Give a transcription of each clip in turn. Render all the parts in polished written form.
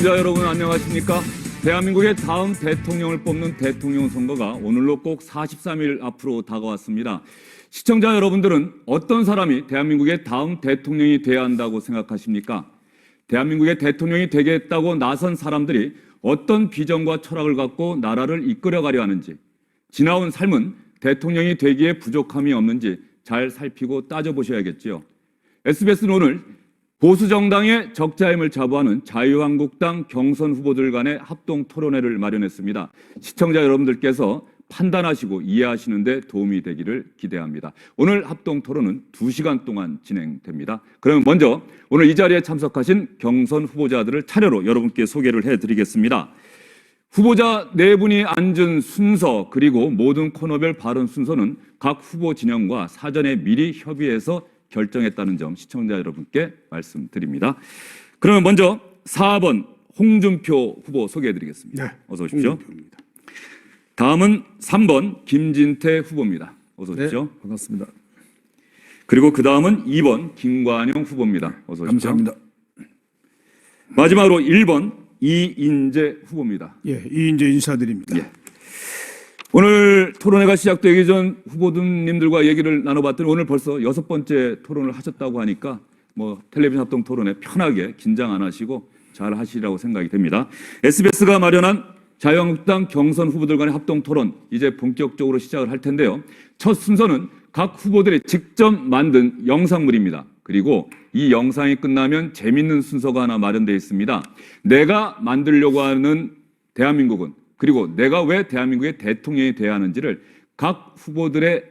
시청자 여러분 안녕하십니까? 대한민국의 다음 대통령을 뽑는 대통령 선거가 오늘로 꼭 43일 앞으로 다가왔습니다. 시청자 여러분들은 어떤 사람이 대한민국의 다음 대통령이 돼야 한다고 생각하십니까? 대한민국의 대통령이 되겠다고 나선 사람들이 어떤 비전과 철학을 갖고 나라를 이끌어가려 하는지, 지나온 삶은 대통령이 되기에 부족함이 없는지 잘 살피고 따져보셔야겠지요. SBS는 오늘 보수정당의 적자임을 자부하는 자유한국당 경선 후보들 간의 합동 토론회를 마련했습니다. 시청자 여러분들께서 판단하시고 이해하시는 데 도움이 되기를 기대합니다. 오늘 합동 토론은 2시간 동안 진행됩니다. 그러면 먼저 오늘 이 자리에 참석하신 경선 후보자들을 차례로 여러분께 소개를 해드리겠습니다. 후보자 4분이 앉은 순서 그리고 모든 코너별 발언 순서는 각 후보 진영과 사전에 미리 협의해서 결정했다는 점 시청자 여러분께 말씀드립니다. 그러면 먼저 4번 홍준표 후보 소개해드리겠습니다. 네, 어서 오십시오. 홍준표입니다. 다음은 3번 김진태 후보입니다. 어서 오십시오. 네, 반갑습니다. 그리고 그 다음은 2번 김관용 후보입니다. 어서 오십시오. 감사합니다. 마지막으로 1번 이인재 후보입니다. 예, 이인재 인사드립니다. 예. 오늘 토론회가 시작되기 전 후보님들과 얘기를 나눠봤더니 오늘 벌써 6번째 토론을 하셨다고 하니까 텔레비전 합동 토론회 편하게 긴장 안 하시고 잘 하시리라고 생각이 됩니다. SBS가 마련한 자유한국당 경선 후보들 간의 합동 토론 이제 본격적으로 시작을 할 텐데요. 첫 순서는 각 후보들이 직접 만든 영상물입니다. 그리고 이 영상이 끝나면 재밌는 순서가 하나 마련되어 있습니다. 내가 만들려고 하는 대한민국은, 그리고 내가 왜 대한민국의 대통령이 돼야 하는지를 각 후보들의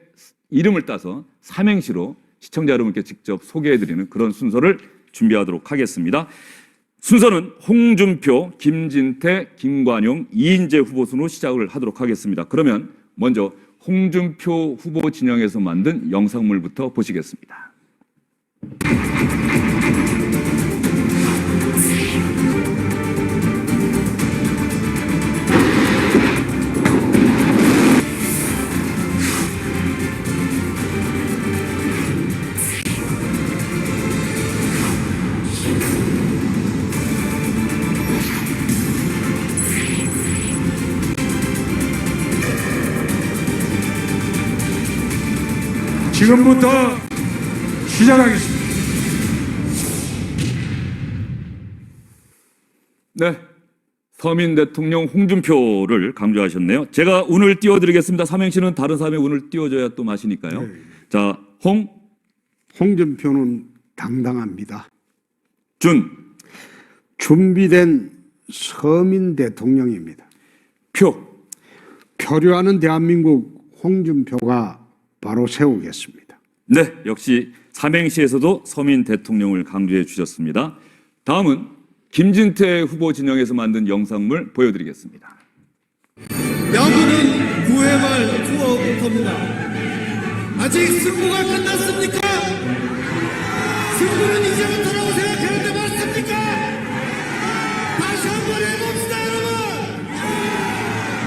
이름을 따서 삼행시로 시청자 여러분께 직접 소개해드리는 그런 순서를 준비하도록 하겠습니다. 순서는 홍준표, 김진태, 김관용, 이인재 후보 순으로 시작을 하도록 하겠습니다. 그러면 먼저 홍준표 후보 진영에서 만든 영상물부터 보시겠습니다. 지금부터 시작하겠습니다. 네, 서민 대통령 홍준표를 강조하셨네요. 제가 운을 띄워드리겠습니다. 삼행시는 다른 사람의 운을 띄워줘야 또 마시니까요. 네. 자, 홍준표는 당당합니다. 준비된 서민 대통령입니다. 표류하는 대한민국 홍준표가 바로 세우겠습니다. 네, 역시 삼행시에서도 서민 대통령을 강조해 주셨습니다. 다음은 김진태 후보 진영에서 만든 영상물 보여드리겠습니다. 여기는 9회 말 투어부터입니다. 아직 승부가 끝났습니까? 승부는 이제부터라고 생각하는데 맞습니까? 다시 한번 해봅시다 여러분!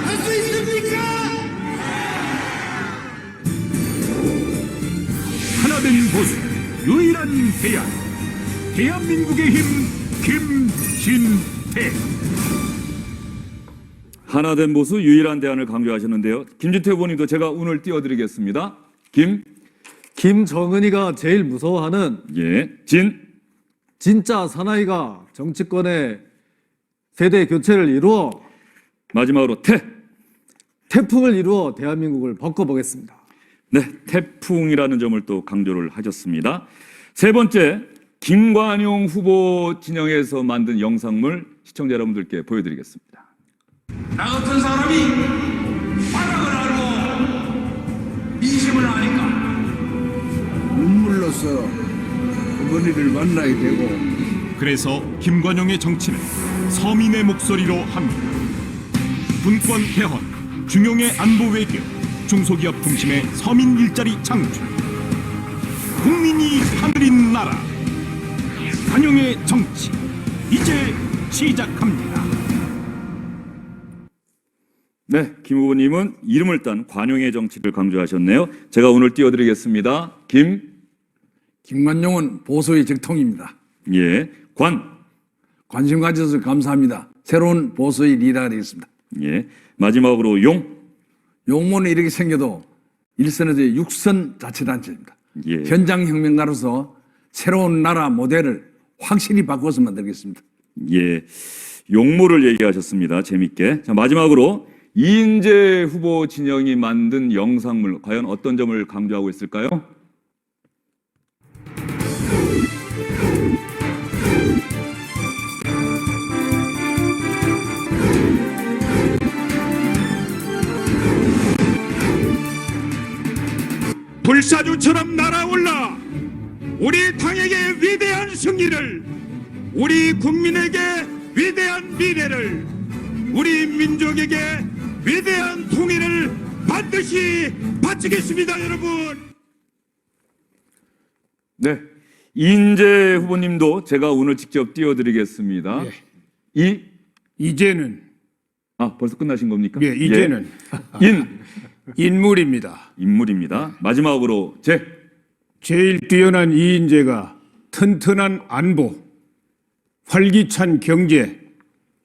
할 수 있습니까? 하나된 보수, 유일한 대안, 대한민국의 힘 김진태. 하나된 보수 유일한 대안을 강조하셨는데요. 김진태 후보님도 제가 운을 띄워드리겠습니다. 김정은이가 제일 무서워하는 진짜 사나이가 정치권의 세대 교체를 이루어 마지막으로 태풍을 이루어 대한민국을 바꿔보겠습니다. 네, 태풍이라는 점을 또 강조를 하셨습니다. 세 번째, 김관용 후보 진영에서 만든 영상물 시청자 여러분들께 보여드리겠습니다. 나 같은 사람이 바닥을 알고 민심을 아니까 눈물로써 어머니를 만나게 되고 그래서 김관용의 정치는 서민의 목소리로 합니다. 분권 개헌, 중용의 안보 외교, 중소기업 중심의 서민 일자리 창출, 국민이 하늘인 나라, 관용의 정치 이제 시작합니다. 네, 김 후보님은 이름을 딴 관용의 정치를 강조하셨네요. 제가 오늘 띄워드리겠습니다. 김관용은 보수의 적통입니다. 관 관심 가져서 감사합니다. 새로운 보수의 리더가 되겠습니다. 예. 마지막으로 용모는 이렇게 생겨도 일선에서 육선 자치단체입니다. 예. 현장 혁명가로서 새로운 나라 모델을 확실히 바꿔서 만들겠습니다. 예. 용모를 얘기하셨습니다. 재밌게. 자, 마지막으로 이인재 후보 진영이 만든 영상물 과연 어떤 점을 강조하고 있을까요? 불사조처럼 날아올라 우리 당에게 위대한 승리를, 우리 국민에게 위대한 미래를, 우리 민족에게 위대한 통일을 반드시 바치겠습니다, 여러분. 네. 이인재 후보님도 제가 오늘 직접 띄워드리겠습니다. 이제는 벌써 끝나신 겁니까? 이제는 인물입니다. 인물입니다. 마지막으로 제일 뛰어난 이인재가 튼튼한 안보, 활기찬 경제,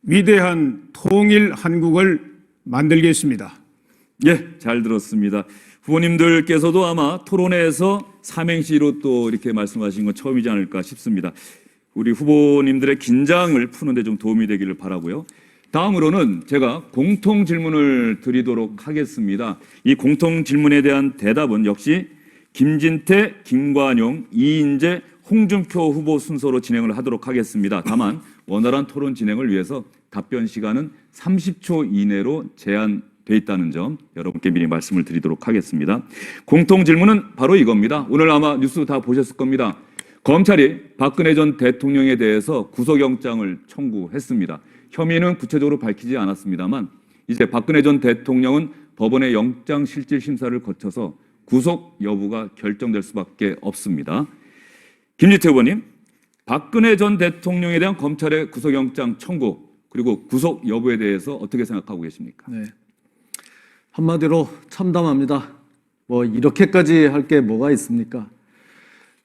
위대한 통일 한국을 만들겠습니다. 예, 잘 들었습니다. 후보님들께서도 아마 토론회에서 삼행시로 또 이렇게 말씀하신 건 처음이지 않을까 싶습니다. 우리 후보님들의 긴장을 푸는데 좀 도움이 되기를 바라고요. 다음으로는 제가 공통 질문을 드리도록 하겠습니다. 이 공통 질문에 대한 대답은 역시 김진태, 김관용, 이인재, 홍준표 후보 순서로 진행을 하도록 하겠습니다. 다만 원활한 토론 진행을 위해서 답변 시간은 30초 이내로 제한돼 있다는 점 여러분께 미리 말씀을 드리도록 하겠습니다. 공통 질문은 바로 이겁니다. 오늘 아마 뉴스 다 보셨을 겁니다. 검찰이 박근혜 전 대통령에 대해서 구속영장을 청구했습니다. 혐의는 구체적으로 밝히지 않았습니다만 이제 박근혜 전 대통령은 법원의 영장실질심사를 거쳐서 구속 여부가 결정될 수밖에 없습니다. 김진태 의원님, 박근혜 전 대통령에 대한 검찰의 구속영장 청구 그리고 구속 여부에 대해서 어떻게 생각하고 계십니까? 네. 한마디로 참담합니다. 뭐 이렇게까지 할 게 뭐가 있습니까?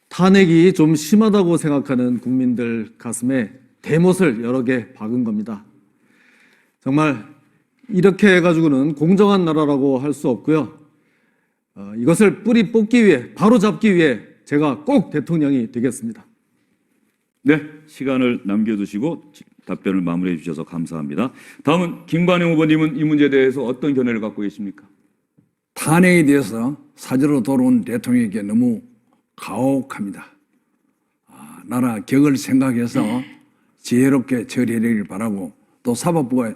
탄핵이 좀 심하다고 생각하는 국민들 가슴에 대못을 여러 개 박은 겁니다. 정말 이렇게 해가지고는 공정한 나라라고 할 수 없고요. 이것을 뿌리 뽑기 위해, 바로 잡기 위해 제가 꼭 대통령이 되겠습니다. 네, 시간을 남겨두시고 답변을 마무리해 주셔서 감사합니다. 다음은 김관영 후보님은 이 문제에 대해서 어떤 견해를 갖고 계십니까? 탄핵에 대해서 사저로 돌아온 대통령에게 너무 가혹합니다. 나라 격을 생각해서 지혜롭게 처리하기를 바라고 또 사법부가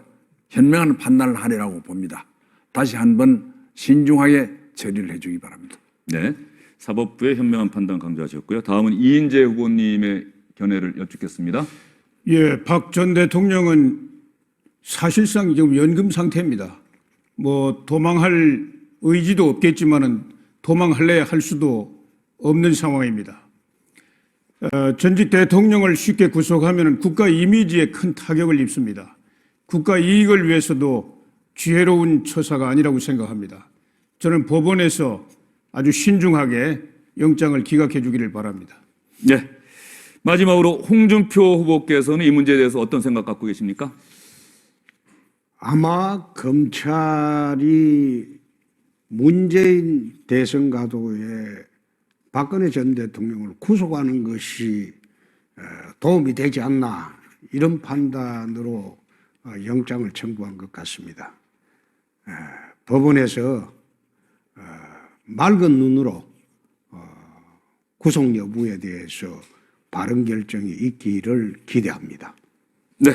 현명한 판단을 하리라고 봅니다. 다시 한번 신중하게 처리를 해주기 바랍니다. 네, 사법부의 현명한 판단 강조하셨고요. 다음은 이인재 후보님의 견해를 여쭙겠습니다. 예, 박 전 대통령은 사실상 지금 연금 상태입니다. 뭐 도망할 의지도 없겠지만은 도망할래야 할 수도 없는 상황입니다. 전직 대통령을 쉽게 구속하면 국가 이미지에 큰 타격을 입습니다. 국가 이익을 위해서도 지혜로운 처사가 아니라고 생각합니다. 저는 법원에서 아주 신중하게 영장을 기각해 주기를 바랍니다. 네, 마지막으로 홍준표 후보께서는 이 문제에 대해서 어떤 생각 갖고 계십니까? 아마 검찰이 문재인 대선 가도에 박근혜 전 대통령을 구속하는 것이 도움이 되지 않나 이런 판단으로 영장을 청구한 것 같습니다. 법원에서 맑은 눈으로 구속 여부에 대해서 바른 결정이 있기를 기대합니다. 네,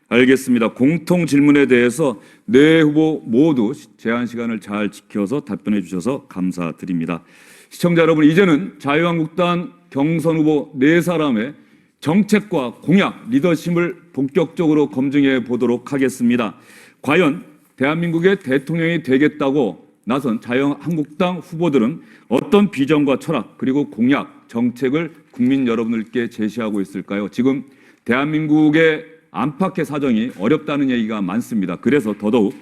알겠습니다. 공통 질문에 대해서 네 후보 모두 제한 시간을 잘 지켜서 답변해 주셔서 감사드립니다. 시청자 여러분, 이제는 자유한국당 경선 후보 네 사람의 정책과 공약, 리더십을 본격적으로 검증해 보도록 하겠습니다. 과연 대한민국의 대통령이 되겠다고 나선 자유한국당 후보들은 어떤 비전과 철학 그리고 공약, 정책을 국민 여러분들께 제시하고 있을까요? 지금 대한민국의 안팎의 사정이 어렵다는 얘기가 많습니다. 그래서 더더욱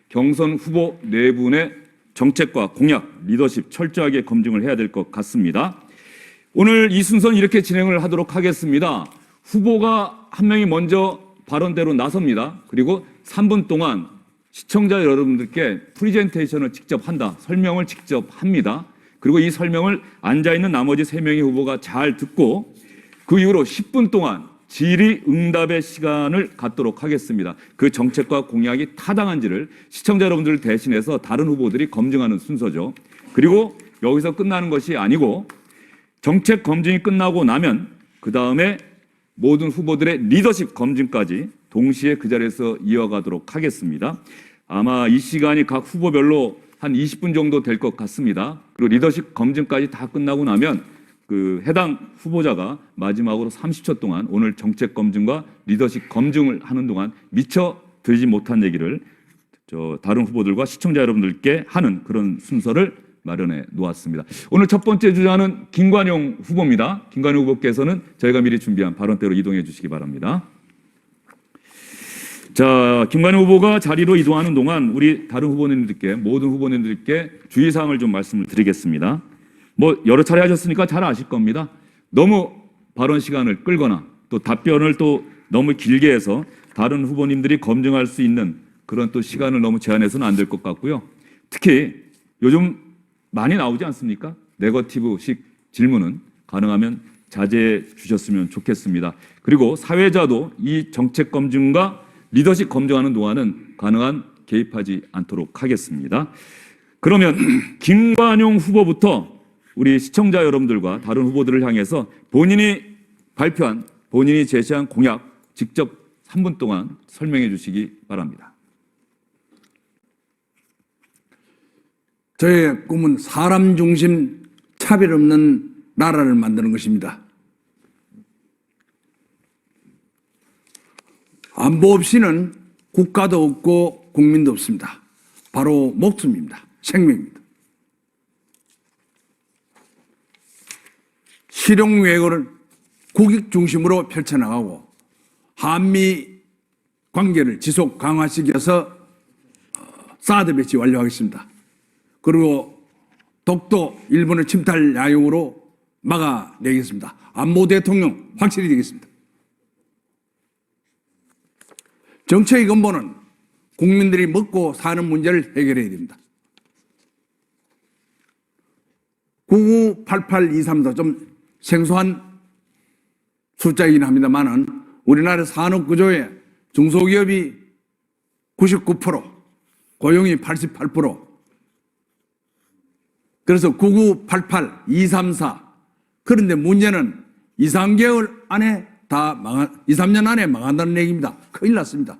경선 후보 네 분의 정책과 공약, 리더십 철저하게 검증을 해야 될 것 같습니다. 오늘 이 순서는 이렇게 진행을 하도록 하겠습니다. 후보가 한 명이 먼저 발언대로 나섭니다. 그리고 3분 동안 시청자 여러분들께 프리젠테이션을 직접 한다. 설명을 직접 합니다. 그리고 이 설명을 앉아있는 나머지 3명의 후보가 잘 듣고 그 이후로 10분 동안 질의응답의 시간을 갖도록 하겠습니다. 그 정책과 공약이 타당한지를 시청자 여러분들을 대신해서 다른 후보들이 검증하는 순서죠. 그리고 여기서 끝나는 것이 아니고 정책 검증이 끝나고 나면 그 다음에 모든 후보들의 리더십 검증까지 동시에 그 자리에서 이어가도록 하겠습니다. 아마 이 시간이 각 후보별로 한 20분 정도 될 것 같습니다. 그리고 리더십 검증까지 다 끝나고 나면 그 해당 후보자가 마지막으로 30초 동안 오늘 정책 검증과 리더십 검증을 하는 동안 미처 드리지 못한 얘기를 다른 후보들과 시청자 여러분들께 하는 그런 순서를 마련해 놓았습니다. 오늘 첫 번째 주자는 김관용 후보입니다. 김관용 후보께서는 저희가 미리 준비한 발언대로 이동해 주시기 바랍니다. 자, 김관용 후보가 자리로 이동하는 동안 우리 다른 후보님들께, 모든 후보님들께 주의사항을 좀 말씀을 드리겠습니다. 뭐 여러 차례 하셨으니까 잘 아실 겁니다. 너무 발언 시간을 끌거나 또 답변을 또 너무 길게 해서 다른 후보님들이 검증할 수 있는 그런 또 시간을 너무 제한해서는 안 될 것 같고요. 특히 요즘 많이 나오지 않습니까? 네거티브식 질문은 가능하면 자제해 주셨으면 좋겠습니다. 그리고 사회자도 이 정책 검증과 리더십 검증하는 동안은 가능한 개입하지 않도록 하겠습니다. 그러면 김관용 후보부터 우리 시청자 여러분들과 다른 후보들을 향해서 본인이 발표한, 본인이 제시한 공약 직접 3분 동안 설명해 주시기 바랍니다. 저의 꿈은 사람 중심 차별 없는 나라를 만드는 것입니다. 안보 없이는 국가도 없고 국민도 없습니다. 바로 목숨입니다. 생명입니다. 실용 외교를 국익 중심으로 펼쳐나가고 한미 관계를 지속 강화시켜서 사드 배치 완료하겠습니다. 그리고 독도 일본의 침탈 야욕으로 막아내겠습니다. 안보 대통령 확실히 되겠습니다. 정책의 근본은 국민들이 먹고 사는 문제를 해결해야 됩니다. 9988234 좀 생소한 숫자이긴 합니다만은 우리나라 산업 구조의 중소기업이 99%, 고용이 88%. 그래서 9988234. 그런데 문제는 2, 3개월 안에 다 2, 3년 안에 망한다는 얘기입니다. 큰일 났습니다.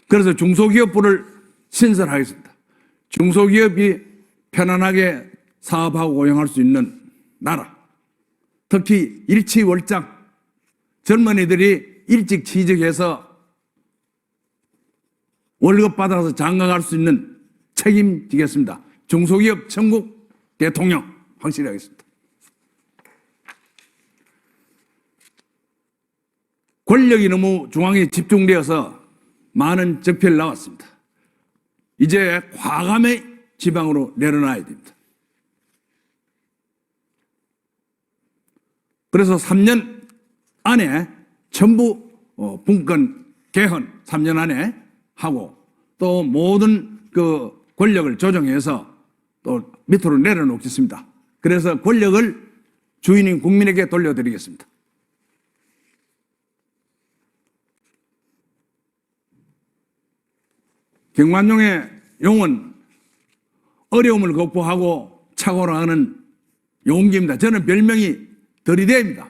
그래서 중소기업부를 신설하겠습니다. 중소기업이 편안하게 사업하고 고용할 수 있는 나라. 특히 일취월장. 젊은이들이 일찍 취직해서 월급 받아서 장가갈 수 있는 책임지겠습니다. 중소기업 천국 대통령 확실히 하겠습니다. 권력이 너무 중앙에 집중되어서 많은 적폐를 나왔습니다. 이제 과감히 지방으로 내려놔야 됩니다. 그래서 3년 안에 전부 분권 개헌 3년 안에 하고 또 모든 그 권력을 조정해서 또 밑으로 내려놓겠습니다. 그래서 권력을 주인인 국민에게 돌려드리겠습니다. 김관용의 용은 어려움을 극복하고 착오하는 용기입니다. 저는 별명이 들이대입니다.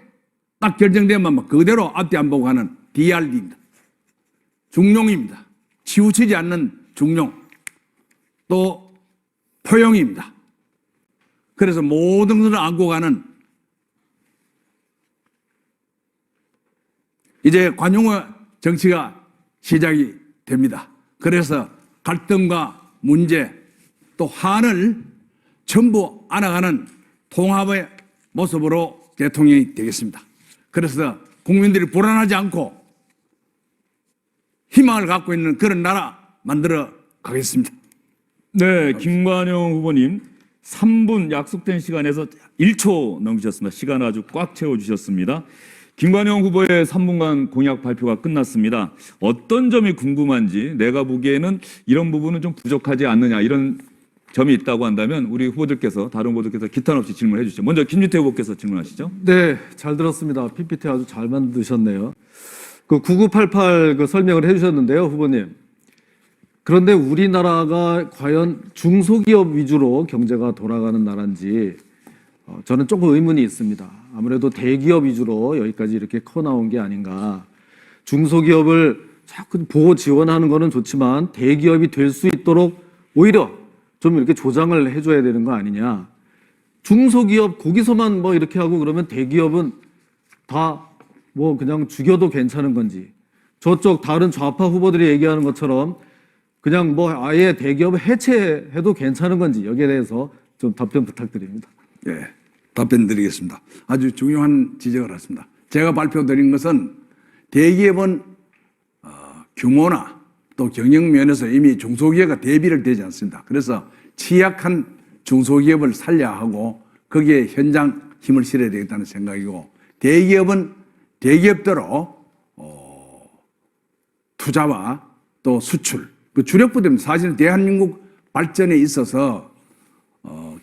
딱 결정되면 그대로 앞뒤 안 보고 하는 DRD입니다. 중용입니다. 치우치지 않는 중용. 또 포용입니다. 그래서 모든 것을 안고 가는 이제 관용의 정치가 시작이 됩니다. 그래서 갈등과 문제 또 한을 전부 안아가는 통합의 모습으로 대통령이 되겠습니다. 그래서 국민들이 불안하지 않고 희망을 갖고 있는 그런 나라 만들어 가겠습니다. 네, 김관용 후보님, 3분 약속된 시간에서 1초 넘기셨습니다. 시간 아주 꽉 채워주셨습니다. 김관영 후보의 3분간 공약 발표가 끝났습니다. 어떤 점이 궁금한지 내가 보기에는 이런 부분은 좀 부족하지 않느냐 이런 점이 있다고 한다면 우리 후보들께서 다른 후보들께서 기탄 없이 질문해 주시죠. 먼저 김진태 후보께서 질문하시죠. 네, 잘 들었습니다. PPT 아주 잘 만드셨네요. 그 9988 그 설명을 해주셨는데요, 후보님. 그런데 우리나라가 과연 중소기업 위주로 경제가 돌아가는 나라인지 저는 조금 의문이 있습니다. 아무래도 대기업 위주로 여기까지 이렇게 커 나온 게 아닌가. 중소기업을 자꾸 보호 지원하는 거는 좋지만 대기업이 될 수 있도록 오히려 좀 이렇게 조장을 해줘야 되는 거 아니냐. 중소기업 거기서만 뭐 이렇게 하고 그러면 대기업은 다 뭐 그냥 죽여도 괜찮은 건지. 저쪽 다른 좌파 후보들이 얘기하는 것처럼 그냥 뭐 아예 대기업 해체해도 괜찮은 건지 여기에 대해서 좀 답변 부탁드립니다. 예, 답변 드리겠습니다. 아주 중요한 지적을 했습니다. 제가 발표드린 것은 대기업은 규모나 또 경영 면에서 이미 중소기업과 대비를 되지 않습니다. 그래서 취약한 중소기업을 살려야 하고 거기에 현장 힘을 실어야 되겠다는 생각이고 대기업은 대기업대로 투자와 또 수출 그 주력부대입니다. 사실은 대한민국 발전에 있어서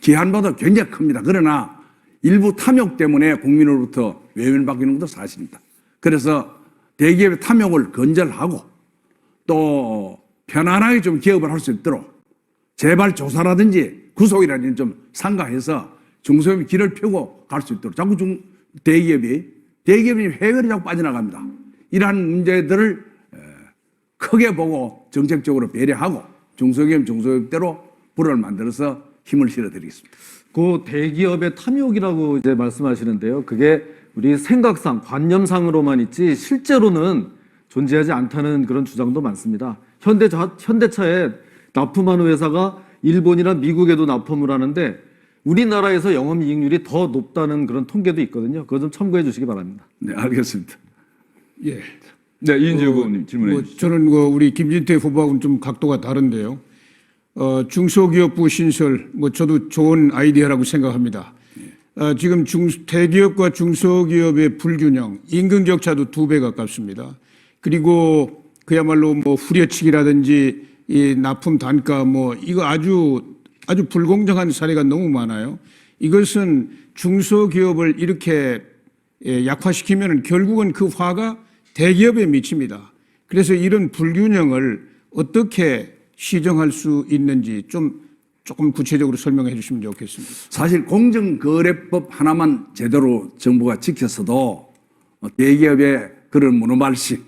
기한보다 굉장히 큽니다. 그러나 일부 탐욕 때문에 국민으로부터 외면받기는 것도 사실입니다. 그래서 대기업의 탐욕을 건절하고 또 편안하게 좀 기업을 할 수 있도록 재발 조사라든지 구속이라든지 좀 삼가해서 중소기업이 길을 펴고 갈 수 있도록 자꾸 대기업이 해외로 자꾸 빠져나갑니다. 이러한 문제들을 크게 보고 정책적으로 배려하고 중소기업대로 불을 만들어서 힘을 실어드리겠습니다. 그 대기업의 탐욕이라고 이제 말씀하시는데요. 그게 우리 생각상, 관념상으로만 있지 실제로는 존재하지 않다는 그런 주장도 많습니다. 현대차에 납품하는 회사가 일본이나 미국에도 납품을 하는데 우리나라에서 영업이익률이 더 높다는 그런 통계도 있거든요. 그거 좀 참고해 주시기 바랍니다. 네, 알겠습니다. 예. 네, 이인재 후보님 질문해 뭐 주시죠. 저는 우리 김진태 후보하고는 좀 각도가 다른데요. 중소기업부 신설, 저도 좋은 아이디어라고 생각합니다. 지금 대기업과 중소기업의 불균형, 임금 격차도 2배 가깝습니다. 그리고 그야말로 후려치기라든지 이 납품 단가 이거 아주 불공정한 사례가 너무 많아요. 이것은 중소기업을 이렇게 약화시키면 결국은 그 화가 대기업에 미칩니다. 그래서 이런 불균형을 어떻게 시정할 수 있는지 조금 구체적으로 설명해 주시면 좋겠습니다. 사실 공정거래법 하나만 제대로 정부가 지켰어도 대기업의 그런 문어발식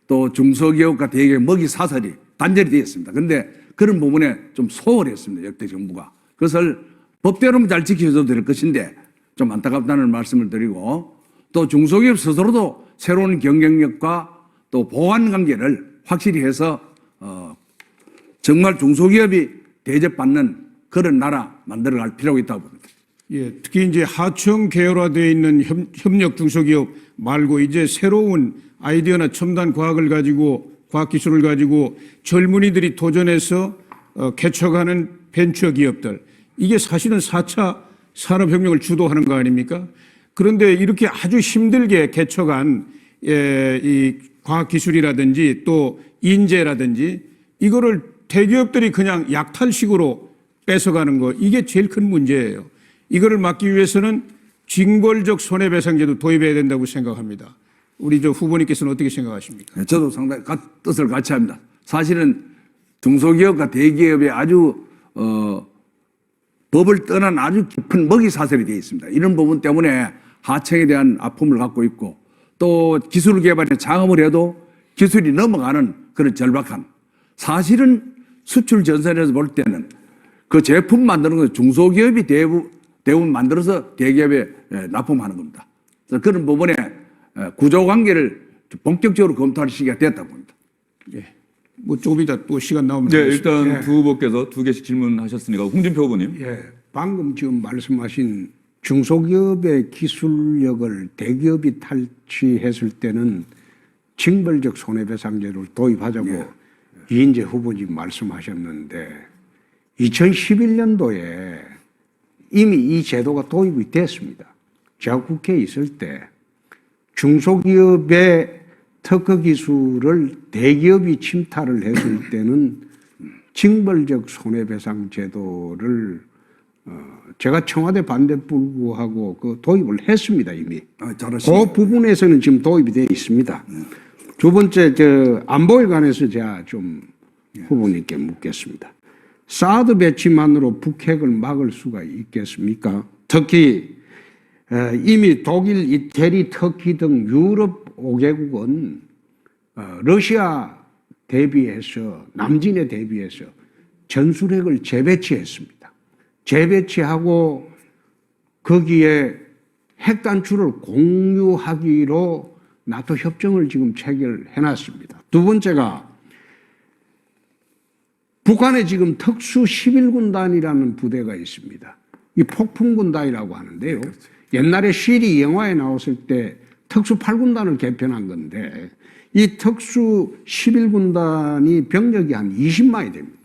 또 중소기업과 대기업의 먹이 사슬이 단절이 되어 있습니다. 그런데 그런 부분에 좀 소홀했습니다. 역대 정부가. 그것을 법대로만 잘 지켜줘도 될 것인데 좀 안타깝다는 말씀을 드리고 또 중소기업 스스로도 새로운 경쟁력과 또 보완 관계를 확실히 해서 정말 중소기업이 대접받는 그런 나라 만들어갈 필요가 있다고 봅니다. 예, 특히 이제 하청 계열화되어 있는 협력 중소기업 말고 이제 새로운 아이디어나 첨단 과학을 가지고 과학기술을 가지고 젊은이들이 도전해서 개척하는 벤처기업들 이게 사실은 4차 산업혁명을 주도하는 거 아닙니까? 그런데 이렇게 아주 힘들게 개척한 이 과학기술이라든지 또 인재라든지 이거를 대기업들이 그냥 약탈식으로 뺏어가는 거 이게 제일 큰 문제예요. 이거를 막기 위해서는 징벌적 손해배상제도 도입해야 된다고 생각합니다. 우리 후보님께서는 어떻게 생각하십니까? 저도 상당히 뜻을 같이 합니다. 사실은 중소기업과 대기업의 아주 법을 떠난 아주 깊은 먹이 사슬이 되어 있습니다. 이런 부분 때문에 하청에 대한 아픔을 갖고 있고 또 기술 개발에 창업을 해도 기술이 넘어가는 그런 절박한 사실은 수출 전선에서 볼 때는 그 제품 만드는 건 중소기업이 대부분 만들어서 대기업에 납품하는 겁니다. 그래서 그런 부분에 구조관계를 본격적으로 검토할 시기가 됐다고 봅니다. 예. 조금 이따 또 시간 나오면. 네, 일단 두 후보께서 2개씩 질문하셨으니까 홍준표 후보님. 예, 방금 지금 말씀하신 중소기업의 기술력을 대기업이 탈취했을 때는 징벌적 손해배상제를 도입하자고 이인재 후보님 말씀하셨는데 2011년도에 이미 이 제도가 도입이 됐습니다. 제가 국회에 있을 때 중소기업의 특허 기술을 대기업이 침탈을 했을 때는 징벌적 손해배상 제도를 제가 청와대 반대 불구하고 그 도입을 했습니다, 이미. 그 부분에서는 지금 도입이 되어 있습니다. 두 번째, 안보에 관해서 제가 좀 후보님께 묻겠습니다. 사드 배치만으로 북핵을 막을 수가 있겠습니까? 특히 이미 독일, 이태리, 터키 등 유럽 5개국은 러시아 대비해서 남진에 대비해서 전술핵을 재배치했습니다. 재배치하고 거기에 핵 단추를 공유하기로 나토 협정을 지금 체결해놨습니다. 두 번째가 북한에 지금 특수 11군단이라는 부대가 있습니다. 이 폭풍군단이라고 하는데요. 옛날에 시리 영화에 나왔을 때 특수 8군단을 개편한 건데 이 특수 11군단이 병력이 한 20만이 됩니다.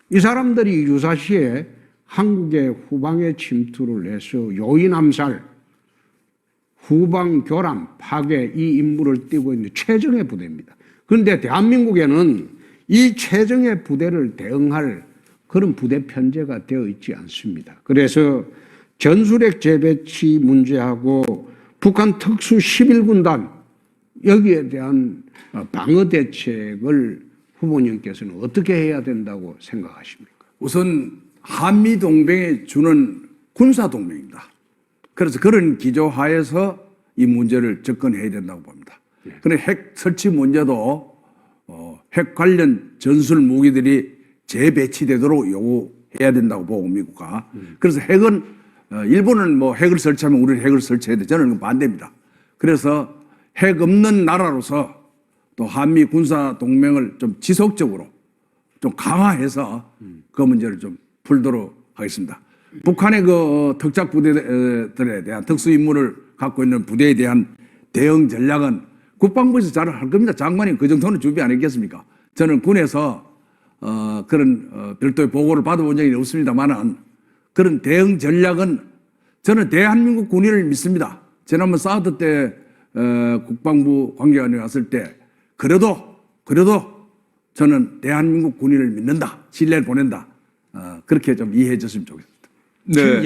이 사람들이 유사시에 한국의 후방에 침투를 해서 요인 암살, 후방 교란, 파괴 이 임무를 띠고 있는 최정예 부대입니다. 그런데 대한민국에는 이 최정예 부대를 대응할 그런 부대 편제가 되어 있지 않습니다. 그래서 전술핵 재배치 문제하고 북한 특수 11군단 여기에 대한 방어 대책을 후보님께서는 어떻게 해야 된다고 생각하십니까? 우선 한미 동맹에 주는 군사 동맹입니다. 그래서 그런 기조하에서 이 문제를 접근해야 된다고 봅니다. 그런데 핵 설치 문제도 핵 관련 전술 무기들이 재배치되도록 요구해야 된다고 보고 미국과 그래서 핵은 일본은 뭐 핵을 설치하면 우리는 핵을 설치해야 돼. 저는 반대입니다. 그래서 핵 없는 나라로서 또 한미 군사 동맹을 좀 지속적으로 좀 강화해서 그 문제를 좀 풀도록 하겠습니다. 북한의 그 특작 부대들에 대한 특수 임무를 갖고 있는 부대에 대한 대응 전략은 국방부에서 잘 할 겁니다. 장관이 그 정도는 준비 안 했겠습니까? 저는 군에서 그런 별도의 보고를 받아본 적이 없습니다만은 그런 대응 전략은 저는 대한민국 군인을 믿습니다. 지난번 사드 때 국방부 관계관이 왔을 때 그래도 저는 대한민국 군인을 믿는다. 신뢰를 보낸다. 그렇게 좀 이해해 줬으면 좋겠습니다. 네.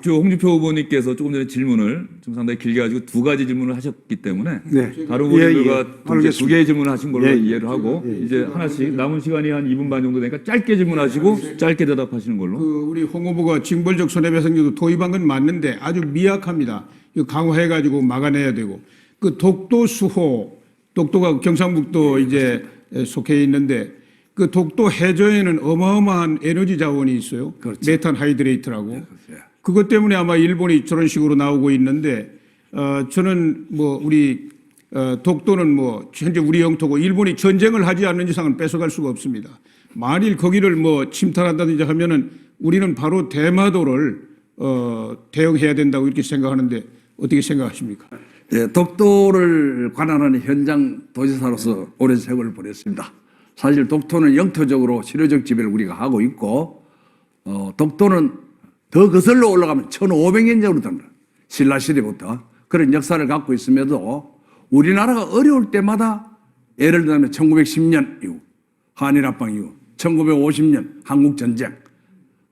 저 홍준표 후보님께서 조금 전에 질문을 좀 상당히 길게 가지고 두 가지 질문을 하셨기 때문에 네. 다른 후보님들과 예. 두 개의 질문을 하신 걸로 예, 예. 이해를 하고 이제 하나씩 남은 시간이 한 2분 반 정도 되니까 짧게 질문하시고 짧게 대답하시는 걸로. 우리 홍 후보가 징벌적 손해배상제도 도입한 건 맞는데 아주 미약합니다. 이거 강화해가지고 막아내야 되고 그 독도 수호, 독도가 경상북도 이제 속해 있는데 그 독도 해저에는 어마어마한 에너지 자원이 있어요. 그렇죠. 메탄 하이드레이트라고. 그것 때문에 아마 일본이 저런 식으로 나오고 있는데 저는 뭐 우리 독도는 뭐 현재 우리 영토고 일본이 전쟁을 하지 않는 이상은 뺏어갈 수가 없습니다. 만일 거기를 뭐 침탈한다든지 하면은 우리는 바로 대마도를 대응해야 된다고 이렇게 생각하는데 어떻게 생각하십니까? 예, 독도를 관할하는 현장 도지사로서 오랜 세월을 보냈습니다. 사실 독도는 영토적으로 실효적 지배를 우리가 하고 있고 독도는 더 거슬러 올라가면 1500년 전으로 됩니다. 신라시대부터 그런 역사를 갖고 있음에도 우리나라가 어려울 때마다 예를 들면 1910년 이후 한일합방 이후 1950년 한국전쟁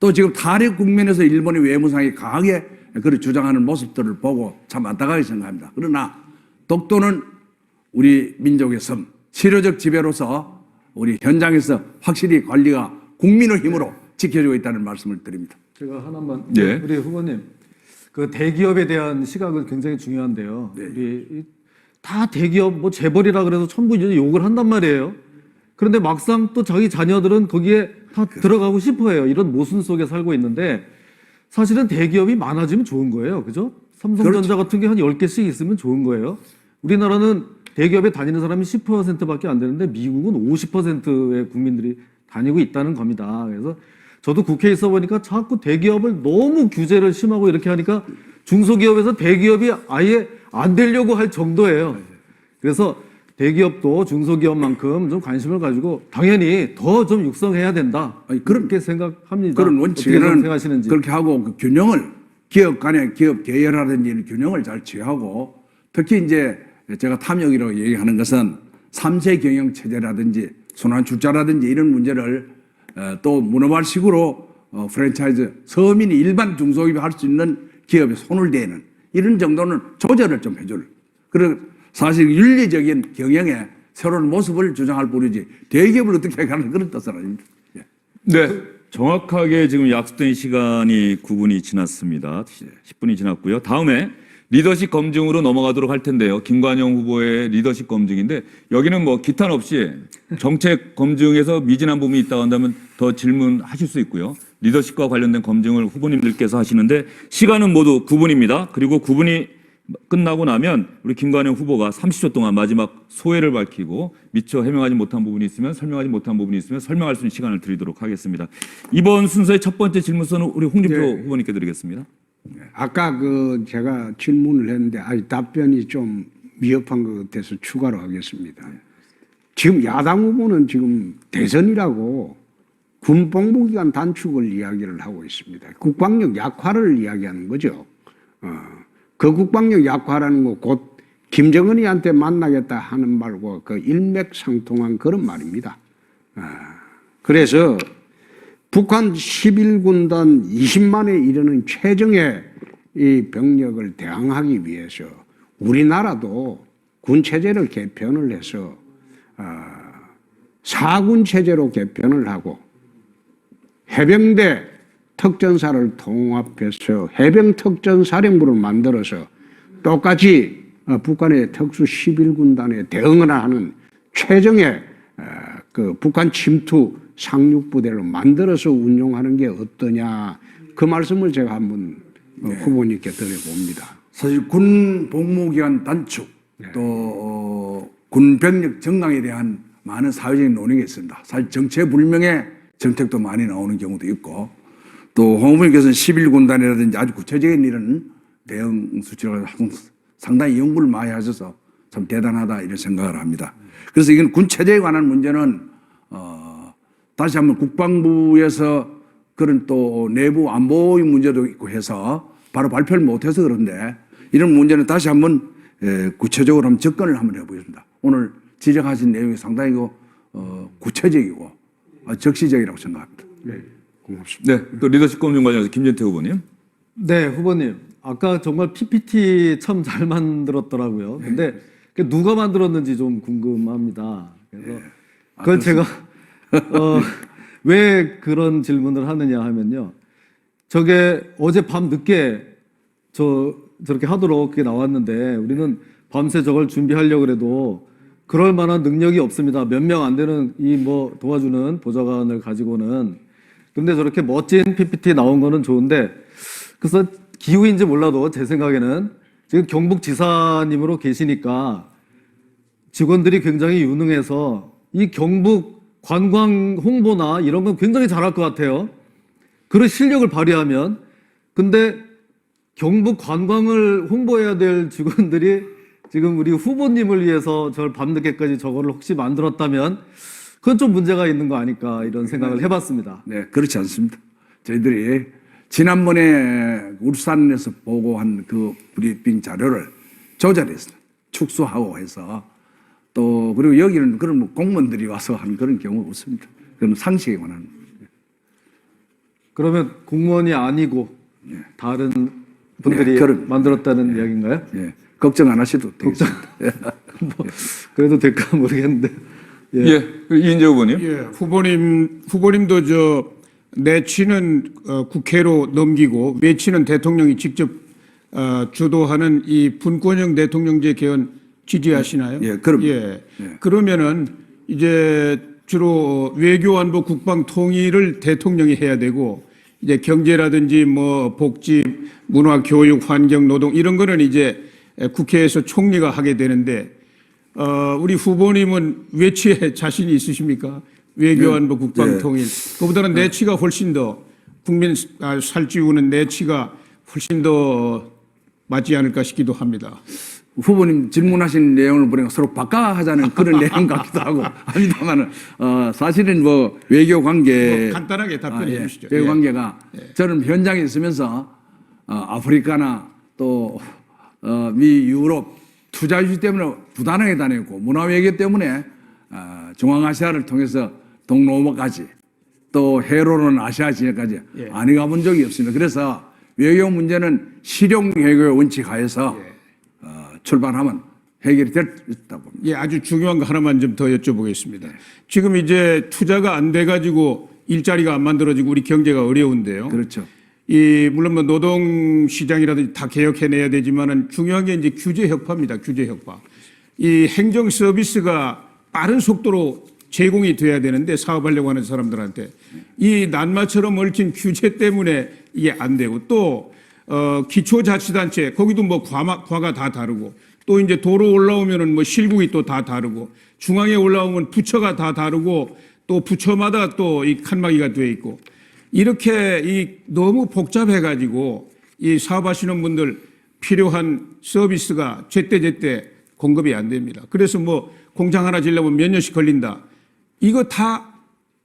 또 지금 탈핵 국면에서 일본의 외무상이 강하게 그를 주장하는 모습들을 보고 참 안타깝게 생각합니다. 그러나 독도는 우리 민족의 섬, 실효적 지배로서 우리 현장에서 확실히 관리가 국민의 힘으로 지켜지고 있다는 말씀을 드립니다. 제가 하나만 예. 우리 후보님 그 대기업에 대한 시각은 굉장히 중요한데요. 네. 우리 다 대기업 뭐 재벌이라 그래서 전부 이제 욕을 한단 말이에요. 그런데 막상 또 자기 자녀들은 거기에 다 들어가고 싶어해요. 이런 모순 속에 살고 있는데 사실은 대기업이 많아지면 좋은 거예요. 그죠? 삼성전자 같은 게 한 10개씩 있으면 좋은 거예요. 우리나라는 대기업에 다니는 사람이 10%밖에 안 되는데 미국은 50%의 국민들이 다니고 있다는 겁니다. 그래서 저도 국회에 있어 보니까 자꾸 대기업을 너무 규제를 심하고 이렇게 하니까 중소기업에서 대기업이 아예 안 되려고 할 정도예요. 그래서 대기업도 중소기업만큼 좀 관심을 가지고 당연히 더 좀 육성해야 된다. 아니, 그렇게 생각합니다. 그런 어떻게 원칙은 생각하시는지. 그렇게 하고 그 균형을 기업 간의 기업 계열화든지 이런 균형을 잘 취하고 특히 이제 제가 탐욕이라고 얘기하는 것은 3세 경영 체제라든지 순환 출자라든지 이런 문제를 또 문어발식으로 프랜차이즈 서민이 일반 중소기업이 할 수 있는 기업에 손을 대는 이런 정도는 조절을 좀 해줄. 그리고 사실 윤리적인 경영의 새로운 모습을 주장할 뿐이지 대기업을 어떻게 가는 그런 뜻은 아닙니다. 예. 네. 정확하게 지금 약속된 시간이 9분이 지났습니다. 10분이 지났고요. 다음에 리더십 검증으로 넘어가도록 할 텐데요. 김관영 후보의 리더십 검증인데 여기는 뭐 기탄 없이 정책 검증에서 미진한 부분이 있다고 한다면 더 질문하실 수 있고요. 리더십과 관련된 검증을 후보님들께서 하시는데 시간은 모두 9분입니다. 그리고 9분이 끝나고 나면 우리 김관영 후보가 30초 동안 마지막 소회를 밝히고 미처 해명하지 못한 부분이 있으면 설명하지 못한 부분이 있으면 설명할 수 있는 시간을 드리도록 하겠습니다. 이번 순서의 첫 번째 질문서는 우리 홍준표 후보님께 드리겠습니다. 아까 그 제가 질문을 했는데 아직 답변이 좀 미흡한 것 같아서 추가로 하겠습니다. 지금 야당 후보는 지금 대선이라고 군복무기간 단축을 이야기를 하고 있습니다. 국방력 약화를 이야기하는 거죠. 그 국방력 약화라는 거 곧 김정은이한테 만나겠다 하는 말과 그 일맥상통한 그런 말입니다. 그래서 북한 11군단 20만에 이르는 최정예 이 병력을 대항하기 위해서 우리나라도 군체제를 개편을 해서 4군 체제로 개편을 하고 해병대 특전사를 통합해서 해병특전사령부를 만들어서 똑같이 북한의 특수 11군단에 대응을 하는 최정예 그 북한 침투 상륙부대를 만들어서 운용하는 게 어떠냐 그 말씀을 제가 한번 후보님께 드려봅니다. 사실 군 복무기간 단축 또 군 병력 정강에 대한 많은 사회적인 논의가 있습니다. 사실 정체불명의 정책도 많이 나오는 경우도 있고 또 홍 후보님께서는 11군단이라든지 아주 구체적인 이런 대응 수치를 상당히 연구를 많이 하셔서 참 대단하다 이런 생각을 합니다. 그래서 이건 군 체제에 관한 문제는 다시 한번 국방부에서 그런 또 내부 안보의 문제도 있고 해서 바로 발표를 못해서 그런데 이런 문제는 다시 한번 구체적으로 한번 접근을 한번 해보겠습니다. 오늘 지적하신 내용이 상당히 구체적이고 적시적이라고 생각합니다. 네, 고맙습니다. 네, 또 리더십 검증 관련해서 김진태 후보님. 네, 후보님. 아까 정말 PPT 참 잘 만들었더라고요. 근데 누가 만들었는지 좀 궁금합니다. 그래서 그건 제가 왜 그런 질문을 하느냐 하면요. 저게 어제 밤 늦게 저렇게 하도록 그게 나왔는데 우리는 밤새 저걸 준비하려고 해도 그럴 만한 능력이 없습니다. 몇 명 안 되는 이 뭐 도와주는 보좌관을 가지고는. 근데 저렇게 멋진 PPT 나온 거는 좋은데 그래서 기후인지 몰라도 제 생각에는 지금 경북지사님으로 계시니까 직원들이 굉장히 유능해서 이 경북 관광 홍보나 이런 건 굉장히 잘할 것 같아요. 그런 실력을 발휘하면. 근데 경북 관광을 홍보해야 될 직원들이 지금 우리 후보님을 위해서 저를 밤늦게까지 저거를 혹시 만들었다면 그건 좀 문제가 있는 거 아닐까 이런 생각을 해봤습니다. 네, 그렇지 않습니다. 저희들이 지난번에 울산에서 보고한 그 브리핑 자료를 조절해서 축소하고 해서 또 그리고 여기는 그런 뭐 공무원들이 와서 하는 그런 경우가 없습니다. 그건 상식에 관한. 그러면 공무원이 아니고 다른 분들이 만들었다는 이야기인가요? 예, 걱정 안 하셔도 되겠습니다. 뭐 그래도 될까 모르겠는데. 예, 이인재 후보님. 예, 후보님도 내치는 국회로 넘기고 외치는 대통령이 직접 주도하는 이 분권형 대통령제 개헌 지지하시나요? 예, 그럼. 예. 그러면은 이제 주로 외교 안보 국방 통일을 대통령이 해야 되고 이제 경제라든지 뭐 복지, 문화, 교육, 환경, 노동 이런 거는 이제 국회에서 총리가 하게 되는데 우리 후보님은 외치에 자신이 있으십니까? 외교안보 국방통일. 그보다는 내치가 훨씬 더 국민 살찌우는 내치가 훨씬 더 맞지 않을까 싶기도 합니다. 후보님 질문하신 내용을 보니까 서로 바꿔하자는 그런 내용 같기도 하고 합니다만은 사실은 뭐 외교 관계 간단하게 답변해 주시죠. 외교 예. 관계가 저는 현장에 있으면서 아프리카나 또 미 유럽 투자 유치 때문에 부단하게 다녔고 문화 외교 때문에 중앙아시아를 통해서 동남아까지 또 해로는 아시아 지역까지 안 가본 적이 없습니다. 그래서 외교 문제는 실용 외교의 원칙 하에서 출발하면 해결이 될 수 있다고 봅니다. 예, 아주 중요한 거 하나만 좀 더 여쭤보겠습니다. 지금 이제 투자가 안 돼가지고 일자리가 안 만들어지고 우리 경제가 어려운데요. 그렇죠. 물론 뭐 노동 시장이라든지 다 개혁해내야 되지만은 중요한 게 이제 규제 혁파입니다. 규제 혁파. 이 행정 서비스가 빠른 속도로 제공이 돼야 되는데 사업하려고 하는 사람들한테 이 난마처럼 얽힌 규제 때문에 이게 안 되고 또 기초자치단체 거기도 뭐 과가 다 다르고 또 이제 도로 올라오면은 뭐 실국이 또 다 다르고 중앙에 올라오면 부처가 다 다르고 또 부처마다 또 이 칸막이가 돼 있고 이렇게 이 너무 복잡해 가지고 이 사업하시는 분들 필요한 서비스가 제때 공급이 안 됩니다. 그래서 뭐 공장 하나 지려면 몇 년씩 걸린다. 이거 다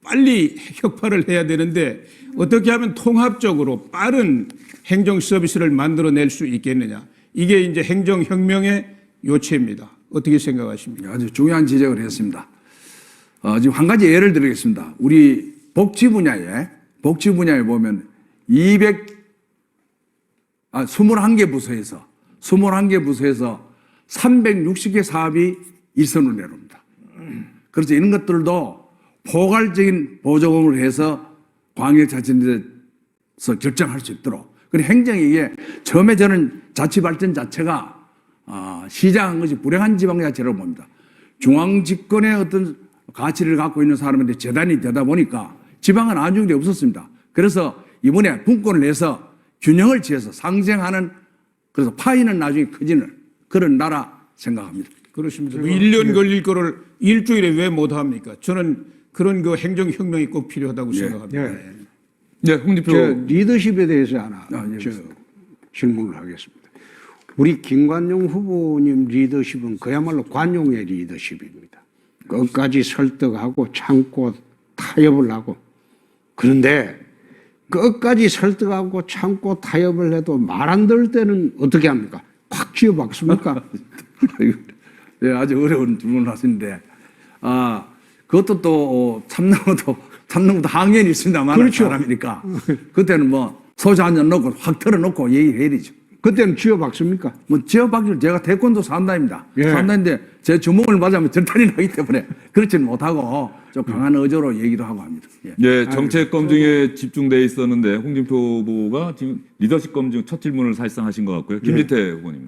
빨리 혁파를 해야 되는데 어떻게 하면 통합적으로 빠른 행정 서비스를 만들어낼 수 있겠느냐. 이게 이제 행정혁명의 요체입니다. 어떻게 생각하십니까? 아주 중요한 지적을 했습니다. 지금 한 가지 예를 들겠습니다. 우리 복지 분야에 보면 21개 부서에서 360개 사업이 일선으로 내려옵니다. 그래서 이런 것들도 포괄적인 보조금을 해서 광역자치단체에서 결정할 수 있도록. 그리고 행정이 이게 처음에 저는 자치발전 자체가 시작한 것이 불행한 지방자치라고 봅니다. 중앙집권의 어떤 가치를 갖고 있는 사람한테 재단이 되다 보니까 지방은 안중이 없었습니다. 그래서 이번에 분권을 내서 균형을 취해서 상생하는 그래서 파이는 나중에 커지는 그런 나라 생각합니다. 그렇습니다. 1년 걸릴 거를 일주일에 왜 못합니까? 저는 그런 그 행정혁명이 꼭 필요하다고 생각합니다. 네, 홍준표. 저 리더십에 대해서 하나 예, 질문을 하겠습니다. 우리 김관용 후보님 리더십은 그야말로 관용의 리더십입니다. 끝까지 설득하고 참고 타협을 하고 그런데 끝까지 설득하고 참고 타협을 해도 말 안 들을 때는 어떻게 합니까? 콱 쥐어 박습니까? 네, 아주 어려운 질문을 하시는데 그것도 또 참는 것도 항연이 있습니다만 그렇죠. 사람이니까 그때는 뭐 소주 한 잔 넣고 확 털어놓고 얘기를 해야 되죠. 그때는 쥐어 박습니까? 뭐 지어박기를 제가 태권도 3단입니다. 예. 3단인데 제 주먹을 맞으면 절단이 나기 때문에 그렇지는 못하고 좀 강한 의조로 얘기도 하고 합니다. 예. 예, 정책 검증에 집중돼 있었는데 홍준표 후보가 지금 리더십 검증 첫 질문을 사실상 하신 것 같고요. 김지태 후보님요.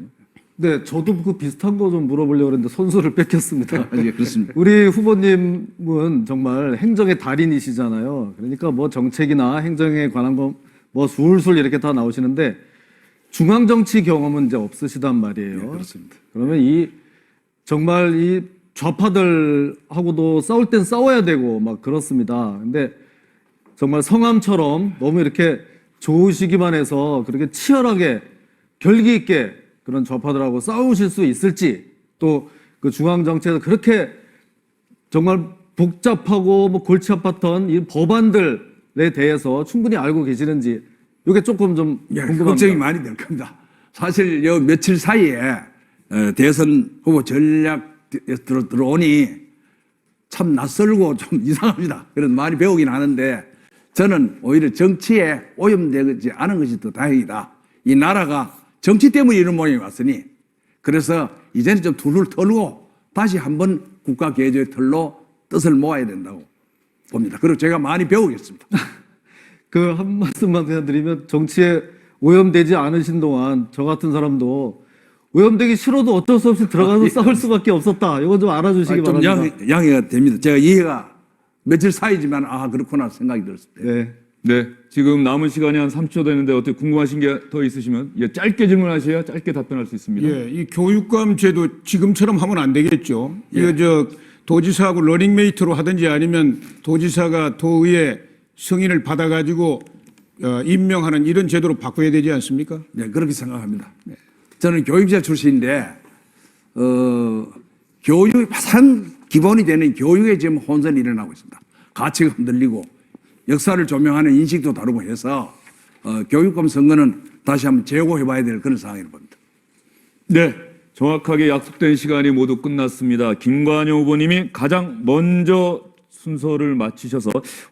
네, 저도 그 비슷한 거 좀 물어보려고 했는데 손수를 뺏겼습니다. 예, 그렇습니다. 우리 후보님은 정말 행정의 달인이시잖아요. 그러니까 뭐 정책이나 행정에 관한 거 뭐 술술 이렇게 다 나오시는데 중앙 정치 경험은 이제 없으시단 말이에요. 예, 그렇습니다. 그러면 이 정말 이 좌파들하고도 싸울 땐 싸워야 되고 막 그렇습니다. 근데 정말 성함처럼 너무 이렇게 좋으시기만 해서 그렇게 치열하게 결기 있게 그런 좌파들하고 싸우실 수 있을지 또 그 중앙 정치에서 그렇게 정말 복잡하고 뭐 골치 아팠던 이 법안들에 대해서 충분히 알고 계시는지 이게 조금 좀 예, 궁금합니다. 걱정이 많이 될 겁니다. 사실 요 며칠 사이에 대선 후보 전략 들어오니 참 낯설고 좀 이상합니다. 그런 많이 배우긴 하는데 저는 오히려 정치에 오염되지 않은 것이 더 다행이다. 이 나라가 정치 때문에 이런 모양이 왔으니 그래서 이제는 좀 둘을 털고 다시 한번 국가 개조의 틀로 뜻을 모아야 된다고 봅니다. 그리고 제가 많이 배우겠습니다. 그 한 말씀만 그냥 드리면 정치에 오염되지 않으신 동안 저 같은 사람도 오염되기 싫어도 어쩔 수 없이 들어가서 싸울 수밖에 없었다. 이거 좀 알아주시기 좀 바랍니다. 양해가 됩니다. 제가 이해가 며칠 사이지만 그렇구나 생각이 들었습니다. 네. 네, 지금 남은 시간이 한 30초 되는데 어떻게 궁금하신 게 더 있으시면 예, 짧게 질문하셔야 짧게 답변할 수 있습니다. 예, 이 교육감 제도 지금처럼 하면 안 되겠죠. 이거 도지사하고 러닝메이트로 하든지 아니면 도지사가 도의회 승인을 받아가지고 임명하는 이런 제도로 바꿔야 되지 않습니까? 네, 그렇게 생각합니다. 저는 교육자 출신인데 교육이 가장 기본이 되는 교육에 지금 혼선이 일어나고 있습니다. 가치가 흔들리고 역사를 조명하는 인식도 다르고 해서 교육감 선거는 다시 한번 재고해봐야 될 그런 상황이라고 봅니다. 네, 정확하게 약속된 시간이 모두 끝났습니다. 김관영 후보님이 가장 먼저 순서를 마치셔서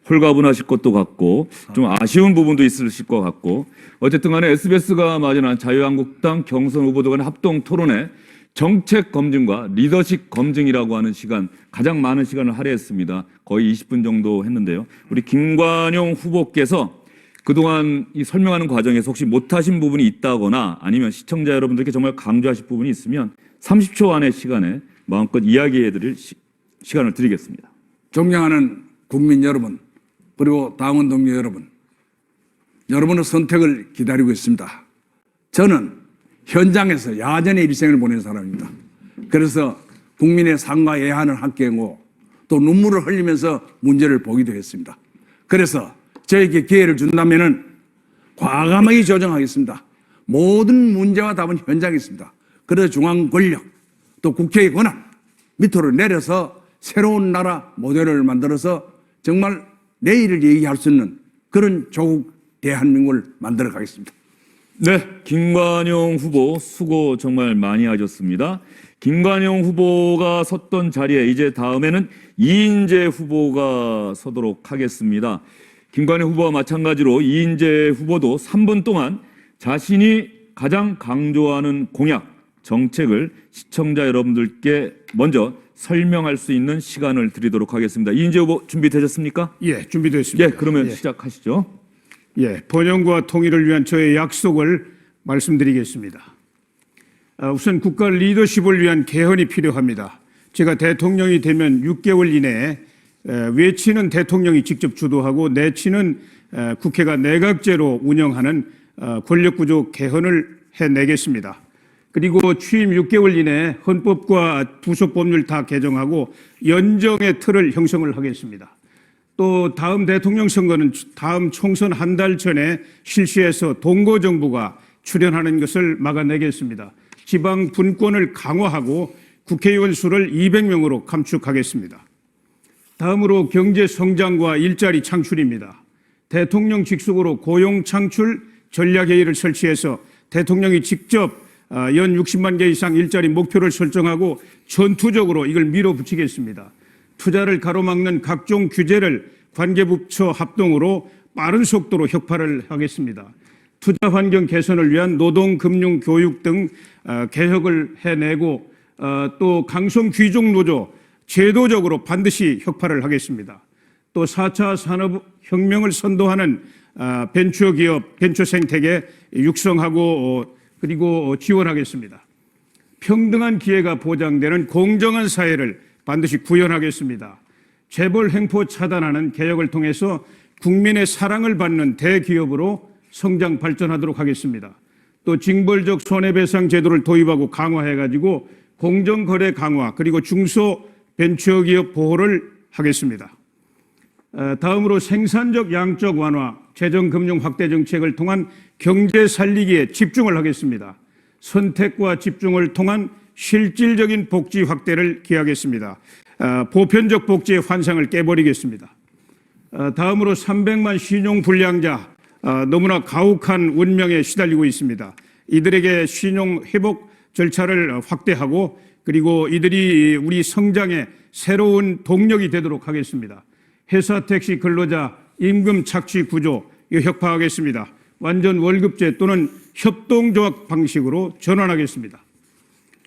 홀가분하실 것도 같고 좀 아쉬운 부분도 있으실 것 같고 어쨌든 간에 SBS가 마련한 자유한국당 경선 후보들 간의 합동 토론회 정책 검증과 리더십 검증이라고 하는 시간, 가장 많은 시간을 할애했습니다. 거의 20분 정도 했는데요. 우리 김관영 후보께서 그동안 이 설명하는 과정에서 혹시 못하신 부분이 있다거나 아니면 시청자 여러분들께 정말 강조하실 부분이 있으면 30초 안의 시간에 마음껏 이야기해 드릴 시간을 드리겠습니다. 존경하는 국민 여러분, 그리고 당원 동료 여러분, 여러분의 선택을 기다리고 있습니다. 저는 현장에서 야전의 일생을 보낸 사람입니다. 그래서 국민의 상과 예한을 함께하고 또 눈물을 흘리면서 문제를 보기도 했습니다. 그래서 저에게 기회를 준다면은 과감하게 조정하겠습니다. 모든 문제와 답은 현장에 있습니다. 그래서 중앙 권력 또 국회의 권한 밑으로 내려서 새로운 나라 모델을 만들어서 정말 내일을 얘기할 수 있는 그런 조국 대한민국을 만들어 가겠습니다. 네, 김관영 후보 수고 정말 많이 하셨습니다. 김관영 후보가 섰던 자리에 이제 다음에는 이인재 후보가 서도록 하겠습니다. 김관영 후보와 마찬가지로 이인재 후보도 3분 동안 자신이 가장 강조하는 공약, 정책을 시청자 여러분들께 먼저 설명할 수 있는 시간을 드리도록 하겠습니다. 이인재 후보 준비되셨습니까? 예, 준비됐습니다. 예, 그러면 예. 시작하시죠. 예, 번영과 통일을 위한 저의 약속을 말씀드리겠습니다. 우선 국가 리더십을 위한 개헌이 필요합니다. 제가 대통령이 되면 6개월 이내에 외치는 대통령이 직접 주도하고 내치는 국회가 내각제로 운영하는 권력구조 개헌을 해내겠습니다. 그리고 취임 6개월 이내에 헌법과 부속법률 다 개정하고 연정의 틀을 형성을 하겠습니다. 또 다음 대통령 선거는 다음 총선 한 달 전에 실시해서 동거정부가 출연하는 것을 막아내겠습니다. 지방 분권을 강화하고 국회의원 수를 200명으로 감축하겠습니다. 다음으로 경제 성장과 일자리 창출입니다. 대통령 직속으로 고용 창출 전략회의를 설치해서 대통령이 직접 연 60만 개 이상 일자리 목표를 설정하고 전투적으로 이걸 밀어붙이겠습니다. 투자를 가로막는 각종 규제를 관계부처 합동으로 빠른 속도로 혁파를 하겠습니다. 투자 환경 개선을 위한 노동, 금융, 교육 등 개혁을 해내고 또 강성 귀족 노조 제도적으로 반드시 혁파를 하겠습니다. 또 4차 산업혁명을 선도하는 벤처기업, 벤처생태계 육성하고 그리고 지원하겠습니다. 평등한 기회가 보장되는 공정한 사회를 반드시 구현하겠습니다. 재벌 횡포 차단하는 개혁을 통해서 국민의 사랑을 받는 대기업으로 성장 발전하도록 하겠습니다. 또 징벌적 손해배상 제도를 도입하고 강화해가지고 공정거래 강화 그리고 중소벤처기업 보호를 하겠습니다. 다음으로 생산적 양적 완화, 재정금융 확대 정책을 통한 경제 살리기에 집중을 하겠습니다. 선택과 집중을 통한 실질적인 복지 확대를 기하겠습니다. 보편적 복지의 환상을 깨버리겠습니다. 다음으로 300만 신용불량자, 너무나 가혹한 운명에 시달리고 있습니다. 이들에게 신용 회복 절차를 확대하고 그리고 이들이 우리 성장의 새로운 동력이 되도록 하겠습니다. 회사 택시 근로자 임금 착취 구조 혁파하겠습니다. 완전 월급제 또는 협동조합 방식으로 전환하겠습니다.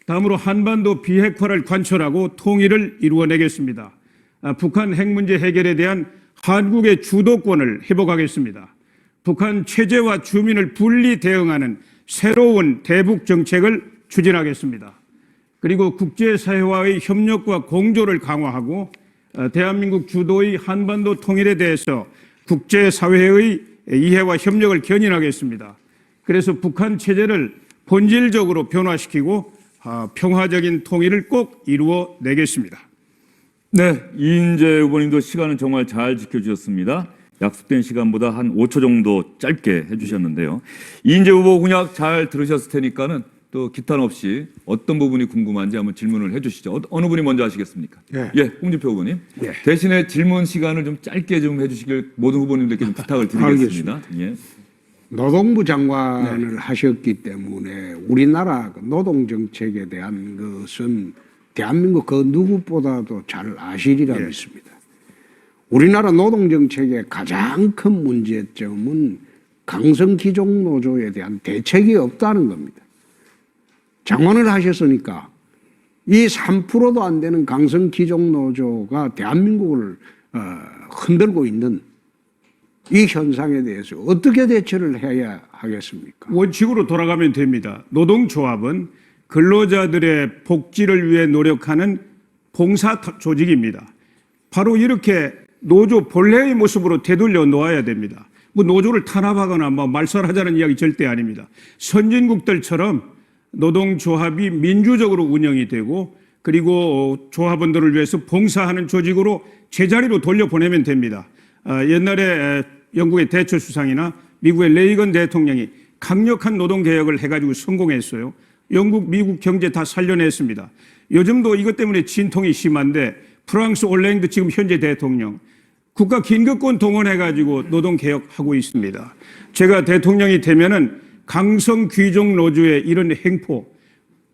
다음으로 한반도 비핵화를 관철하고 통일을 이루어내겠습니다. 북한 핵 문제 해결에 대한 한국의 주도권을 회복하겠습니다. 북한 체제와 주민을 분리 대응하는 새로운 대북 정책을 추진하겠습니다. 그리고 국제사회와의 협력과 공조를 강화하고 대한민국 주도의 한반도 통일에 대해서 국제사회의 이해와 협력을 견인하겠습니다. 그래서 북한 체제를 본질적으로 변화시키고 평화적인 통일을 꼭 이루어내겠습니다. 네, 이인재 후보님도 시간은 정말 잘 지켜주셨습니다. 약속된 시간보다 한 5초 정도 짧게 해주셨는데요. 이인재 후보 공약 잘 들으셨을 테니까는 또 기탄 없이 어떤 부분이 궁금한지 한번 질문을 해주시죠. 어느 분이 먼저 하시겠습니까? 예, 홍준표 후보님. 예. 대신에 질문 시간을 좀 짧게 좀 해주시길 모든 후보님들께 좀 부탁을 드리겠습니다. 예. 노동부 장관을 하셨기 때문에 우리나라 노동 정책에 대한 것은 대한민국 그 누구보다도 잘 아시리라 믿습니다. 우리나라 노동 정책의 가장 큰 문제점은 강성 귀족 노조에 대한 대책이 없다는 겁니다. 장관을 하셨으니까 이 3%도 안 되는 강성 귀족 노조가 대한민국을 흔들고 있는 이 현상에 대해서 어떻게 대처를 해야 하겠습니까? 원칙으로 돌아가면 됩니다. 노동조합은 근로자들의 복지를 위해 노력하는 봉사 조직입니다. 바로 이렇게 노조 본래의 모습으로 되돌려 놓아야 됩니다. 뭐 노조를 탄압하거나 뭐 말살하자는 이야기 절대 아닙니다. 선진국들처럼 노동조합이 민주적으로 운영이 되고 그리고 조합원들을 위해서 봉사하는 조직으로 제자리로 돌려보내면 됩니다. 옛날에 영국의 대처 수상이나 미국의 레이건 대통령이 강력한 노동개혁을 해가지고 성공했어요. 영국, 미국 경제 다 살려냈습니다. 요즘도 이것 때문에 진통이 심한데 프랑스 올랭드 지금 현재 대통령 국가 긴급권 동원해가지고 노동개혁하고 있습니다. 제가 대통령이 되면은 강성 귀족 노조의 이런 행포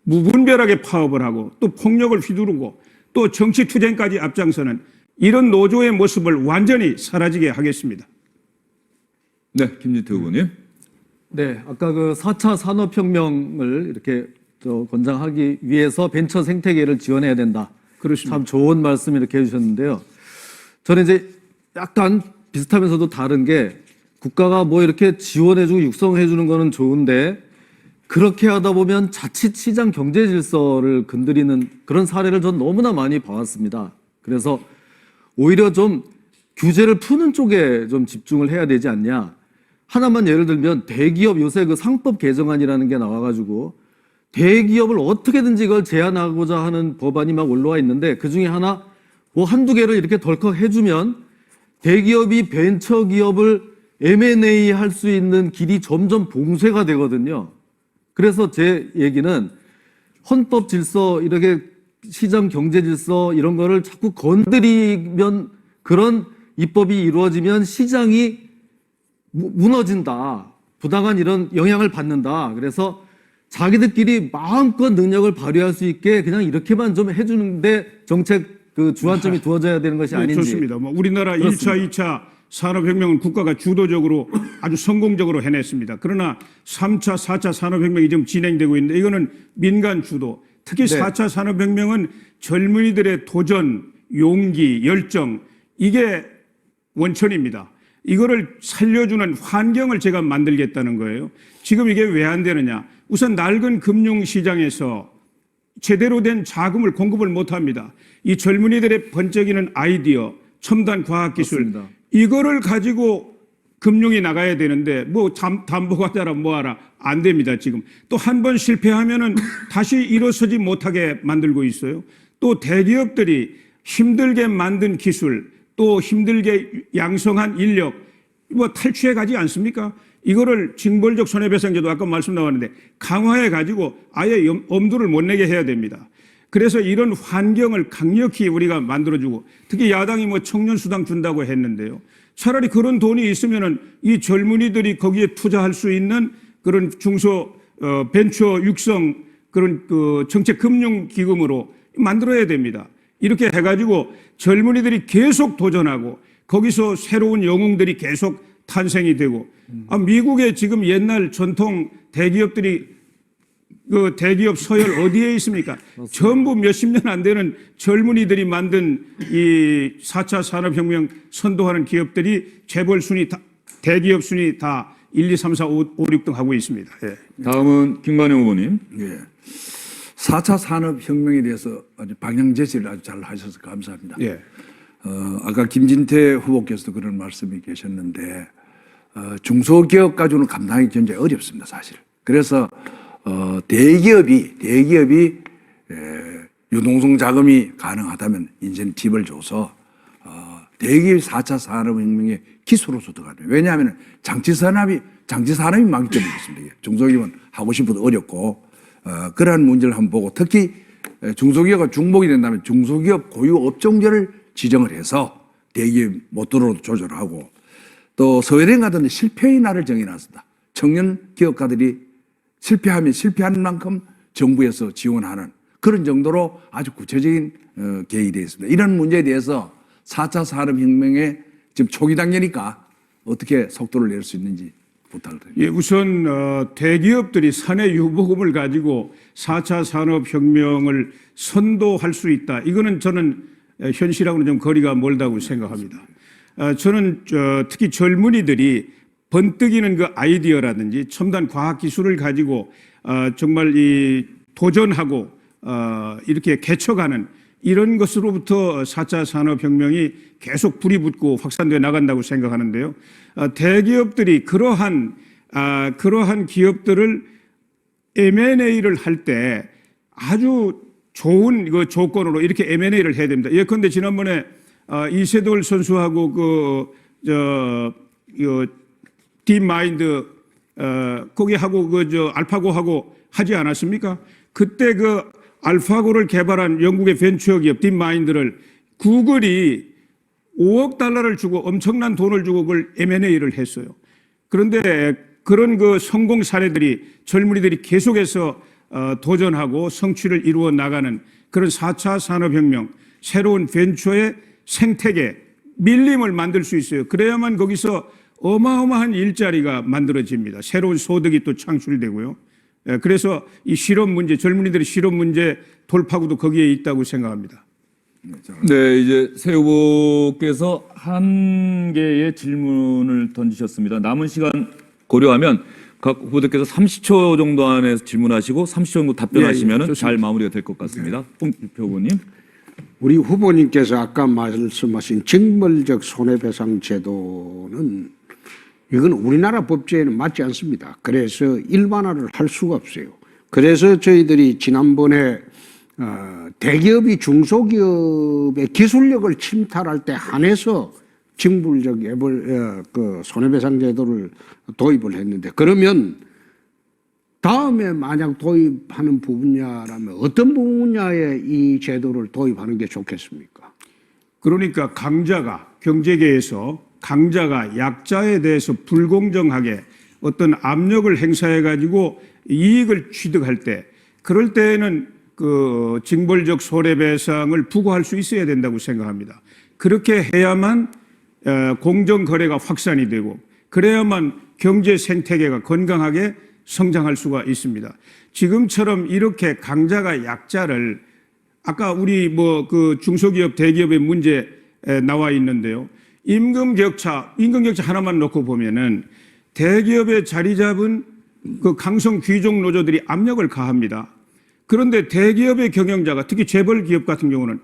무분별하게 파업을 하고 또 폭력을 휘두르고 또 정치 투쟁까지 앞장서는 이런 노조의 모습을 완전히 사라지게 하겠습니다. 네, 김진태 후보님. 네, 아까 그 4차 산업혁명을 이렇게 권장하기 위해서 벤처 생태계를 지원해야 된다. 그렇습니다. 참 좋은 말씀 이렇게 해주셨는데요. 저는 이제 약간 비슷하면서도 다른 게 국가가 뭐 이렇게 지원해주고 육성해주는 거는 좋은데 그렇게 하다 보면 자칫 시장 경제 질서를 건드리는 그런 사례를 전 너무나 많이 봐왔습니다. 그래서 오히려 좀 규제를 푸는 쪽에 좀 집중을 해야 되지 않냐. 하나만 예를 들면 대기업 요새 그 상법 개정안이라는 게 나와가지고 대기업을 어떻게든지 이걸 제한하고자 하는 법안이 막 올라와 있는데 그 중에 하나 뭐 한두 개를 이렇게 덜컥 해주면 대기업이 벤처기업을 M&A 할 수 있는 길이 점점 봉쇄가 되거든요. 그래서 제 얘기는 헌법 질서, 이렇게 시장 경제 질서 이런 거를 자꾸 건드리면 그런 입법이 이루어지면 시장이 무너진다. 부당한 이런 영향을 받는다. 그래서 자기들끼리 마음껏 능력을 발휘할 수 있게 그냥 이렇게만 좀 해주는데 정책 그 주안점이 두어져야 되는 것이 아닌지. 좋습니다. 뭐 우리나라 그렇습니다. 1차, 2차 산업혁명은 국가가 주도적으로 아주 성공적으로 해냈습니다. 그러나 3차, 4차 산업혁명이 지금 진행되고 있는데 이거는 민간 주도. 특히 네. 4차 산업혁명은 젊은이들의 도전, 용기, 열정 이게 원천입니다. 이거를 살려주는 환경을 제가 만들겠다는 거예요. 지금 이게 왜 안 되느냐. 우선 낡은 금융시장에서 제대로 된 자금을 공급을 못합니다. 이 젊은이들의 번쩍이는 아이디어, 첨단 과학기술 맞습니다. 이거를 가지고 금융이 나가야 되는데 뭐 담보가자라 뭐하라 안 됩니다. 지금 또 한 번 실패하면은 다시 일어서지 못하게 만들고 있어요. 또 대기업들이 힘들게 만든 기술 또 힘들게 양성한 인력 뭐 탈취해 가지 않습니까? 이거를 징벌적 손해배상제도 아까 말씀 나왔는데 강화해 가지고 아예 엄두를 못 내게 해야 됩니다. 그래서 이런 환경을 강력히 우리가 만들어주고 특히 야당이 뭐 청년수당 준다고 했는데요. 차라리 그런 돈이 있으면은 이 젊은이들이 거기에 투자할 수 있는 그런 중소 벤처 육성 그런 그 정책 금융 기금으로 만들어야 됩니다. 이렇게 해가지고 젊은이들이 계속 도전하고 거기서 새로운 영웅들이 계속 탄생이 되고 미국의 지금 옛날 전통 대기업들이 그 대기업 서열 어디에 있습니까? 전부 몇십 년 안 되는 젊은이들이 만든 이 4차 산업혁명 선도하는 기업들이 재벌 순위 다, 대기업 순위 다 1, 2, 3, 4, 5, 6등 하고 있습니다. 예. 다음은 김관영 후보님. 예. 4차 산업혁명에 대해서 아주 방향 제시를 아주 잘 하셔서 감사합니다. 예. 아까 김진태 후보께서도 그런 말씀이 계셨는데 중소기업 가지고는 감당하기 굉장히 어렵습니다, 사실. 그래서 대기업이 유동성 자금이 가능하다면 인센티브를 줘서 대기업 4차 산업혁명의 기술로서 들어가요. 왜냐하면 장치 산업이 많기 때문에 그렇습니다. 중소기업은 하고 싶어도 어렵고 그러한 문제를 한번 보고 특히 중소기업과 중복이 된다면 중소기업 고유 업종제를 지정을 해서 대기업 못 들어오도록 조절하고 또 스웨덴 같은 데 실패의 날을 정해놨습니다. 청년 기업가들이 실패하면 실패하는 만큼 정부에서 지원하는 그런 정도로 아주 구체적인 계획이 되어 있습니다. 이런 문제에 대해서 4차 산업혁명의 지금 초기 단계니까 어떻게 속도를 낼 수 있는지 부탁을 드립니다. 예, 우선 대기업들이 사내 유보금을 가지고 4차 산업혁명을 선도할 수 있다. 이거는 저는 현실하고는 좀 거리가 멀다고 생각합니다. 저는 특히 젊은이들이 번뜩이는 그 아이디어라든지 첨단 과학기술을 가지고 정말 이 도전하고 이렇게 개척하는 이런 것으로부터 4차 산업혁명이 계속 불이 붙고 확산되어 나간다고 생각하는데요. 대기업들이 그러한 기업들을 M&A를 할 때 아주 좋은 그 조건으로 이렇게 M&A를 해야 됩니다. 예컨대 지난번에 이세돌 선수하고 딥마인드 거기하고 알파고하고 하지 않았습니까? 그때 그 알파고를 개발한 영국의 벤처 기업 딥마인드를 구글이 5억 달러를 주고 엄청난 돈을 주고 그걸 M&A를 했어요. 그런데 그런 그 성공 사례들이 젊은이들이 계속해서 도전하고 성취를 이루어 나가는 그런 4차 산업혁명, 새로운 벤처의 생태계, 밀림을 만들 수 있어요. 그래야만 거기서 어마어마한 일자리가 만들어집니다. 새로운 소득이 또 창출되고요. 그래서 이 실업 문제, 젊은이들의 실업 문제 돌파구도 거기에 있다고 생각합니다. 네, 이제 새 후보께서 한 개의 질문을 던지셨습니다. 남은 시간 고려하면 각 후보들께서 30초 정도 안에 질문하시고 30초 정도 답변하시면 잘 마무리가 될 것 같습니다. 홍준표 후보님. 우리 후보님께서 아까 말씀하신 징벌적 손해배상 제도는 이건 우리나라 법제에는 맞지 않습니다. 그래서 일반화를 할 수가 없어요. 그래서 저희들이 지난번에 대기업이 중소기업의 기술력을 침탈할 때 한해서 징벌적 손해배상 제도를 도입을 했는데 그러면 다음에 만약 도입하는 분야라면 어떤 분야에 이 제도를 도입하는 게 좋겠습니까? 그러니까 경제계에서 강자가 약자에 대해서 불공정하게 어떤 압력을 행사해 가지고 이익을 취득할 때 그럴 때에는 그 징벌적 손해배상을 부과할 수 있어야 된다고 생각합니다. 그렇게 해야만 공정 거래가 확산이 되고 그래야만 경제 생태계가 건강하게 성장할 수가 있습니다. 지금처럼 이렇게 강자가 약자를 아까 우리 그 중소기업 대기업의 문제 나와 있는데요. 임금 격차 하나만 놓고 보면은 대기업에 자리 잡은 그 강성 귀족 노조들이 압력을 가합니다. 그런데 대기업의 경영자가 특히 재벌 기업 같은 경우는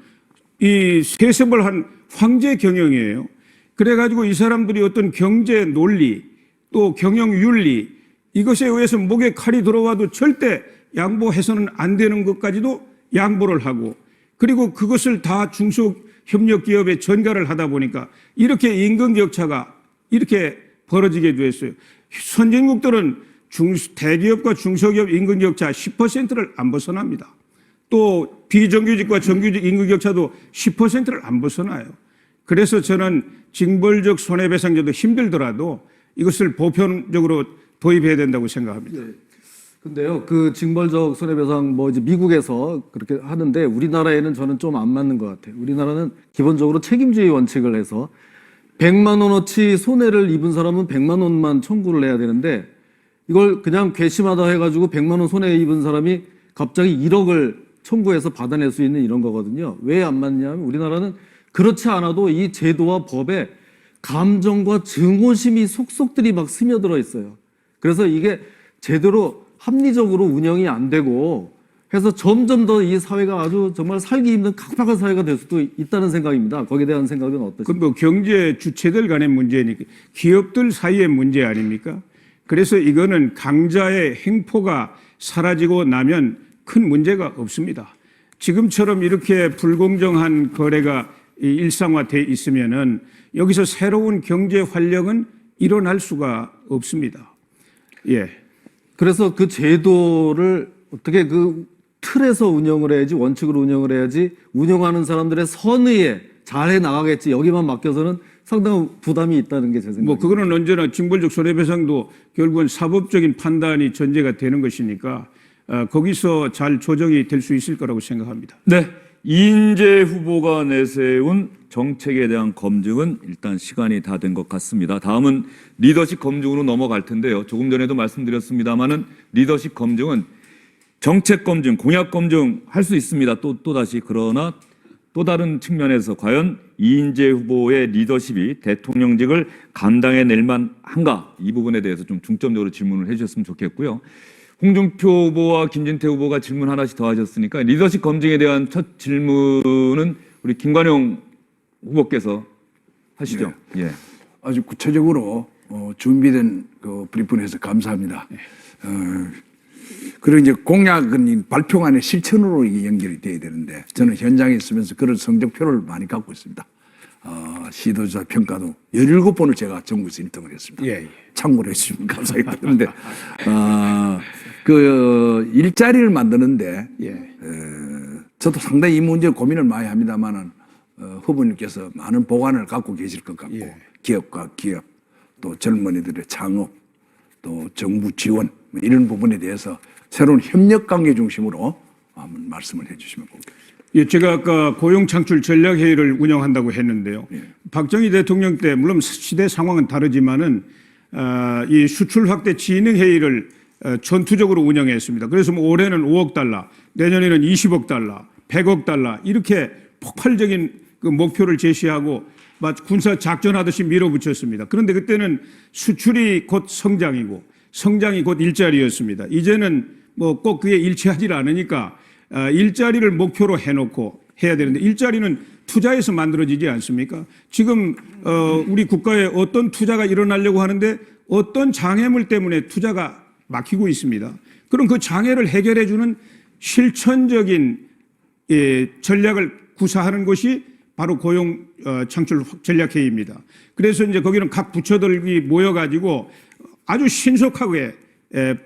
이 세습을 한 황제 경영이에요. 그래가지고 이 사람들이 어떤 경제 논리 또 경영 윤리 이것에 의해서 목에 칼이 들어와도 절대 양보해서는 안 되는 것까지도 양보를 하고 그리고 그것을 다 중소협력기업에 전가를 하다 보니까 이렇게 임금격차가 이렇게 벌어지게 됐어요. 선진국들은 대기업과 중소기업 임금격차 10%를 안 벗어납니다. 또 비정규직과 정규직 임금격차도 10%를 안 벗어나요. 그래서 저는 징벌적 손해배상제도 힘들더라도 이것을 보편적으로 도입해야 된다고 생각합니다. 근데요, 그 징벌적 손해배상 이제 미국에서 그렇게 하는데 우리나라에는 저는 좀 안 맞는 것 같아요. 우리나라는 기본적으로 책임주의 원칙을 해서 100만 원어치 손해를 입은 사람은 100만 원만 청구를 해야 되는데 이걸 그냥 괘씸하다 해가지고 100만 원 손해 입은 사람이 갑자기 1억을 청구해서 받아낼 수 있는 이런 거거든요. 왜 안 맞냐면 우리나라는 그렇지 않아도 이 제도와 법에 감정과 증오심이 속속들이 막 스며들어 있어요. 그래서 이게 제대로 합리적으로 운영이 안 되고 해서 점점 더 이 사회가 아주 정말 살기 힘든 각박한 사회가 될 수도 있다는 생각입니다. 거기에 대한 생각은 어떠십니까? 그건 경제 주체들 간의 문제니까 기업들 사이의 문제 아닙니까? 그래서 이거는 강자의 행포가 사라지고 나면 큰 문제가 없습니다. 지금처럼 이렇게 불공정한 거래가 일상화돼 있으면은 여기서 새로운 경제 활력은 일어날 수가 없습니다. 예. 그래서 그 제도를 어떻게 그 틀에서 운영을 해야지 원칙으로 운영을 해야지 운영하는 사람들의 선의에 잘해 나가겠지 여기만 맡겨서는 상당한 부담이 있다는 게 제 생각입니다. 뭐 그거는 언제나 징벌적 손해배상도 결국은 사법적인 판단이 전제가 되는 것이니까 거기서 잘 조정이 될 수 있을 거라고 생각합니다. 네. 이인재 후보가 내세운 정책에 대한 검증은 일단 시간이 다 된 것 같습니다. 다음은 리더십 검증으로 넘어갈 텐데요. 조금 전에도 말씀드렸습니다만은 리더십 검증은 정책 검증, 공약 검증 할 수 있습니다. 또다시 그러나 또 다른 측면에서 과연 이인재 후보의 리더십이 대통령직을 감당해낼 만한가 이 부분에 대해서 좀 중점적으로 질문을 해주셨으면 좋겠고요. 홍준표 후보와 김진태 후보가 질문 하나씩 더 하셨으니까 리더십 검증에 대한 첫 질문은 우리 김관용 후보께서 하시죠. 예. 아주 구체적으로 준비된 그 브리핑을 해서 감사합니다. 그리고 이제 공약은 발표안의 실천으로 이게 연결이 돼야 되는데 저는 현장에 있으면서 그런 성적표를 많이 갖고 있습니다. 시도조사 평가도 17번을 제가 전국에서 1등을 했습니다. 예. 참고로 해주시면 감사하겠다. 그런데 그 일자리를 만드는데 저도 상당히 이 문제 고민을 많이 합니다만은 후보님께서 많은 보관을 갖고 계실 것 같고 기업과 기업 또 젊은이들의 창업 또 정부 지원 이런 부분에 대해서 새로운 협력 관계 중심으로 한번 말씀을 해주시면 고맙겠습니다. 예, 제가 아까 고용창출 전략회의를 운영한다고 했는데요. 박정희 대통령 때 물론 시대 상황은 다르지만은 이 수출 확대 진흥 회의를 전투적으로 운영했습니다. 그래서 뭐 올해는 5억 달러, 내년에는 20억 달러, 100억 달러 이렇게 폭발적인 그 목표를 제시하고 군사 작전하듯이 밀어붙였습니다. 그런데 그때는 수출이 곧 성장이고 성장이 곧 일자리였습니다. 이제는 뭐 꼭 그게 일치하지 않으니까 일자리를 목표로 해놓고 해야 되는데 일자리는 투자에서 만들어지지 않습니까? 지금 우리 국가에 어떤 투자가 일어나려고 하는데 어떤 장애물 때문에 투자가 막히고 있습니다. 그럼 그 장애를 해결해주는 실천적인 전략을 구사하는 것이 바로 고용 창출 전략회의입니다. 그래서 이제 거기는 각 부처들이 모여가지고 아주 신속하게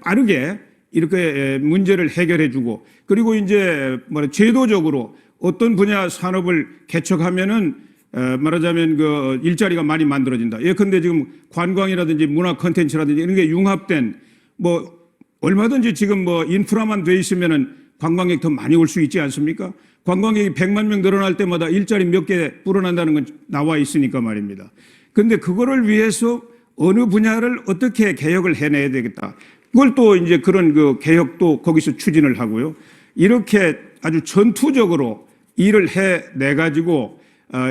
빠르게 이렇게 문제를 해결해주고 그리고 이제 제도적으로 어떤 분야 산업을 개척하면은 말하자면 그 일자리가 많이 만들어진다. 예컨대 지금 관광이라든지 문화 콘텐츠라든지 이런 게 융합된 뭐 얼마든지 지금 뭐 인프라만 돼 있으면은 관광객 더 많이 올 수 있지 않습니까? 관광객이 100만 명 늘어날 때마다 일자리 몇 개 불어난다는 건 나와 있으니까 말입니다. 그런데 그거를 위해서 어느 분야를 어떻게 개혁을 해내야 되겠다. 그걸 또 이제 그런 그 개혁도 거기서 추진을 하고요. 이렇게 아주 전투적으로 일을 해내 가지고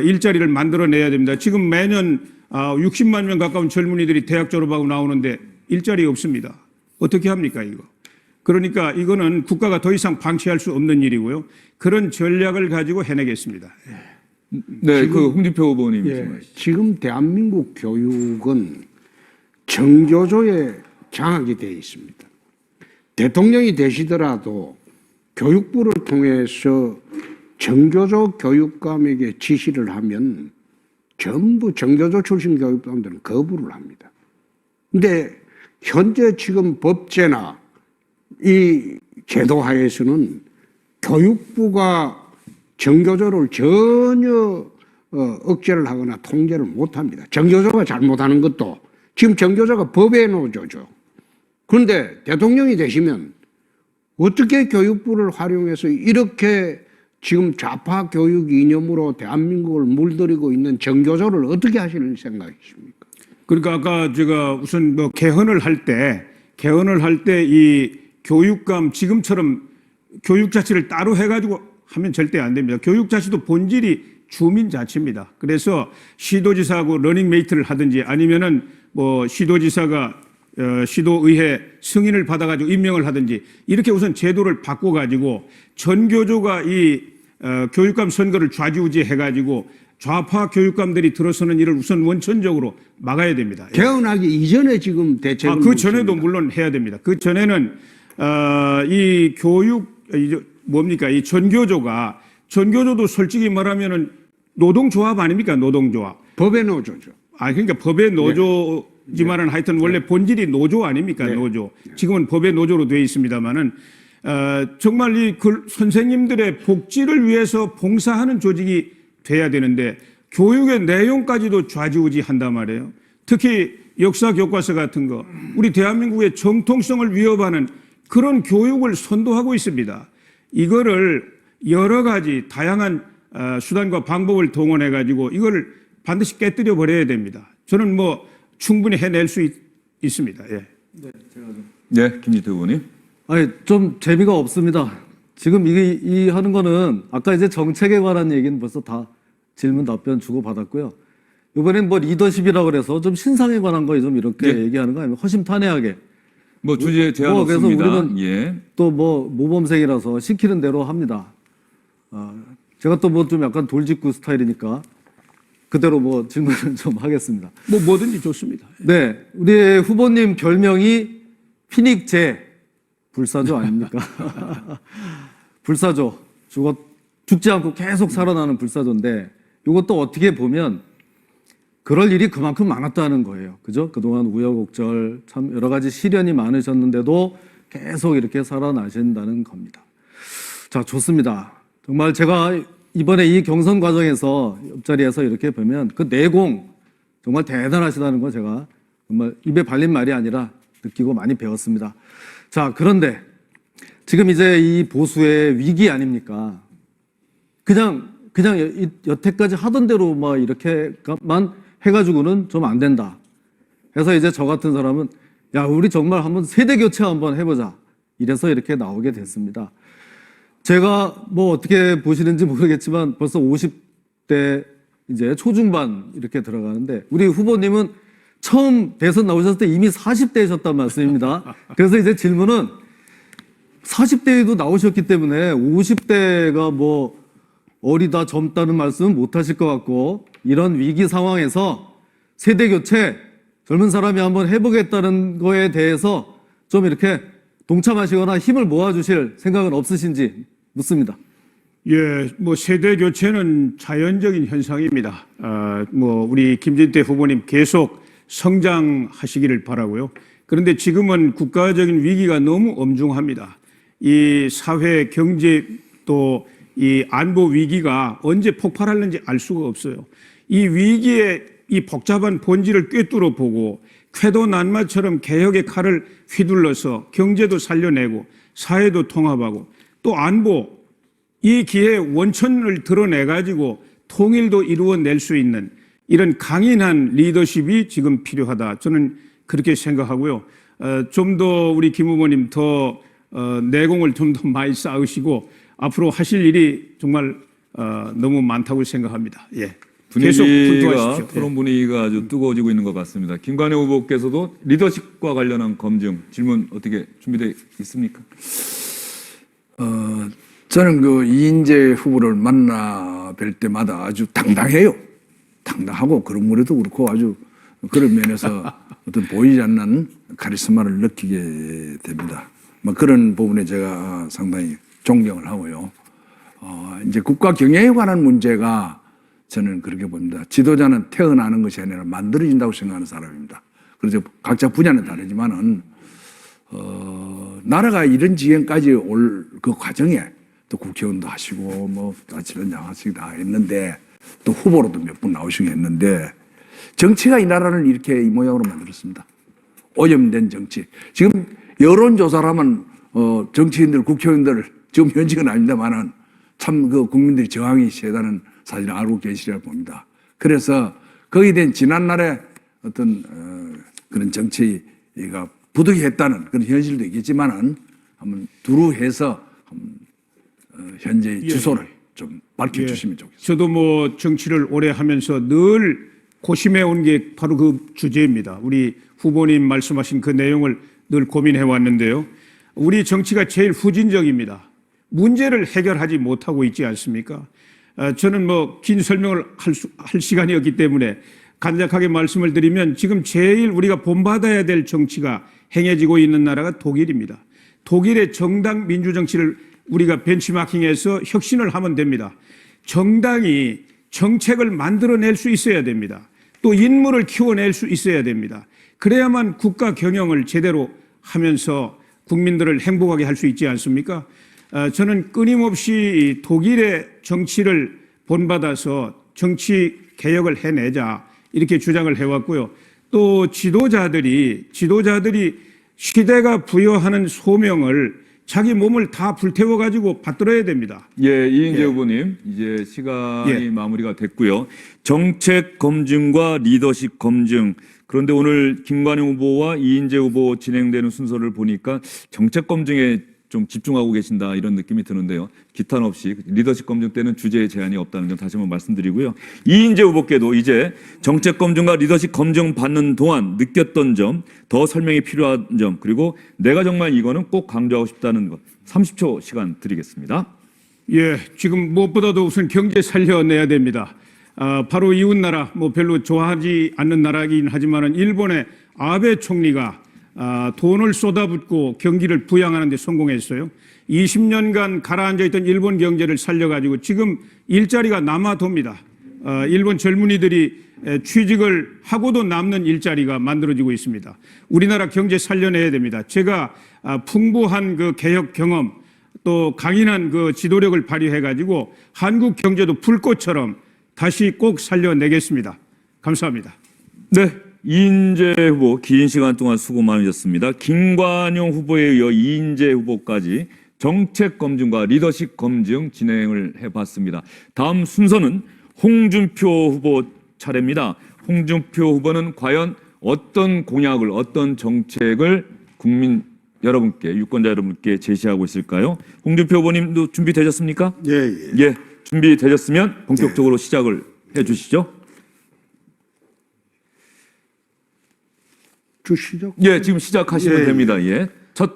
일자리를 만들어내야 됩니다. 지금 매년 60만 명 가까운 젊은이들이 대학 졸업하고 나오는데 일자리 없습니다. 어떻게 합니까 이거? 그러니까 이거는 국가가 더 이상 방치할 수 없는 일이고요. 그런 전략을 가지고 해내겠습니다. 네, 그 홍준표 후보님. 지금 대한민국 교육은 정교조에 장악이 되어 있습니다. 대통령이 되시더라도 교육부를 통해서 정교조 교육감에게 지시를 하면 전부 정교조 출신 교육감들은 거부를 합니다. 근데 현재 지금 법제나 이 제도 하에서는 교육부가 정교조를 전혀 억제를 하거나 통제를 못합니다. 정교조가 잘못하는 것도 지금 정교조가 법의 노조죠. 그런데 대통령이 되시면 어떻게 교육부를 활용해서 이렇게 지금 좌파 교육 이념으로 대한민국을 물들이고 있는 정교조를 어떻게 하실 생각이십니까? 그러니까 아까 제가 우선 뭐 개헌을 할 때 이 교육감 지금처럼 교육자치를 따로 해가지고 하면 절대 안 됩니다. 교육자치도 본질이 주민자치입니다. 그래서 시도지사하고 러닝메이트를 하든지 아니면은 뭐 시도지사가 시도의회 승인을 받아가지고 임명을 하든지 이렇게 우선 제도를 바꿔가지고 전교조가 이 교육감 선거를 좌지우지해가지고 좌파 교육감들이 들어서는 일을 우선 원천적으로 막아야 됩니다. 개헌하기 이전에 지금 대책을 그 전에도 물론 해야 됩니다. 그 전에는 이 교육 뭡니까 이 전교조도 솔직히 말하면은 노동조합 아닙니까 노동조합. 법의 노조죠. 그러니까 법의 노조지만은 하여튼 원래 본질이 노조 아닙니까 노조. 지금은 법의 노조로 되어 있습니다만은 정말 선생님들의 복지를 위해서 봉사하는 조직이 돼야 되는데 교육의 내용까지도 좌지우지한단 말이에요. 특히 역사 교과서 같은 거 우리 대한민국의 정통성을 위협하는 그런 교육을 선도하고 있습니다. 이거를 여러 가지 다양한 수단과 방법을 동원해 가지고 이걸 반드시 깨뜨려 버려야 됩니다. 저는 뭐 충분히 해낼 수 있습니다. 예. 네, 김지태 의원님. 아니, 좀 재미가 없습니다. 지금 이 하는 거는 아까 이제 정책에 관한 얘기는 벌써 다 질문 답변 주고 받았고요. 이번엔 뭐 리더십이라고 그래서 좀 신상에 관한 거 좀 이렇게 예. 얘기하는 거 아니면 허심탄회하게. 뭐 주제 제한 그래서 없습니다. 우리는 예. 또 뭐 모범생이라서 시키는 대로 합니다. 제가 또 뭐 좀 약간 돌직구 스타일이니까 그대로 뭐 질문을 좀 하겠습니다. 뭐 뭐든지 좋습니다. 네, 우리 후보님 별명이 피닉제 불사조 아닙니까? 불사조 죽지 않고 계속 살아나는 불사조인데 이것도 어떻게 보면 그럴 일이 그만큼 많았다는 거예요. 그죠? 그동안 우여곡절 참 여러 가지 시련이 많으셨는데도 계속 이렇게 살아나신다는 겁니다. 자, 좋습니다. 정말 제가 이번에 이 경선 과정에서 옆자리에서 이렇게 보면 그 내공 정말 대단하시다는 거 제가 정말 입에 발린 말이 아니라 느끼고 많이 배웠습니다. 자, 그런데 지금 이제 이 보수의 위기 아닙니까? 그냥 여태까지 하던 대로 막 이렇게만 해가지고는 좀 안 된다. 그래서 이제 저 같은 사람은 야, 우리 정말 한번 세대 교체 한번 해보자. 이래서 이렇게 나오게 됐습니다. 제가 뭐 어떻게 보시는지 모르겠지만 벌써 50대 이제 초중반 이렇게 들어가는데 우리 후보님은 처음 대선 나오셨을 때 이미 40대이셨단 말씀입니다. 그래서 이제 질문은 40대에도 나오셨기 때문에 50대가 뭐 어리다 젊다는 말씀은 못 하실 것 같고 이런 위기 상황에서 세대 교체 젊은 사람이 한번 해보겠다는 거에 대해서 좀 이렇게 동참하시거나 힘을 모아주실 생각은 없으신지 묻습니다. 예, 뭐 세대 교체는 자연적인 현상입니다. 뭐 우리 김진태 후보님 계속 성장하시기를 바라고요. 그런데 지금은 국가적인 위기가 너무 엄중합니다. 이 사회, 경제 또 이 안보 위기가 언제 폭발하는지 알 수가 없어요. 이 위기의 이 복잡한 본질을 꿰뚫어 보고 쾌도 난마처럼 개혁의 칼을 휘둘러서 경제도 살려내고 사회도 통합하고 또 안보 이 기회에 원천을 드러내 가지고 통일도 이루어낼 수 있는 이런 강인한 리더십이 지금 필요하다. 저는 그렇게 생각하고요. 좀 더 우리 김 후보님 더 내공을 좀 더 많이 쌓으시고 앞으로 하실 일이 정말 너무 많다고 생각합니다. 예. 계속 분위기가 분투하십시오. 토론 분위기가 아주 뜨거워지고 있는 것 같습니다. 김관혜 후보께서도 리더십과 관련한 검증 질문 어떻게 준비되어 있습니까? 저는 그 이인재 후보를 만나 뵐 때마다 아주 당당해요. 당당하고 그런 거에도 그렇고 아주 그런 면에서 어떤 보이지 않는 카리스마를 느끼게 됩니다. 뭐 그런 부분에 제가 상당히 존경을 하고요. 이제 국가 경영에 관한 문제가 저는 그렇게 봅니다. 지도자는 태어나는 것이 아니라 만들어진다고 생각하는 사람입니다. 그래서 각자 분야는 다르지만은 나라가 이런 지경까지 올 그 과정에 또 국회의원도 하시고 뭐 자치단장 하시고 다 했는데 또 후보로도 몇 분 나오시고 했는데 정치가 이 나라를 이렇게 이 모양으로 만들었습니다. 오염된 정치. 지금 여론조사를 하면 정치인들, 국회의원들 지금 현직은 아닙니다만은 참 그 국민들이 저항이 세다는 사실을 알고 계시리라 봅니다. 그래서 거기에 대한 지난날의 어떤 그런 정치가 부득이했다는 그런 현실도 있겠지만은 한번 두루해서 현재의 주소를 좀 밝혀주시면 좋겠습니다. 저도 뭐 정치를 오래 하면서 늘 고심해 온 게 바로 그 주제입니다. 우리 후보님 말씀하신 그 내용을 늘 고민해 왔는데요. 우리 정치가 제일 후진적입니다. 문제를 해결하지 못하고 있지 않습니까? 저는 뭐 긴 설명을 할 시간이었기 때문에 간략하게 말씀을 드리면 지금 제일 우리가 본받아야 될 정치가 행해지고 있는 나라가 독일입니다. 독일의 정당 민주정치를 우리가 벤치마킹해서 혁신을 하면 됩니다. 정당이 정책을 만들어낼 수 있어야 됩니다. 또 인물을 키워낼 수 있어야 됩니다. 그래야만 국가 경영을 제대로 하면서 국민들을 행복하게 할 수 있지 않습니까? 저는 끊임없이 독일의 정치를 본받아서 정치 개혁을 해내자 이렇게 주장을 해왔고요. 또 지도자들이 시대가 부여하는 소명을 자기 몸을 다 불태워가지고 받들어야 됩니다. 예, 이인재 후보님, 이제 시간이 마무리가 됐고요. 정책 검증과 리더십 검증. 그런데 오늘 김관영 후보와 이인재 후보 진행되는 순서를 보니까 정책 검증에 좀 집중하고 계신다 이런 느낌이 드는데요. 기탄 없이 리더십 검증 때는 주제에 제한이 없다는 점 다시 한번 말씀드리고요. 이인재 후보께도 이제 정책 검증과 리더십 검증 받는 동안 느꼈던 점, 더 설명이 필요한 점, 그리고 내가 정말 이거는 꼭 강조하고 싶다는 것 30초 시간 드리겠습니다. 예, 지금 무엇보다도 우선 경제 살려내야 됩니다. 바로 이웃나라, 별로 좋아하지 않는 나라이긴 하지만은 일본의 아베 총리가 돈을 쏟아붓고 경기를 부양하는 데 성공했어요. 20년간 가라앉아 있던 일본 경제를 살려가지고 지금 일자리가 남아돕니다. 일본 젊은이들이 취직을 하고도 남는 일자리가 만들어지고 있습니다. 우리나라 경제 살려내야 됩니다. 제가 풍부한 그 개혁 경험 또 강인한 그 지도력을 발휘해가지고 한국 경제도 불꽃처럼 다시 꼭 살려내겠습니다. 감사합니다. 네. 이인재 후보 긴 시간 동안 수고 많으셨습니다. 김관영 후보에 이어 이인재 후보까지 정책 검증과 리더십 검증 진행을 해봤습니다. 다음 순서는 홍준표 후보 차례입니다. 홍준표 후보는 과연 어떤 공약을, 어떤 정책을 국민 여러분께, 유권자 여러분께 제시하고 있을까요? 홍준표 후보님도 준비되셨습니까? 예, 준비되셨으면 본격적으로 시작을 해주시죠. 주시죠. 예, 지금 시작하시면 됩니다. 예. 첫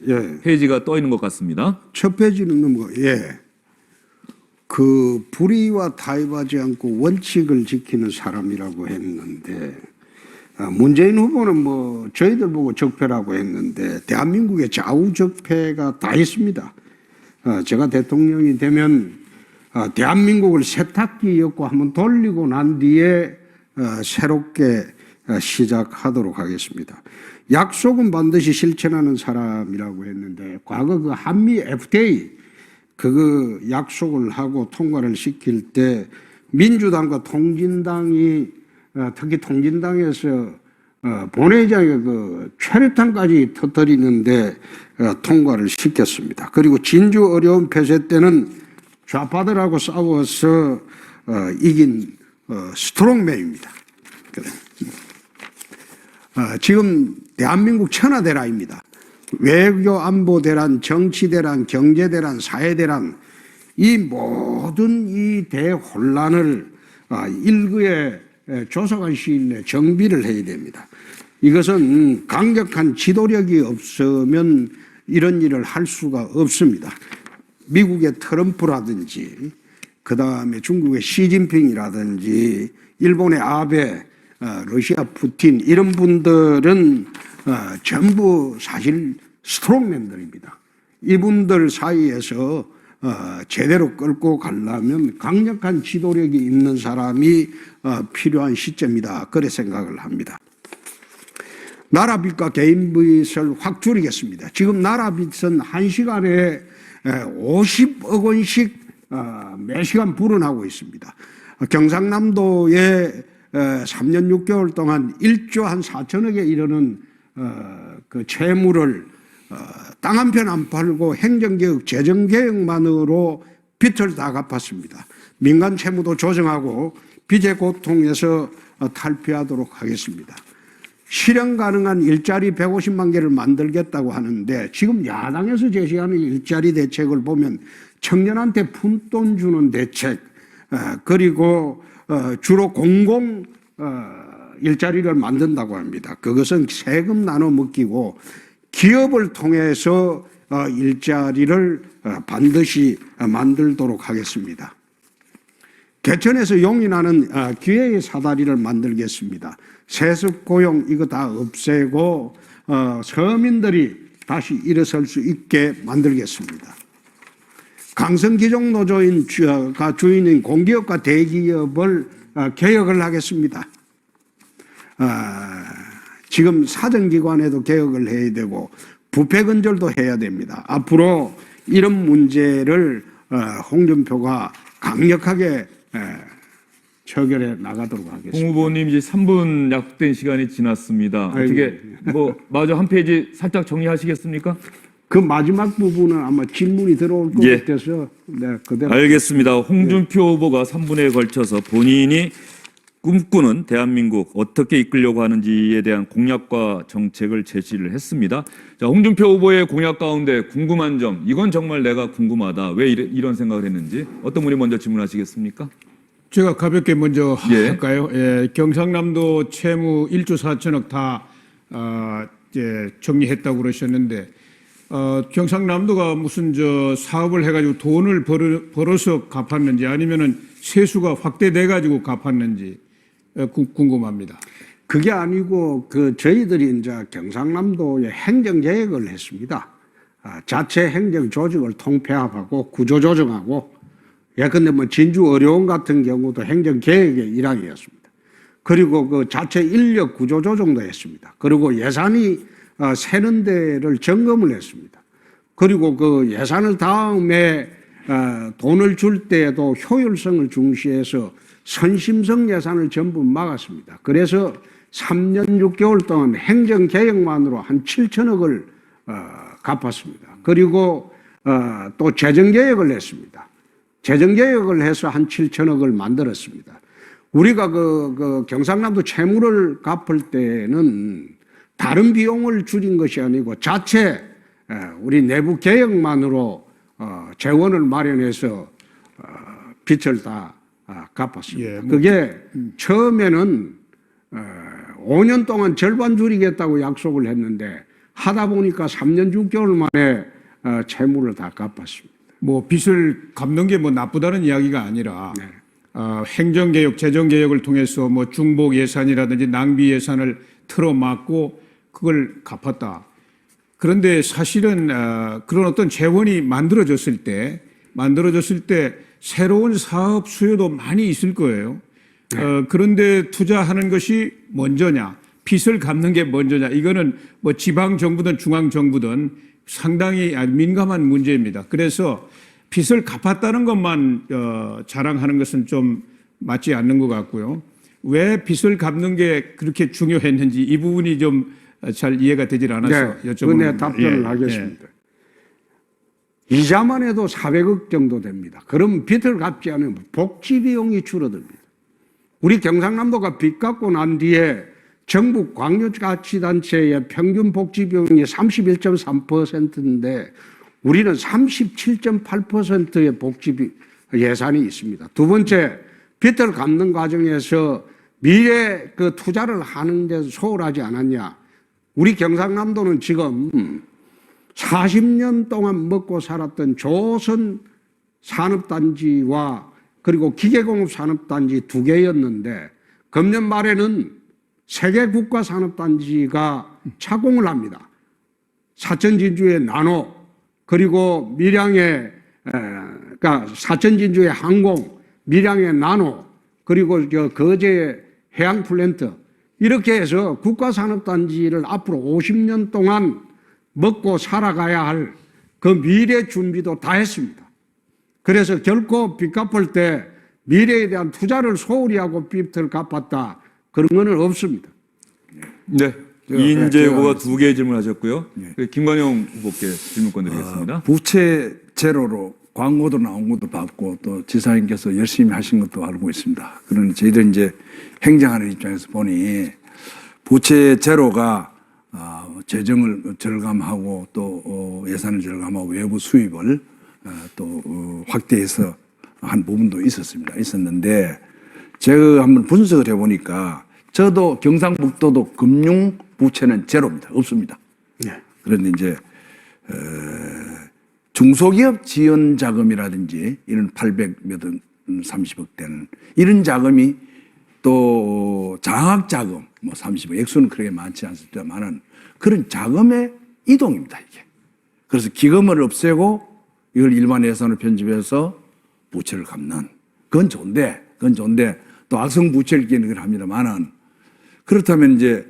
예. 페이지가 떠 있는 것 같습니다. 첫 페이지는 그 불의와 타협하지 않고 원칙을 지키는 사람이라고 했는데 문재인 후보는 저희들 보고 적폐라고 했는데 대한민국의 좌우 적폐가 다 있습니다. 제가 대통령이 되면 대한민국을 세탁기 엮고 한번 돌리고 난 뒤에 새롭게 시작하도록 하겠습니다. 약속은 반드시 실천하는 사람이라고 했는데 과거 그 한미 FTA 그거 약속을 하고 통과를 시킬 때 민주당과 통진당이 특히 통진당에서 본회의장에 그 최루탄까지 터뜨리는데 통과를 시켰습니다. 그리고 진주 어려운 폐쇄 때는 좌파들하고 싸워서 이긴 스트롱맨입니다. 그래. 지금 대한민국 천하대란입니다. 외교 안보 대란, 정치 대란, 경제 대란, 사회 대란 이 모든 이 대혼란을 일거에 조속한 시일 내에 정비를 해야 됩니다. 이것은 강력한 지도력이 없으면 이런 일을 할 수가 없습니다. 미국의 트럼프라든지 그다음에 중국의 시진핑이라든지 일본의 아베 러시아 푸틴 이런 분들은 전부 사실 스트롱맨들입니다. 이분들 사이에서 제대로 끌고 가려면 강력한 지도력이 있는 사람이 필요한 시점이다. 그래 생각을 합니다. 나라빚과 개인빚을 확 줄이겠습니다. 지금 나라빚은 1시간에 50억 원씩 매시간 불어나고 있습니다. 경상남도에 3년 6개월 동안 1조 한 4천억에 이르는 그 채무를 땅 한 편 안 팔고 행정개혁, 재정개혁만으로 빚을 다 갚았습니다. 민간 채무도 조정하고 빚의 고통에서 탈피하도록 하겠습니다. 실현 가능한 일자리 150만 개를 만들겠다고 하는데 지금 야당에서 제시하는 일자리 대책을 보면 청년한테 푼돈 주는 대책 그리고 주로 공공 일자리를 만든다고 합니다. 그것은 세금 나눠 먹기고 기업을 통해서 일자리를 반드시 만들도록 하겠습니다. 개천에서 용인하는 기회의 사다리를 만들겠습니다. 세습 고용 이거 다 없애고 서민들이 다시 일어설 수 있게 만들겠습니다. 강성기종노조가 주인인 공기업과 대기업을 개혁을 하겠습니다. 지금 사정기관에도 개혁을 해야 되고 부패 근절도 해야 됩니다. 앞으로 이런 문제를 홍준표가 강력하게 처결해 나가도록 하겠습니다. 홍 후보님 이제 3분 약속된 시간이 지났습니다. 어떻게 뭐 마저 한 페이지 살짝 정리하시겠습니까? 그 마지막 부분은 아마 질문이 들어올 것 예. 같아서 네, 그대로 알겠습니다. 홍준표 후보가 3분에 걸쳐서 본인이 꿈꾸는 대한민국 어떻게 이끌려고 하는지에 대한 공약과 정책을 제시를 했습니다. 자, 홍준표 후보의 공약 가운데 궁금한 점, 이건 정말 내가 궁금하다. 왜 이런 생각을 했는지 어떤 분이 먼저 질문하시겠습니까? 제가 가볍게 먼저 예. 할까요? 예, 경상남도 채무 1조 4천억 다 정리했다고 그러셨는데 경상남도가 무슨 사업을 해가지고 돈을 벌어서 갚았는지 아니면은 세수가 확대돼 가지고 갚았는지 궁금합니다. 그게 아니고 저희들이 이제 경상남도에 행정 계획을 했습니다. 자체 행정 조직을 통폐합하고 구조 조정하고 예컨대 뭐 진주 어려운 같은 경우도 행정 계획의 일환이었습니다. 그리고 그 자체 인력 구조 조정도 했습니다. 그리고 예산이 새는 데를 점검을 했습니다. 그리고 그 예산을 다음에 돈을 줄 때에도 효율성을 중시해서 선심성 예산을 전부 막았습니다. 그래서 3년 6개월 동안 행정개혁만으로 한 7천억을 갚았습니다. 그리고 또 재정개혁을 했습니다. 재정개혁을 해서 한 7천억을 만들었습니다. 우리가 그 경상남도 채무를 갚을 때는 다른 비용을 줄인 것이 아니고 자체 우리 내부 개혁만으로 재원을 마련해서 빚을 다 갚았습니다. 예, 그게 처음에는 5년 동안 절반 줄이겠다고 약속을 했는데 하다 보니까 3년 6개월 만에 채무를 다 갚았습니다. 뭐 빚을 갚는 게 뭐 나쁘다는 이야기가 아니라 네. 행정개혁, 재정개혁을 통해서 뭐 중복 예산이라든지 낭비 예산을 틀어막고 그걸 갚았다. 그런데 사실은 그런 어떤 재원이 만들어졌을 때 새로운 사업 수요도 많이 있을 거예요. 그런데 투자하는 것이 먼저냐, 빚을 갚는 게 먼저냐, 이거는 뭐 지방 정부든 중앙 정부든 상당히 민감한 문제입니다. 그래서 빚을 갚았다는 것만 자랑하는 것은 좀 맞지 않는 것 같고요. 왜 빚을 갚는 게 그렇게 중요했는지 이 부분이 좀 잘 이해가 되질 않아서 네, 여쭤보는 네, 답변을 하겠습니다. 이자만 해도 400억 정도 됩니다. 그럼 빚을 갚지 않으면 복지 비용이 줄어듭니다. 우리 경상남도가 빚 갚고 난 뒤에 전국 광역자치단체의 평균 복지 비용이 31.3%인데 우리는 37.8%의 복지 예산이 있습니다. 두 번째, 빚을 갚는 과정에서 미래 그 투자를 하는 데 소홀하지 않았냐. 우리 경상남도는 지금 40년 동안 먹고 살았던 조선 산업단지와 그리고 기계공업 산업단지 두 개였는데 금년 말에는 세계 국가 산업단지가 착공을 합니다. 사천진주의 나노 그리고 밀양의 그러니까 사천진주의 항공, 밀양의 나노 그리고 거제의 해양 플랜트 이렇게 해서 국가산업단지를 앞으로 50년 동안 먹고 살아가야 할 그 미래 준비도 다 했습니다. 그래서 결코 빚 갚을 때 미래에 대한 투자를 소홀히 하고 빚을 갚았다. 그런 건 없습니다. 네. 이인재 후보가 두 개의 질문하셨고요. 김관영 후보께 질문권 드리겠습니다. 부채 제로로 광고도 나온 것도 봤고 또 지사님께서 열심히 하신 것도 알고 있습니다. 그러나 저희들 이제 행정하는 입장에서 보니 부채 제로가 재정을 절감하고 또 예산을 절감하고 외부 수입을 또 확대해서 한 부분도 있었는데 제가 한번 분석을 해보니까 저도 경상북도도 금융 부채는 제로입니다. 없습니다. 네. 그런데 이제 중소기업 지원 자금이라든지 이런 800몇 30억 되는 이런 자금이 또 장학 자금 뭐 30억 액수는 그렇게 많지 않습니다만은 그런 자금의 이동입니다 이게. 그래서 기금을 없애고 이걸 일반 예산을 편집해서 부채를 갚는 그건 좋은데 또 악성 부채를 끼는 걸 합니다만은 그렇다면 이제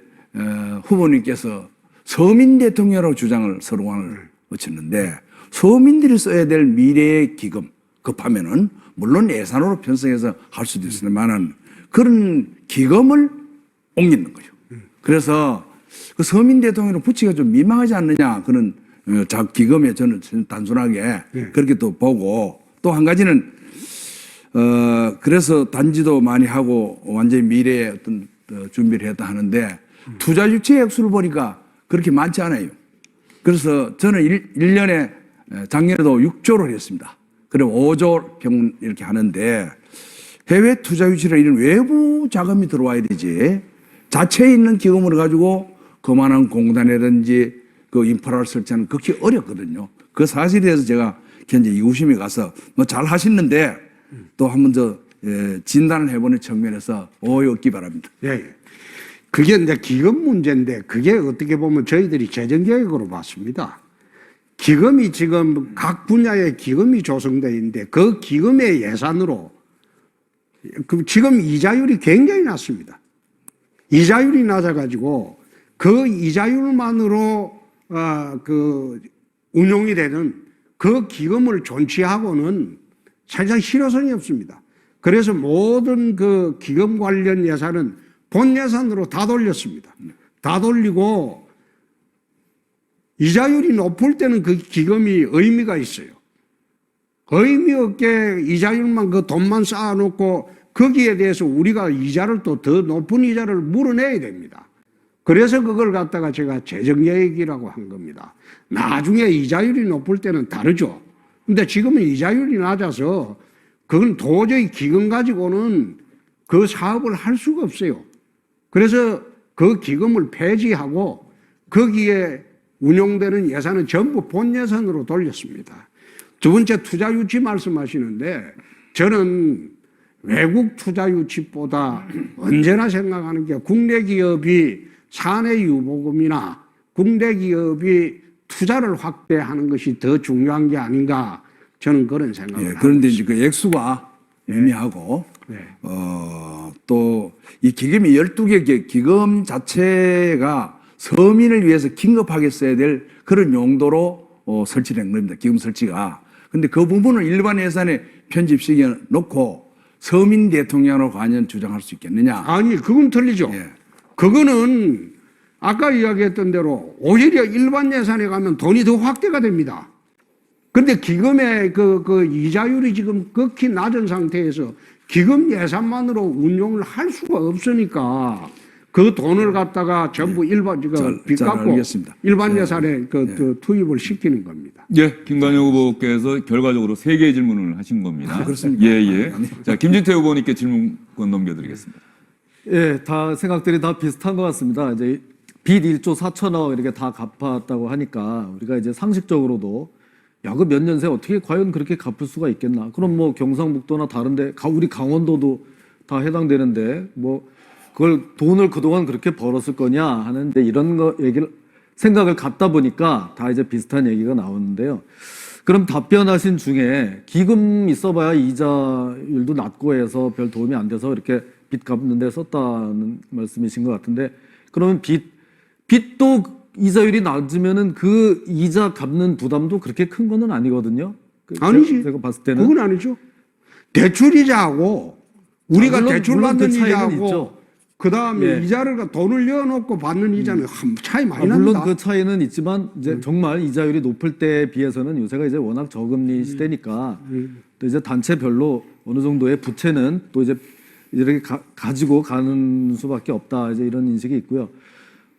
후보님께서 서민 대통령으로 주장을 서로안을 거쳤는데 서민들이 써야 될 미래의 기금 급하면은 물론 예산으로 편성해서 할 수도 있으나마는 그런 기금을 옮기는 거죠. 그래서 그 서민 대통령으로 붙이기가 좀 민망하지 않느냐 그런 기금에 저는 단순하게 그렇게 또 보고 또 한 가지는 그래서 단지도 많이 하고 완전히 미래에 어떤 준비를 했다 하는데 투자 유치 액수를 보니까 그렇게 많지 않아요. 그래서 저는 1년에 작년에도 6조를 했습니다. 그럼 5조 평균 이렇게 하는데 해외 투자 유치를 이런 외부 자금이 들어와야 되지. 자체에 있는 기금을 가지고 그만한 공단이라든지 그 인프라를 설치하는 극히 어렵거든요. 그 사실에 대해서 제가 현재 이구심에 가서 뭐 잘 하시는데 또 한번 진단을 해보는 측면에서 오해 없기 바랍니다. 예. 그게 이제 기금 문제인데 그게 어떻게 보면 저희들이 재정계획으로 봤습니다. 기금이 지금 각 분야의 기금이 조성되어 있는데 그 기금의 예산으로 지금 이자율이 굉장히 낮습니다. 이자율이 낮아가지고 그 이자율만으로 그 운용이 되는 그 기금을 존치하고는 사실상 실효성이 없습니다. 그래서 모든 그 기금 관련 예산은 본 예산으로 다 돌렸습니다. 다 돌리고 이자율이 높을 때는 그 기금이 의미가 있어요. 의미 없게 이자율만 그 돈만 쌓아놓고 거기에 대해서 우리가 이자를 또 더 높은 이자를 물어내야 됩니다. 그래서 그걸 갖다가 제가 재정계획이라고 한 겁니다. 나중에 이자율이 높을 때는 다르죠. 근데 지금은 이자율이 낮아서 그건 도저히 기금 가지고는 그 사업을 할 수가 없어요. 그래서 그 기금을 폐지하고 거기에 운용되는 예산은 전부 본 예산으로 돌렸습니다. 두 번째 투자 유치 말씀하시는데 저는 외국 투자 유치보다 언제나 생각하는 게 국내 기업이 사내 유보금이나 국내 기업이 투자를 확대하는 것이 더 중요한 게 아닌가 저는 그런 생각을 합니다. 그런데 이제 그 액수가 의미하고 또 이 기금이 12개 기금 자체가 서민을 위해서 긴급하게 써야 될 그런 용도로 설치된 겁니다. 기금 설치가. 근데 그 부분을 일반 예산에 편집시켜 놓고 서민 대통령으로 과연 주장할 수 있겠느냐? 아니, 그건 틀리죠. 그거는 아까 이야기했던 대로 오히려 일반 예산에 가면 돈이 더 확대가 됩니다. 근데 기금의 그 이자율이 지금 극히 낮은 상태에서 기금 예산만으로 운용을 할 수가 없으니까 그 돈을 갖다가 전부 일반 빚 갚고 일반 예산에 투입을 시키는 겁니다. 예, 김관영 후보께서 결과적으로 3개의 질문을 하신 겁니다. 그렇습니까? 예. 자, 김진태 후보님께 질문권 넘겨드리겠습니다. 예, 다 생각들이 다 비슷한 것 같습니다. 이제 빚 1조 4천억 이렇게 다 갚았다고 하니까 우리가 이제 상식적으로도 야, 그 몇 년 새 어떻게 과연 그렇게 갚을 수가 있겠나? 그럼 뭐 경상북도나 다른데 우리 강원도도 다 해당되는데 뭐 그걸 돈을 그동안 그렇게 벌었을 거냐 하는데 이런 거 생각을 갖다 보니까 다 이제 비슷한 얘기가 나오는데요. 그럼 답변하신 중에 기금 있어봐야 이자율도 낮고 해서 별 도움이 안 돼서 이렇게 빚 갚는 데 썼다는 말씀이신 것 같은데 그러면 빚도 이자율이 낮으면은 그 이자 갚는 부담도 그렇게 큰 거는 아니거든요. 아니지. 제가 봤을 때는 그건 아니죠. 대출 이자하고 우리가 물론 대출 그 받는 차이는 이자하고 있죠. 그 다음에 예. 이자를 돈을 넣어놓고 받는 이자는 차이 많이 납니다. 물론 그 차이는 있지만 이제 정말 이자율이 높을 때에 비해서는 요새가 이제 워낙 저금리 시대니까 또 이제 단체별로 어느 정도의 부채는 또 이제 이렇게 가지고 가는 수밖에 없다 이제 이런 인식이 있고요.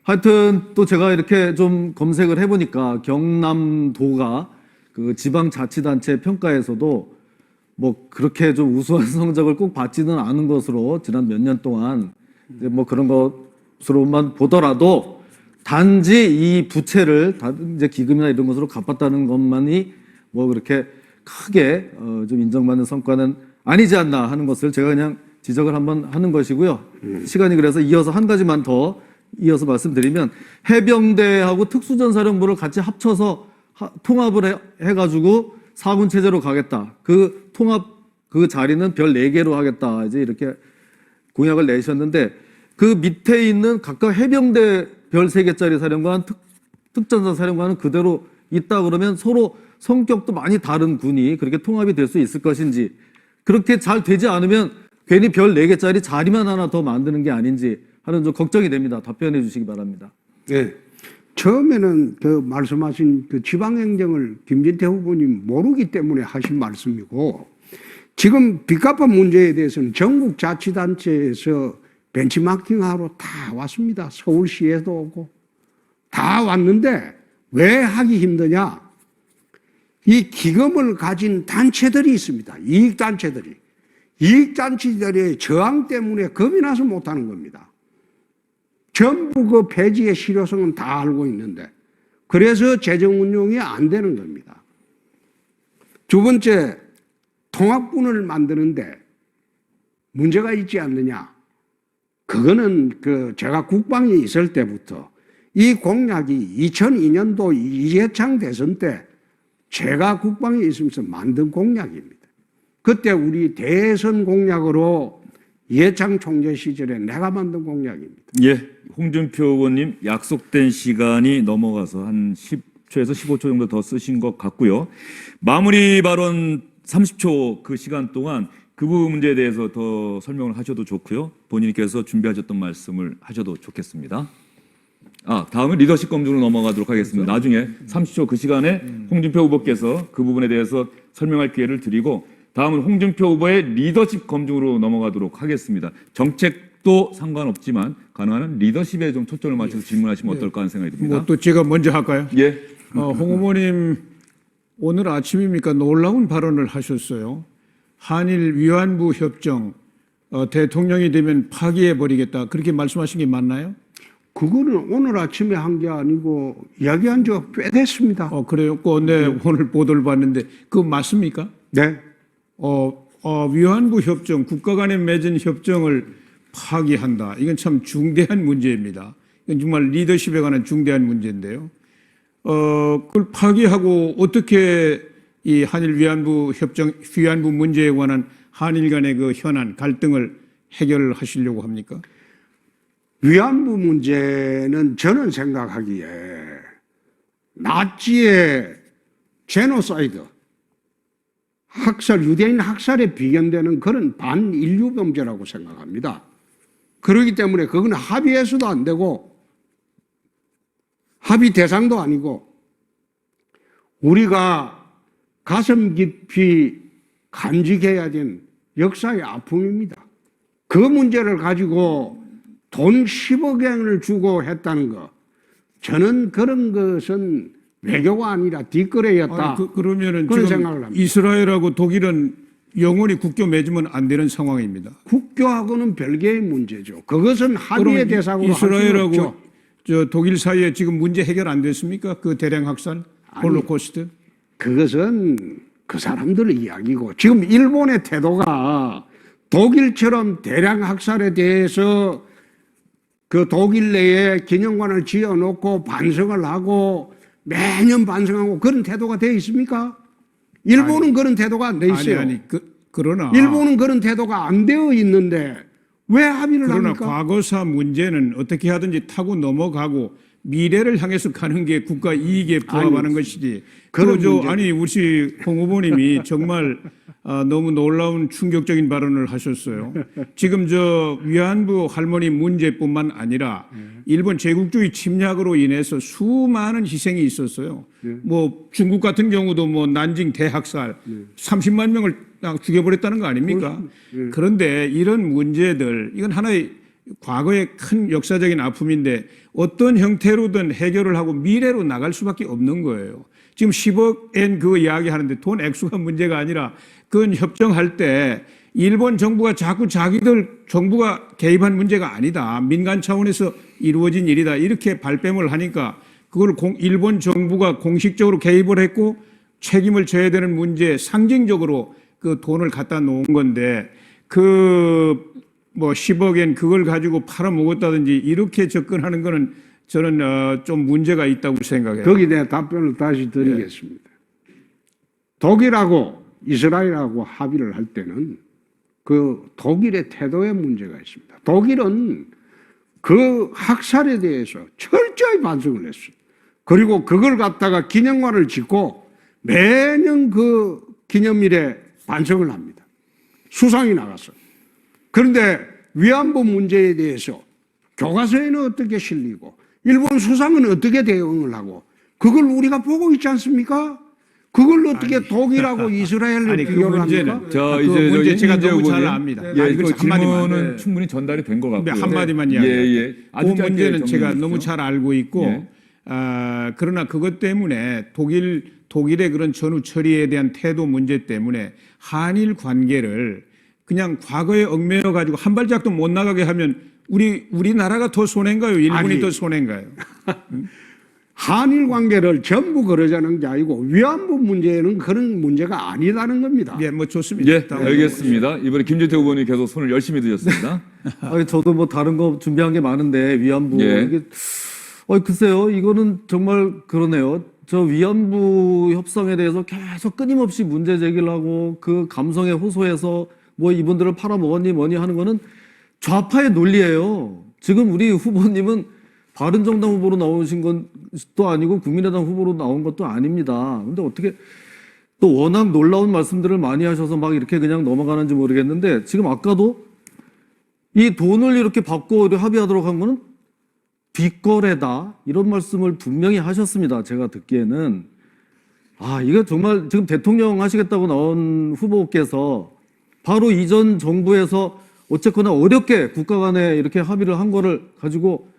하여튼 또 제가 이렇게 좀 검색을 해보니까 경남도가 그 지방자치단체 평가에서도 뭐 그렇게 좀 우수한 성적을 꼭 받지는 않은 것으로 지난 몇 년 동안 이제 뭐 그런 것으로만 보더라도 단지 이 부채를 이제 기금이나 이런 것으로 갚았다는 것만이 뭐 그렇게 크게 좀 인정받는 성과는 아니지 않나 하는 것을 제가 그냥 지적을 한번 하는 것이고요. 시간이 그래서 이어서 한 가지만 더 이어서 말씀드리면 해병대하고 특수전사령부를 같이 합쳐서 통합을 해가지고 4군 체제로 가겠다. 그 통합 그 자리는 별 4개로 하겠다. 이제 이렇게 공약을 내셨는데 그 밑에 있는 각각 해병대 별 3개짜리 사령관, 특전사 사령관은 그대로 있다 그러면 서로 성격도 많이 다른 군이 그렇게 통합이 될 수 있을 것인지, 그렇게 잘 되지 않으면 괜히 별 4개짜리 자리만 하나 더 만드는 게 아닌지 하는 좀 걱정이 됩니다. 답변해 주시기 바랍니다. 네. 처음에는 그 말씀하신 그 지방행정을 김진태 후보님 모르기 때문에 하신 말씀이고, 지금 빚갚아 문제에 대해서는 전국 자치단체에서 벤치마킹하러 다 왔습니다. 서울시에도 오고 다 왔는데 왜 하기 힘드냐? 이 기금을 가진 단체들이 있습니다. 이익단체들이. 이익단체들의 저항 때문에 겁이 나서 못하는 겁니다. 전부 그 폐지의 실효성은 다 알고 있는데, 그래서 재정 운용이 안 되는 겁니다. 두 번째, 통합군을 만드는데 문제가 있지 않느냐? 그거는 제가 국방에 있을 때부터 이 공약이 2002년도 이해창 대선 때 제가 국방에 있으면서 만든 공약입니다. 그때 우리 대선 공약으로 이해창 총재 시절에 내가 만든 공약입니다. 예, 홍준표 의원님 약속된 시간이 넘어가서 한 10초에서 15초 정도 더 쓰신 것 같고요. 마무리 발언 30초 그 시간 동안 그 부분 문제에 대해서 더 설명을 하셔도 좋고요. 본인께서 준비하셨던 말씀을 하셔도 좋겠습니다. 다음은 리더십 검증으로 넘어가도록 하겠습니다. 나중에 30초 그 시간에 홍준표 후보께서 그 부분에 대해서 설명할 기회를 드리고, 다음은 홍준표 후보의 리더십 검증으로 넘어가도록 하겠습니다. 정책도 상관없지만 가능한 한 리더십에 좀 초점을 맞춰서 질문하시면 어떨까 하는 생각이 듭니다. 뭐 또 제가 먼저 할까요? 예. 홍 후보님 오늘 아침입니까 놀라운 발언을 하셨어요. 한일 위안부 협정 대통령이 되면 파기해 버리겠다, 그렇게 말씀하신 게 맞나요? 그거는 오늘 아침에 한 게 아니고 이야기한 지가 꽤 됐습니다. 그래요? 네, 오늘 보도를 봤는데 그거 맞습니까? 네. 위안부 협정, 국가 간에 맺은 협정을 파기한다. 이건 참 중대한 문제입니다. 이건 정말 리더십에 관한 중대한 문제인데요. 그걸 파기하고 어떻게 이 한일 위안부 협정, 위안부 문제에 관한 한일 간의 그 현안, 갈등을 해결하시려고 합니까? 위안부 문제는 저는 생각하기에 나치의 제노사이드, 학살, 유대인 학살에 비견되는 그런 반인류 범죄라고 생각합니다. 그렇기 때문에 그건 합의해서도 안 되고 합의 대상도 아니고 우리가 가슴 깊이 간직해야 된 역사의 아픔입니다. 그 문제를 가지고 돈 10억 원을 주고 했다는 거, 저는 그런 것은 외교가 아니라 뒷거래였다. 그러면은 그런 지금 생각을 합니다. 이스라엘하고 독일은 영원히 국교 맺으면 안 되는 상황입니다. 국교하고는 별개의 문제죠. 그것은 합의의 대상으로 할 수는 이스라엘하고 없죠. 독일 사이에 지금 문제 해결 안 됐습니까? 그 대량 학살, 홀로코스트. 그것은 그 사람들의 이야기고, 지금 일본의 태도가 독일처럼 대량 학살에 대해서 그 독일 내에 기념관을 지어놓고 반성을 하고 매년 반성하고 그런 태도가 되어 있습니까? 일본은 그런 태도가 안 돼 있어요. 그러나 일본은 그런 태도가 안 되어 있는데 왜 합의를 그러나 합니까? 과거사 문제는 어떻게 하든지 타고 넘어가고 미래를 향해서 가는 게 국가 이익에 부합하는 것이지. 아니 우리 홍 후보님이 정말 너무 놀라운 충격적인 발언을 하셨어요. 지금 위안부 할머니 문제뿐만 아니라 일본 제국주의 침략으로 인해서 수많은 희생이 있었어요. 뭐 중국 같은 경우도 뭐 난징 대학살 30만 명을 죽여버렸다는 거 아닙니까? 그런데 이런 문제들, 이건 하나의 과거의 큰 역사적인 아픔인데 어떤 형태로든 해결을 하고 미래로 나갈 수밖에 없는 거예요. 지금 10억엔 그거 이야기하는데 돈 액수가 문제가 아니라 그건 협정할 때 일본 정부가 자꾸 자기들 정부가 개입한 문제가 아니다, 민간 차원에서 이루어진 일이다, 이렇게 발뺌을 하니까 그걸 일본 정부가 공식적으로 개입을 했고 책임을 져야 되는 문제에 상징적으로 그 돈을 갖다 놓은 건데, 뭐 10억엔 그걸 가지고 팔아먹었다든지 이렇게 접근하는 거는 저는 좀 문제가 있다고 생각해요. 거기에 대한 답변을 다시 드리겠습니다. 독일하고 이스라엘하고 합의를 할 때는 그 독일의 태도에 문제가 있습니다. 독일은 그 학살에 대해서 철저히 반성을 했어요. 그리고 그걸 갖다가 기념관을 짓고 매년 그 기념일에 반성을 합니다. 수상이 나갔어요. 그런데 위안부 문제에 대해서 교과서에는 어떻게 실리고 일본 수상은 어떻게 대응을 하고 그걸 우리가 보고 있지 않습니까? 그걸 어떻게 독일하고 이스라엘을 아니, 그 비교를 문제는 합니까? 자, 그 이제 문제 제가 이민재 너무 잘 후보님. 압니다. 예, 아니, 그 그래서 한마디만. 질문은 충분히 전달이 된 것 같고요. 한마디만 예, 이야기해요. 예. 그 아주 짧게 문제는 제가 정리해 너무 주십시오. 잘 알고 있고 예. 그러나 그것 때문에 독일의 그런 전후 처리에 대한 태도 문제 때문에 한일 관계를 그냥 과거에 얽매여 가지고 한 발짝도 못 나가게 하면 우리나라가 더 손해인가요? 일본이 아니. 더 손해인가요? 한일 관계를 전부 그러자는 게 아니고 위안부 문제는 그런 문제가 아니라는 겁니다. 예, 뭐 좋습니다. 예, 알겠습니다. 이번에 김재태 후보님 계속 손을 열심히 드셨습니다. 아니, 저도 뭐 다른 거 준비한 게 많은데 위안부 예. 이게 글쎄요, 이거는 정말 그러네요. 저 위안부 협상에 대해서 계속 끊임없이 문제 제기를 하고 그 감성에 호소해서 뭐 이분들을 팔아먹었니 뭐니 하는 거는 좌파의 논리예요. 지금 우리 후보님은 바른정당 후보로 나오신 것도 아니고 국민의당 후보로 나온 것도 아닙니다. 근데 어떻게 또 워낙 놀라운 말씀들을 많이 하셔서 막 이렇게 그냥 넘어가는지 모르겠는데 지금 아까도 이 돈을 이렇게 받고 합의하도록 한 거는 뒷거래다 이런 말씀을 분명히 하셨습니다. 제가 듣기에는 이거 정말 지금 대통령 하시겠다고 나온 후보께서 바로 이전 정부에서 어쨌거나 어렵게 국가 간에 이렇게 합의를 한 거를 가지고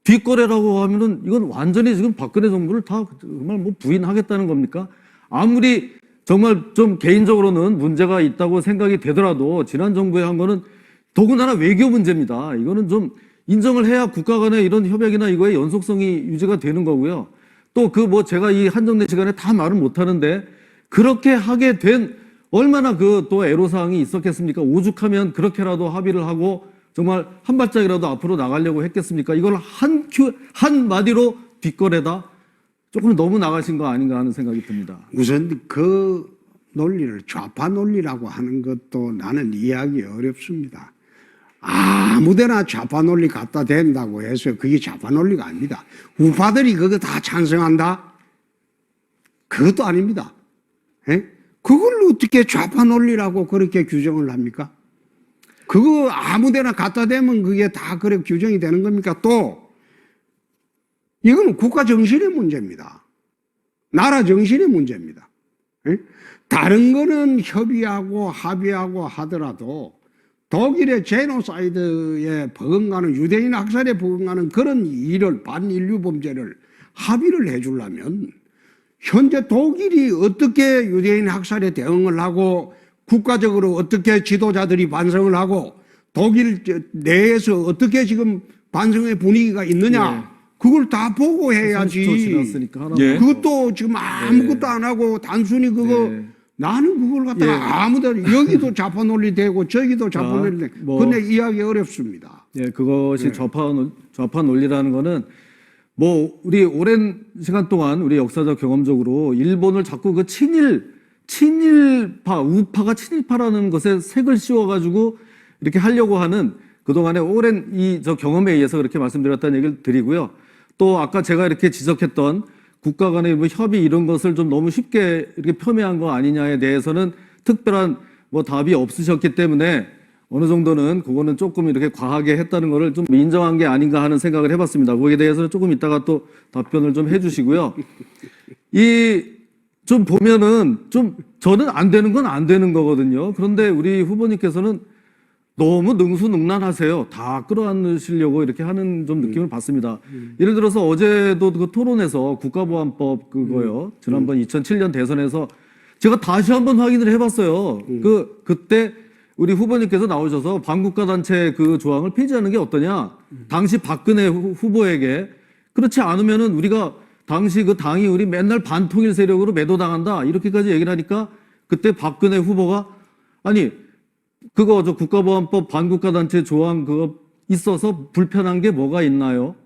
뒷거래라고 하면은 이건 완전히 지금 박근혜 정부를 다 정말 뭐 부인하겠다는 겁니까? 아무리 정말 좀 개인적으로는 문제가 있다고 생각이 되더라도 지난 정부에 한 거는 더군다나 외교 문제입니다. 이거는 좀 인정을 해야 국가 간의 이런 협약이나 이거의 연속성이 유지가 되는 거고요. 또 그 뭐 제가 이 한정된 시간에 다 말을 못 하는데 그렇게 하게 된 얼마나 그 또 애로사항이 있었겠습니까? 오죽하면 그렇게라도 합의를 하고 정말 한 발짝이라도 앞으로 나가려고 했겠습니까? 이걸 한 마디로 뒷거래다? 조금 너무 나가신 거 아닌가 하는 생각이 듭니다. 우선 그 논리를 좌파 논리라고 하는 것도 나는 이해하기 어렵습니다. 아무데나 좌파 논리 갖다 댄다고 해서 그게 좌파 논리가 아닙니다. 우파들이 그거 다 찬성한다? 그것도 아닙니다. 예? 그걸 어떻게 좌파 논리라고 그렇게 규정을 합니까? 그거 아무데나 갖다 대면 그게 다 그래 규정이 되는 겁니까? 또 이거는 국가 정신의 문제입니다. 나라 정신의 문제입니다. 예? 다른 거는 협의하고 합의하고 하더라도 독일의 제노사이드에 버금가는 유대인 학살에 버금가는 그런 일을 반인류 범죄를 합의를 해주려면 현재 독일이 어떻게 유대인 학살에 대응을 하고 국가적으로 어떻게 지도자들이 반성을 하고 독일 내에서 어떻게 지금 반성의 분위기가 있느냐 그걸 다 보고 30초 해야지. 지났으니까 하나 예. 그것도 지금 아무것도 안 하고 단순히 그거 나는 그걸 갖다가 아무데나 여기도 좌파 논리 되고 저기도 좌파 논리 되고 뭐. 근데 이해하기 어렵습니다. 예, 그것이 좌파 논리라는 거는 뭐 우리 오랜 시간 동안 우리 역사적 경험적으로 일본을 자꾸 그 친일파, 우파가 친일파라는 것에 색을 씌워가지고 이렇게 하려고 하는 그동안의 오랜 저 경험에 의해서 그렇게 말씀드렸다는 얘기를 드리고요. 또 아까 제가 이렇게 지적했던 국가 간의 뭐 협의 이런 것을 좀 너무 쉽게 이렇게 폄훼한 거 아니냐에 대해서는 특별한 뭐 답이 없으셨기 때문에 어느 정도는 그거는 조금 이렇게 과하게 했다는 거를 좀 인정한 게 아닌가 하는 생각을 해봤습니다. 거기에 대해서는 조금 이따가 또 답변을 좀 해주시고요. 좀 보면은 좀 저는 안 되는 건 안 되는 거거든요. 그런데 우리 후보님께서는 너무 능수능란하세요. 다 끌어안으시려고 이렇게 하는 좀 느낌을 받습니다. 예를 들어서 어제도 그 토론에서 국가보안법 그거요. 지난번 2007년 대선에서 제가 다시 한번 확인을 해봤어요. 그때 우리 후보님께서 나오셔서 반국가 단체 그 조항을 폐지하는 게 어떠냐. 당시 박근혜 후보에게 그렇지 않으면은 우리가 당시 그 당이 우리 맨날 반통일 세력으로 매도당한다. 이렇게까지 얘기를 하니까 그때 박근혜 후보가 아니 그거 저 국가보안법 반국가단체 조항 그거 있어서 불편한 게 뭐가 있나요?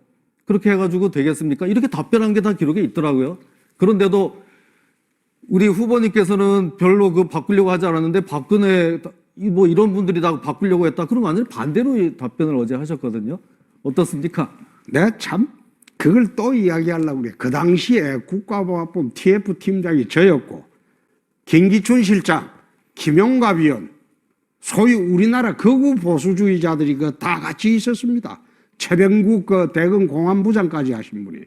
그렇게 해가지고 되겠습니까? 이렇게 답변한 게 다 기록에 있더라고요. 그런데도 우리 후보님께서는 별로 그 바꾸려고 하지 않았는데 박근혜 뭐 이런 분들이 다 바꾸려고 했다. 그럼 완전히 반대로 이 답변을 어제 하셨거든요. 어떻습니까? 내가 참 그걸 또 이야기하려고 그래. 그 당시에 국가보안법 TF팀장이 저였고 김기춘 실장, 김용갑 위원, 소위 우리나라 극우 보수주의자들이 그 다 같이 있었습니다. 최병국 그 대검 공안부장까지 하신 분이.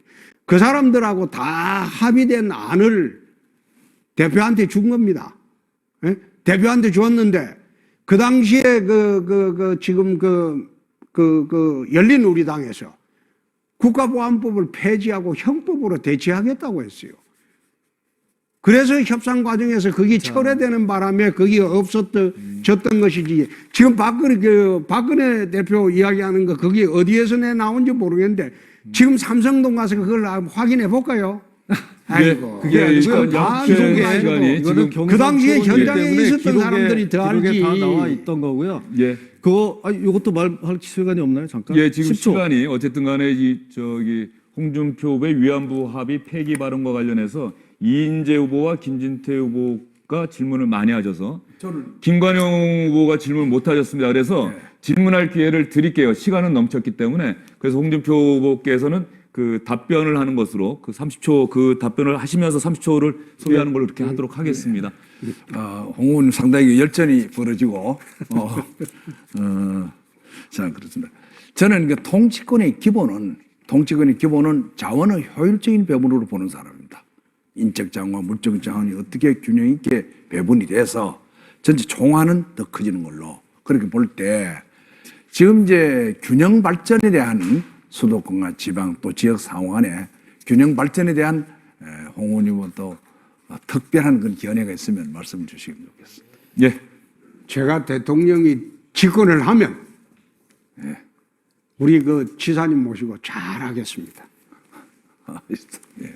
그 사람들하고 다 합의된 안을 대표한테 준 겁니다. 예? 대표한테 줬는데 그 당시에 지금 열린우리당에서 국가보안법을 폐지하고 형법으로 대체하겠다고 했어요. 그래서 협상 과정에서 그게 철회되는 바람에 그게 없었던 것이지. 지금 박근혜 대표 이야기하는 거 그게 어디에서 나온지 모르겠는데 지금 삼성동 가서 그걸 확인해 볼까요? 아이고. 그게 아니고요. 이건 다 역대 기록에 시간이 이거는 지금 그 당시에 경선 현장에 때문에 있었던 사람들이 더 알지. 기록에 다 나와 있던 거고요. 예. 그거 이것도 말할 시간이 없나요? 잠깐. 예, 지금 10초. 시간이 어쨌든 간에 홍준표 후보의 위안부 합의 폐기 발언과 관련해서 이인재 후보와 김진태 후보가 질문을 많이 하셔서 김관영 후보가 질문을 못 하셨습니다. 그래서 질문할 기회를 드릴게요. 시간은 넘쳤기 때문에. 그래서 홍준표 후보께서는 그 답변을 하는 것으로 그 30초 그 답변을 하시면서 30초를 소개하는 걸로 이렇게 하도록 하겠습니다. 홍 의원님 상당히 열전이 벌어지고, 자, 그렇습니다. 저는 그 통치권의 기본은 자원의 효율적인 배분으로 보는 사람입니다. 인적 자원과 물적 자원이 어떻게 균형 있게 배분이 돼서 전체 총화는 더 커지는 걸로 그렇게 볼 때 지금 이제 균형 발전에 대한 수도권과 지방 또 지역 상황안에 균형 발전에 대한 홍 의원님은 또 특별한 그런 견해가 있으면 말씀 주시면 좋겠습니다. 예. 제가 대통령이 집권을 하면 우리 그 지사님 모시고 잘하겠습니다. 예.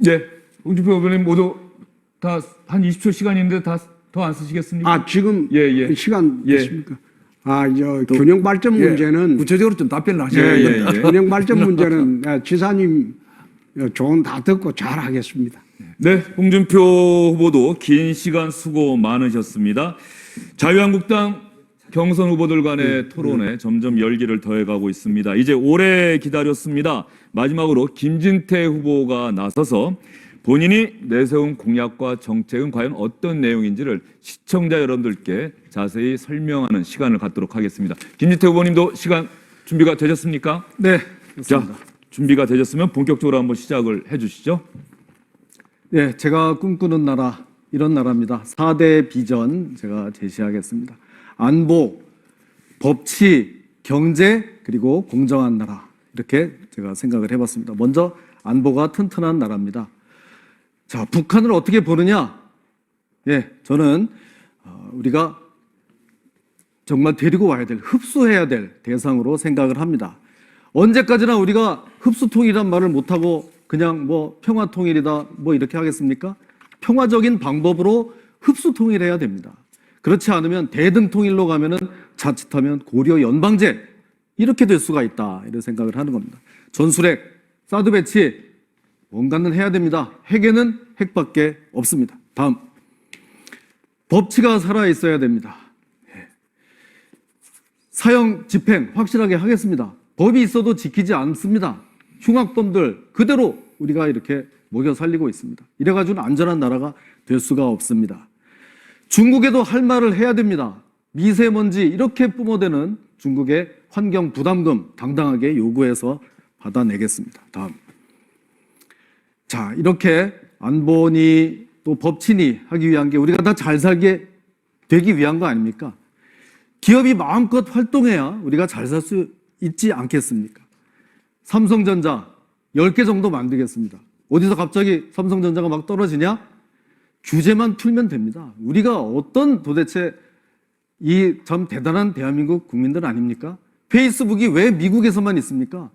예. 홍준표 후보님 모두 다 한 20초 시간인데 다 더 안 쓰시겠습니까? 아, 지금 예. 시간 예. 됐습니까? 균형 발전 문제는 구체적으로 좀 답변을 하셔야 돼요. 균형 발전 문제는 지사님 조언 다 듣고 잘하겠습니다. 네, 홍준표 후보도 긴 시간 수고 많으셨습니다. 자유한국당 경선 후보들 간의 토론에 점점 열기를 더해가고 있습니다. 이제 오래 기다렸습니다. 마지막으로 김진태 후보가 나서서 본인이 내세운 공약과 정책은 과연 어떤 내용인지를 시청자 여러분들께 자세히 설명하는 시간을 갖도록 하겠습니다. 김진태 후보님도 시간 준비가 되셨습니까? 네. 자, 좋습니다. 준비가 되셨으면 본격적으로 한번 시작을 해주시죠. 네, 제가 꿈꾸는 나라 이런 나라입니다. 4대 비전 제가 제시하겠습니다. 안보, 법치, 경제 그리고 공정한 나라 이렇게 제가 생각을 해봤습니다. 먼저 안보가 튼튼한 나라입니다. 자, 북한을 어떻게 보느냐? 예, 저는 우리가 정말 데리고 와야 될, 흡수해야 될 대상으로 생각을 합니다. 언제까지나 우리가 흡수통일이란 말을 못하고 그냥 뭐 평화통일이다 뭐 이렇게 하겠습니까? 평화적인 방법으로 흡수통일해야 됩니다. 그렇지 않으면 대등통일로 가면은 자칫하면 고려 연방제 이렇게 될 수가 있다 이런 생각을 하는 겁니다. 전술핵, 사드 배치 뭔가는 해야 됩니다. 핵에는 핵밖에 없습니다. 다음, 법치가 살아 있어야 됩니다. 사형 집행 확실하게 하겠습니다. 법이 있어도 지키지 않습니다. 흉악범들 그대로 우리가 이렇게 먹여 살리고 있습니다. 이래가지고는 안전한 나라가 될 수가 없습니다. 중국에도 할 말을 해야 됩니다. 미세먼지 이렇게 뿜어대는 중국의 환경 부담금 당당하게 요구해서 받아내겠습니다. 다음. 자, 이렇게 안보니 또 법치니 하기 위한 게 우리가 다 잘 살게 되기 위한 거 아닙니까? 기업이 마음껏 활동해야 우리가 잘 살 수 있지 않겠습니까? 삼성전자 10개 정도 만들겠습니다. 어디서 갑자기 삼성전자가 막 떨어지냐? 규제만 풀면 됩니다. 우리가 어떤 도대체 이 참 대단한 대한민국 국민들 아닙니까? 페이스북이 왜 미국에서만 있습니까?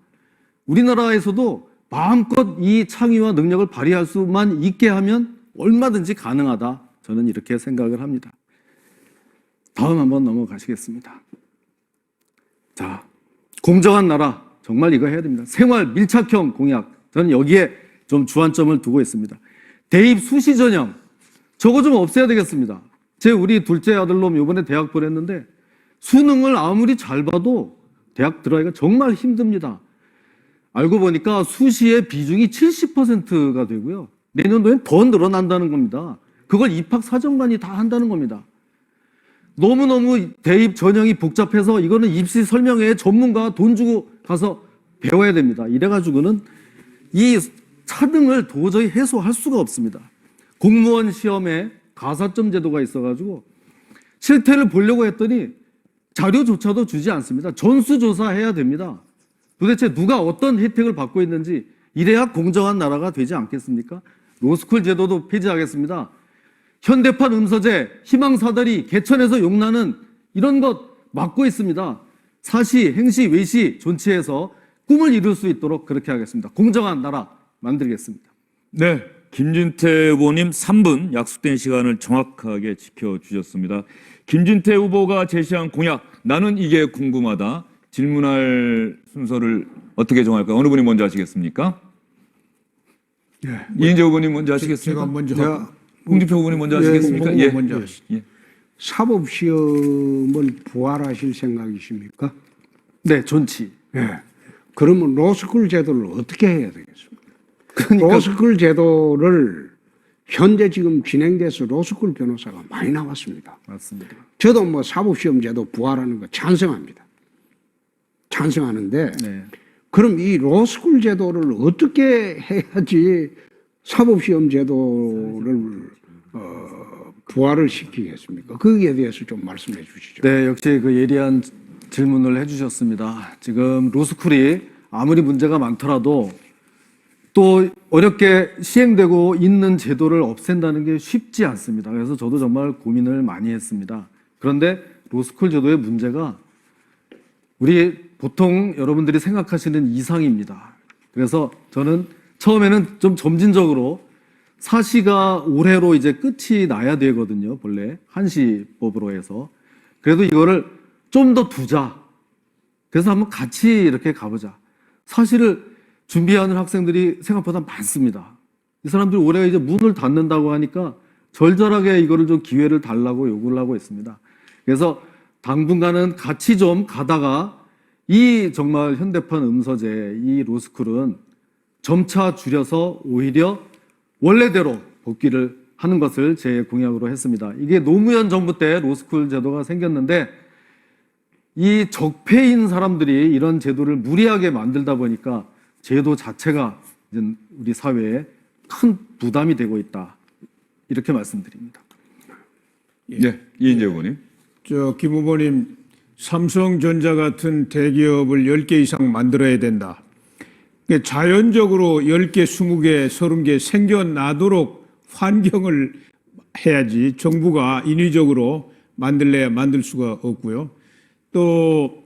우리나라에서도 마음껏 이 창의와 능력을 발휘할 수만 있게 하면 얼마든지 가능하다. 저는 이렇게 생각을 합니다. 다음 한번 넘어가시겠습니다. 자, 공정한 나라 정말 이거 해야 됩니다. 생활 밀착형 공약 저는 여기에 좀 주안점을 두고 있습니다. 대입 수시 전형 저거 좀 없애야 되겠습니다. 우리 둘째 아들놈 이번에 대학 보냈는데 수능을 아무리 잘 봐도 대학 들어가기가 정말 힘듭니다. 알고 보니까 수시의 비중이 70%가 되고요. 내년도엔 더 늘어난다는 겁니다. 그걸 입학사정관이 다 한다는 겁니다. 너무너무 대입 전형이 복잡해서 이거는 입시 설명회에 전문가 돈 주고 가서 배워야 됩니다. 이래가지고는 이 차등을 도저히 해소할 수가 없습니다. 공무원 시험에 가사점 제도가 있어가지고 실태를 보려고 했더니 자료조차도 주지 않습니다. 전수조사해야 됩니다. 도대체 누가 어떤 혜택을 받고 있는지 이래야 공정한 나라가 되지 않겠습니까? 로스쿨 제도도 폐지하겠습니다. 현대판 음서제, 희망사다리, 개천에서 용나는 이런 것 막고 있습니다. 사시, 행시, 외시 존치해서 꿈을 이룰 수 있도록 그렇게 하겠습니다. 공정한 나라 만들겠습니다. 네, 김진태 후보님 3분 약속된 시간을 정확하게 지켜주셨습니다. 김진태 후보가 제시한 공약, 나는 이게 궁금하다. 질문할 순서를 어떻게 정할까요? 어느 분이 먼저 하시겠습니까? 이인재 후보님 먼저 하시겠습니까? 제가 먼저 홍준표 후보님 먼저 하시겠습니까? 홍 후보 먼저 하시죠. 예. 사법시험을 부활하실 생각이십니까? 네, 존치. 예. 그러면 로스쿨 제도를 어떻게 해야 되겠습니까? 그러니까 로스쿨 제도를 현재 지금 진행돼서 로스쿨 변호사가 많이 나왔습니다. 맞습니다. 저도 뭐 사법시험 제도 부활하는 거 찬성합니다. 찬성하는데 네. 그럼 이 로스쿨 제도를 어떻게 해야지 사법시험 제도를 부활을 시키겠습니까? 거기에 대해서 좀 말씀해 주시죠. 네, 역시 그 예리한 질문을 해주셨습니다. 지금 로스쿨이 아무리 문제가 많더라도 또 어렵게 시행되고 있는 제도를 없앤다는 게 쉽지 않습니다. 그래서 저도 정말 고민을 많이 했습니다. 그런데 로스쿨 제도의 문제가 우리 보통 여러분들이 생각하시는 이상입니다. 그래서 저는 처음에는 좀 점진적으로 사시가 올해로 이제 끝이 나야 되거든요. 본래 한시법으로 해서. 그래도 이거를 좀 더 두자. 그래서 한번 같이 이렇게 가보자. 사실을 준비하는 학생들이 생각보다 많습니다. 이 사람들이 올해 이제 문을 닫는다고 하니까 절절하게 이거를 좀 기회를 달라고 요구를 하고 있습니다. 그래서 당분간은 같이 좀 가다가 이 정말 현대판 음서제, 이 로스쿨은 점차 줄여서 오히려 원래대로 복귀를 하는 것을 제 공약으로 했습니다. 이게 노무현 정부 때 로스쿨 제도가 생겼는데 이 적폐인 사람들이 이런 제도를 무리하게 만들다 보니까 제도 자체가 이제 우리 사회에 큰 부담이 되고 있다. 이렇게 말씀드립니다. 네, 이인재 후보님. 김 후보님, 삼성전자 같은 대기업을 10개 이상 만들어야 된다. 자연적으로 10개, 20개, 30개 생겨나도록 환경을 해야지 정부가 인위적으로 만들래야 만들 수가 없고요. 또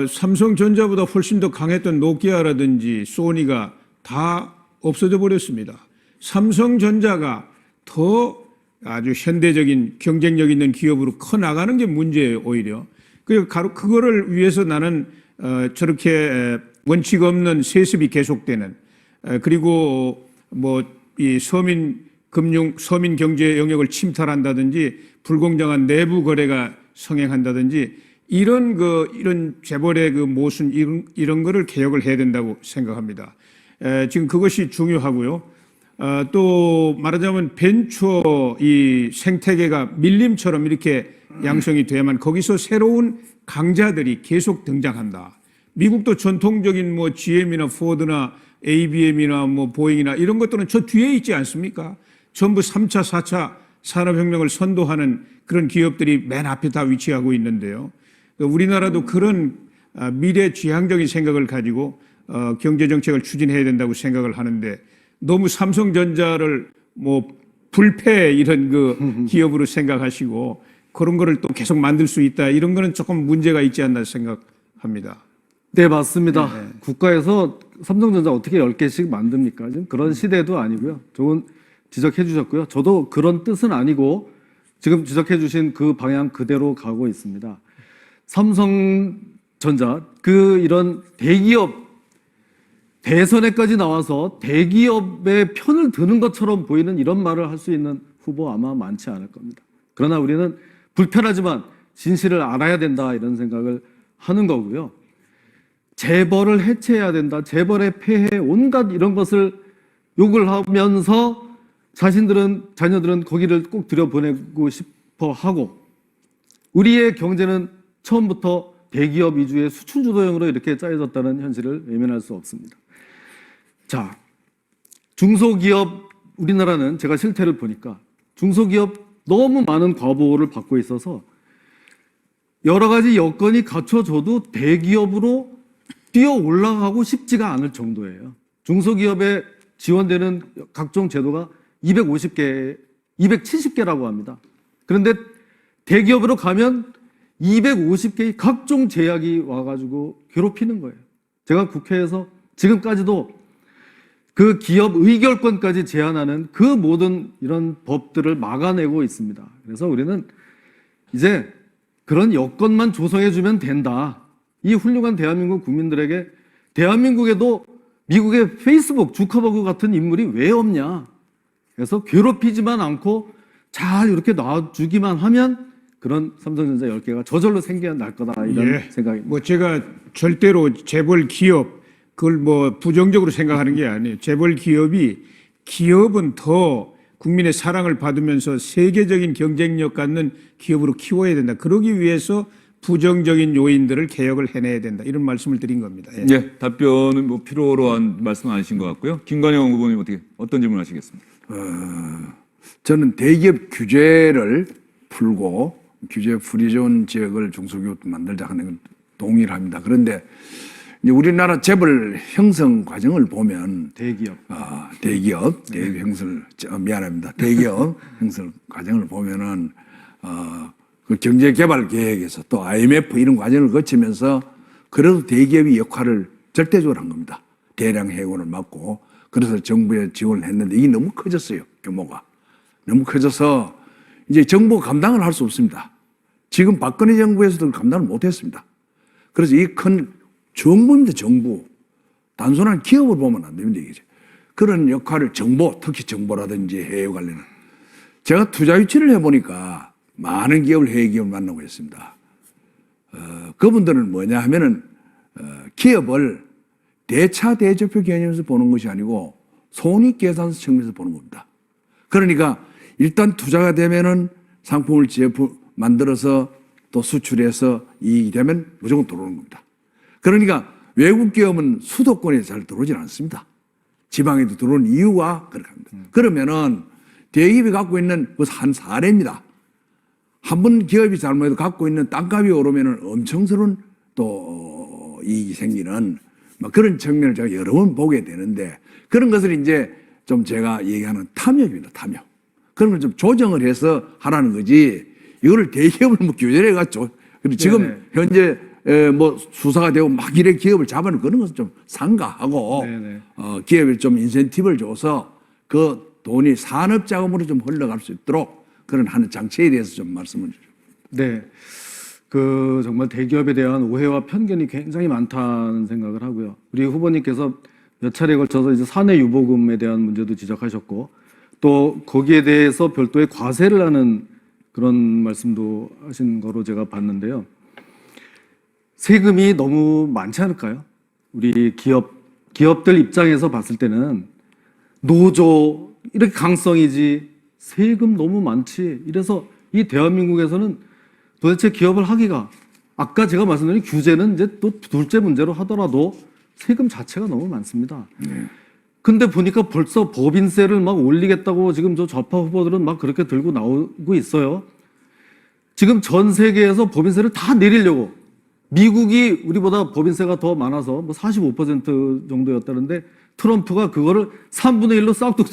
삼성전자보다 훨씬 더 강했던 노키아라든지 소니가 다 없어져 버렸습니다. 삼성전자가 더 아주 현대적인 경쟁력 있는 기업으로 커 나가는 게 문제예요, 오히려. 그거를 위해서 나는 저렇게 원칙 없는 세습이 계속되는, 그리고 뭐 이 서민 경제 영역을 침탈한다든지 불공정한 내부 거래가 성행한다든지 이런 재벌의 그 모순 이런 거를 개혁을 해야 된다고 생각합니다. 지금 그것이 중요하고요. 또 말하자면 벤처 이 생태계가 밀림처럼 이렇게 양성이 돼야만 거기서 새로운 강자들이 계속 등장한다. 미국도 전통적인 뭐 GM이나 포드나 ABM이나 뭐 보잉이나 이런 것들은 저 뒤에 있지 않습니까? 전부 3차, 4차 산업혁명을 선도하는 그런 기업들이 맨 앞에 다 위치하고 있는데요. 우리나라도 그런 미래지향적인 생각을 가지고 경제정책을 추진해야 된다고 생각을 하는데 너무 삼성전자를 뭐 불패 이런 그 기업으로 생각하시고 그런 거를 또 계속 만들 수 있다 이런 거는 조금 문제가 있지 않나 생각합니다. 네, 맞습니다. 국가에서 삼성전자 어떻게 10개씩 만듭니까? 지금 그런 시대도 아니고요. 좋은 지적해 주셨고요. 저도 그런 뜻은 아니고 지금 지적해 주신 그 방향 그대로 가고 있습니다. 삼성전자, 이런 대기업, 대선에까지 나와서 대기업의 편을 드는 것처럼 보이는 이런 말을 할 수 있는 후보 아마 많지 않을 겁니다. 그러나 우리는 불편하지만 진실을 알아야 된다 이런 생각을 하는 거고요. 재벌을 해체해야 된다. 재벌의 폐해 온갖 이런 것을 욕을 하면서 자녀들은 거기를 꼭 들여보내고 싶어 하고 우리의 경제는 처음부터 대기업 위주의 수출 주도형으로 이렇게 짜여졌다는 현실을 외면할 수 없습니다. 자, 중소기업 우리나라는 제가 실태를 보니까 중소기업 너무 많은 과보를 받고 있어서 여러 가지 여건이 갖춰져도 대기업으로 뛰어 올라가고 싶지가 않을 정도예요. 중소기업에 지원되는 각종 제도가 250개, 270개라고 합니다. 그런데 대기업으로 가면 250개의 각종 제약이 와가지고 괴롭히는 거예요. 제가 국회에서 지금까지도 그 기업 의결권까지 제한하는 그 모든 이런 법들을 막아내고 있습니다. 그래서 우리는 이제 그런 여건만 조성해주면 된다. 이 훌륭한 대한민국 국민들에게 대한민국에도 미국의 페이스북 주커버그 같은 인물이 왜 없냐. 그래서 괴롭히지만 않고 잘 이렇게 놔주기만 하면 그런 삼성전자 10개가 저절로 생겨날 거다 이런 생각입니다. 뭐 제가 절대로 재벌 기업 그걸 뭐 부정적으로 생각하는 게 아니에요. 재벌 기업은 더 국민의 사랑을 받으면서 세계적인 경쟁력 갖는 기업으로 키워야 된다. 그러기 위해서 부정적인 요인들을 개혁을 해내야 된다. 이런 말씀을 드린 겁니다. 예. 예, 답변은 뭐 필요로 한 말씀 아니신 것 같고요. 김관영 후보님 어떤 질문 하시겠습니까? 저는 대기업 규제를 풀고 규제 프리존 지역을 중소기업도 만들자 하는 건 동의를 합니다. 그런데 이제 우리나라 재벌 형성 과정을 보면 대기업 형성 미안합니다. 대기업 형성 과정을 보면은 그 경제개발 계획에서 또 IMF 이런 과정을 거치면서 그래도 대기업이 역할을 절대적으로 한 겁니다. 대량 해고를 막고 그래서 정부에 지원을 했는데 이게 너무 커졌어요. 규모가 너무 커져서 이제 정부가 감당을 할 수 없습니다. 지금 박근혜 정부에서도 감당을 못했습니다. 그래서 이 큰 정부입니다. 정부 단순한 기업을 보면 안 됩니다. 이게 그런 역할을 정보 특히 정보라든지 해외 관련은 제가 투자 유치를 해보니까 많은 기업을 해외 기업을 만나고 있습니다. 그분들은 뭐냐 하면은 기업을 대차 대조표 개념에서 보는 것이 아니고 손익계산서 측면에서 보는 겁니다. 그러니까 일단 투자가 되면은 상품을 제품 만들어서 또 수출해서 이익이 되면 무조건 들어오는 겁니다. 그러니까 외국 기업은 수도권에 잘 들어오질 않습니다. 지방에도 들어오는 이유가 그렇게 합니다. 그러면은 대기업이 갖고 있는 한 사례입니다. 한 번 기업이 잘못해도 갖고 있는 땅값이 오르면은 엄청스러운 또 이익이 생기는 그런 측면을 제가 여러 번 보게 되는데 그런 것을 이제 좀 제가 얘기하는 탐욕입니다. 탐욕. 그런 걸 좀 조정을 해서 하라는 거지 이거를 대기업을 뭐 규제를 해가지고 그리고 지금 현재 뭐 수사가 되고 막 이래 기업을 잡아는 그런 것은 좀 상가하고 기업에 좀 인센티브를 줘서 그 돈이 산업 자금으로 좀 흘러갈 수 있도록 그런 하는 장치에 대해서 좀 말씀을 주죠. 네. 그 정말 대기업에 대한 오해와 편견이 굉장히 많다는 생각을 하고요. 우리 후보님께서 몇 차례에 걸쳐서 이제 사내 유보금에 대한 문제도 지적하셨고 또 거기에 대해서 별도의 과세를 하는 그런 말씀도 하신 거로 제가 봤는데요. 세금이 너무 많지 않을까요? 우리 기업들 입장에서 봤을 때는 노조 이렇게 강성이지 세금 너무 많지. 이래서 이 대한민국에서는 도대체 기업을 하기가 아까 제가 말씀드린 규제는 이제 또 둘째 문제로 하더라도 세금 자체가 너무 많습니다. 근데 보니까 벌써 법인세를 막 올리겠다고 지금 저 좌파 후보들은 막 그렇게 들고 나오고 있어요. 지금 전 세계에서 법인세를 다 내리려고 미국이 우리보다 법인세가 더 많아서 뭐 45% 정도였다는데 트럼프가 그거를 3분의 1로 싹둑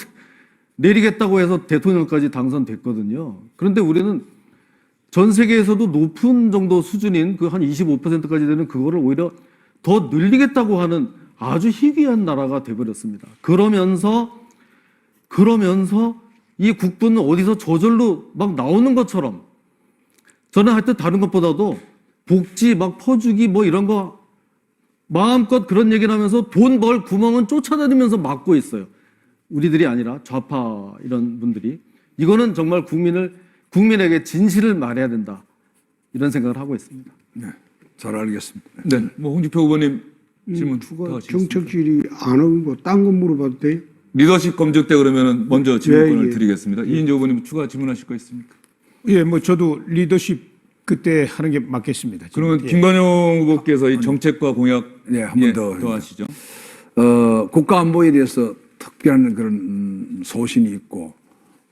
내리겠다고 해서 대통령까지 당선됐거든요. 그런데 우리는 전 세계에서도 높은 정도 수준인 그 한 25%까지 되는 그거를 오히려 더 늘리겠다고 하는 아주 희귀한 나라가 돼버렸습니다. 그러면서 이 국부는 어디서 저절로 막 나오는 것처럼 저는 하여튼 다른 것보다도 복지 막 퍼주기 뭐 이런 거 마음껏 그런 얘기를 하면서 돈 벌 구멍은 쫓아다니면서 막고 있어요. 우리들이 아니라 좌파 이런 분들이. 이거는 정말 국민에게 진실을 말해야 된다. 이런 생각을 하고 있습니다. 네, 잘 알겠습니다. 네, 뭐 홍준표 후보님 질문 더 추가 하시겠습니까? 정책질의 안 하고 딴 거 물어봐도 돼요? 리더십 검증 때 그러면 먼저 질문권을 예. 드리겠습니다. 이인재 후보님 추가 질문하실 거 있습니까? 예, 뭐 저도 리더십 그때 하는 게 맞겠습니다. 지금. 그러면 예. 김관영 후보께서 이 정책과 공약 네, 한번 더. 더 하시죠. 국가 안보에 대해서 특별한 그런 소신이 있고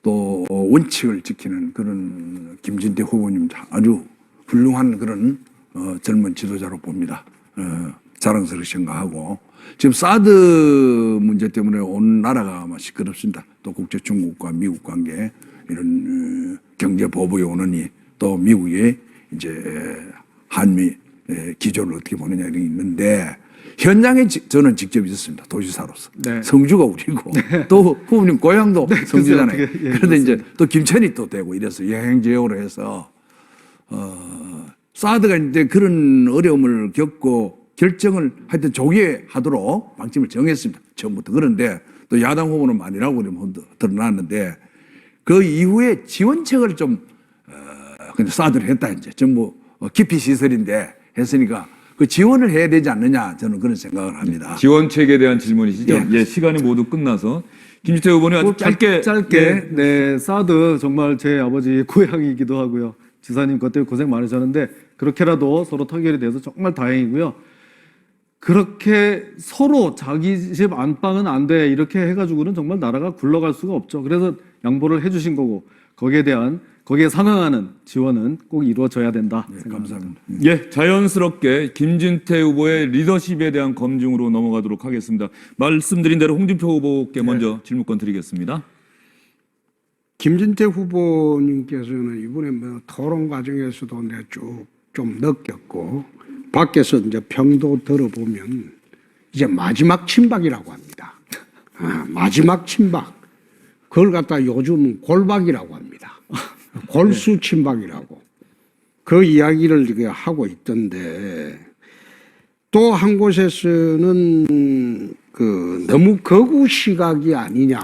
또 원칙을 지키는 그런 김진태 후보님 아주 훌륭한 그런 젊은 지도자로 봅니다. 자랑스럽게 생각하고 지금 사드 문제 때문에 온 나라가 아마 시끄럽습니다. 또 국제 중국과 미국 관계 이런 경제 보복이 오느니 또 미국이 이제 한미 기조를 어떻게 보느냐 이런 게 있는데 현장에 저는 직접 있었습니다. 도지사로서. 네. 성주가 우리고 또 후보님 고향도 성주잖아요. 글쎄요, 어떻게, 예, 그런데 이제 또 김천이 또 되고 이래서 여행 지역으로 해서 사드가 이제 그런 어려움을 겪고 결정을 하여튼 조기에 하도록 방침을 정했습니다. 처음부터. 그런데 또 야당 후보는 아니라고 그러면 드러났는데 그 이후에 지원책을 좀 근데 사드를 했다 이제 전부 기피 시설인데 했으니까 그 지원을 해야 되지 않느냐 저는 그런 생각을 합니다. 지원책에 대한 질문이시죠? 예. 예, 시간이 모두 끝나서 김진태 후보님 아주 뭐 짧게 네, 사드 정말 제 아버지 고향이기도 하고요. 지사님 그때 고생 많으셨는데 그렇게라도 서로 타결이 돼서 정말 다행이고요. 그렇게 서로 자기 집 안방은 안 돼 이렇게 해가지고는 정말 나라가 굴러갈 수가 없죠. 그래서 양보를 해주신 거고 거기에 상응하는 지원은 꼭 이루어져야 된다. 감사합니다. 예, 자연스럽게 김진태 후보의 리더십에 대한 검증으로 넘어가도록 하겠습니다. 말씀드린 대로 홍준표 후보께 먼저 질문권 드리겠습니다. 김진태 후보님께서는 이번에 뭐 토론 과정에서도 내가 쭉 좀 느꼈고 밖에서 이제 평도 들어보면 이제 마지막 친박이라고 합니다. 마지막 친박. 그걸 갖다 요즘 골박이라고 합니다. 골수 친박이라고. 그 이야기를 이렇게 하고 있던데 또 한 곳에서는 그 너무 거구 시각이 아니냐.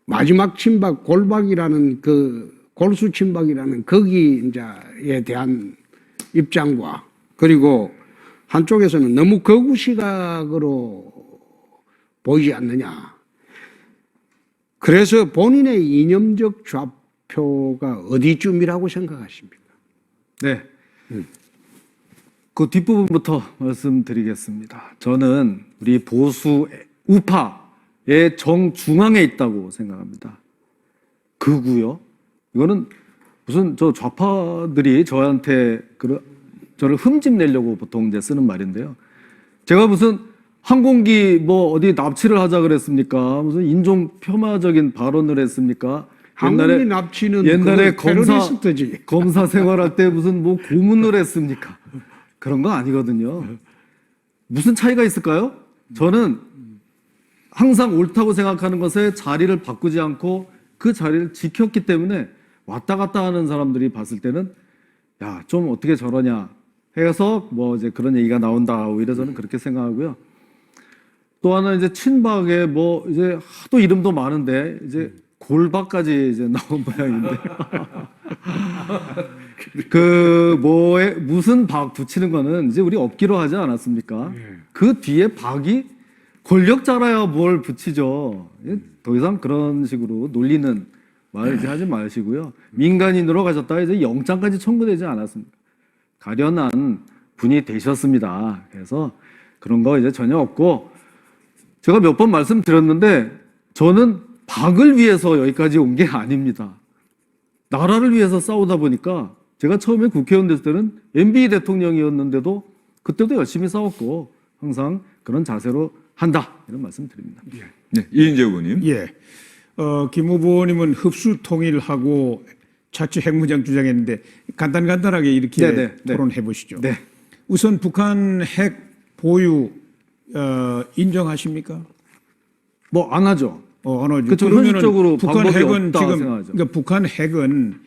마지막 친박 골박이라는 그 골수 친박이라는 거기 이제에 대한 입장과 그리고 한쪽에서는 너무 거구 시각으로 보이지 않느냐. 그래서 본인의 이념적 좌표가 어디쯤이라고 생각하십니까? 네. 그 뒷부분부터 말씀드리겠습니다. 저는 우리 보수 우파의 정중앙에 있다고 생각합니다. 극우요? 이거는 무슨 저 좌파들이 저한테 저를 흠집내려고 보통 이제 쓰는 말인데요. 제가 무슨 항공기 뭐 어디 납치를 하자 그랬습니까? 무슨 인종 폄하적인 발언을 했습니까? 항공기 납치는 옛날에 테러리스트지. 검사 생활할 때 무슨 뭐 고문을 했습니까? 그런 거 아니거든요. 무슨 차이가 있을까요? 저는 항상 옳다고 생각하는 것에 자리를 바꾸지 않고 그 자리를 지켰기 때문에 왔다 갔다 하는 사람들이 봤을 때는 야, 좀 어떻게 저러냐 해서 뭐 이제 그런 얘기가 나온다. 오히려 저는 그렇게 생각하고요. 또 하나 이제 친박에 뭐 이제 하도 이름도 많은데 이제 골박까지 이제 나온 모양인데 그 뭐에 무슨 박 붙이는 거는 이제 우리 없기로 하지 않았습니까? 그 뒤에 박이 권력자라야 뭘 붙이죠. 더 이상 그런 식으로 놀리는 말 이제 하지 마시고요. 민간인으로 가셨다가 이제 영장까지 청구되지 않았습니다. 가련한 분이 되셨습니다. 그래서 그런 거 이제 전혀 없고 제가 몇 번 말씀드렸는데 저는 박을 위해서 여기까지 온 게 아닙니다. 나라를 위해서 싸우다 보니까 제가 처음에 국회의원 됐을 때는 MB 대통령이었는데도 그때도 열심히 싸웠고 항상 그런 자세로 한다 이런 말씀드립니다. 네, 이인재 후보님. 예. 김 후보님은 흡수 통일하고 자체 핵무장 주장했는데 간단하게 이렇게 토론해 보시죠. 네. 우선 북한 핵 보유 인정하십니까? 뭐 안 하죠. 안 하죠. 그쵸, 그러면은 현실적으로 북한 방법이 핵은 없다고 지금 생각하죠. 그러니까 북한 핵은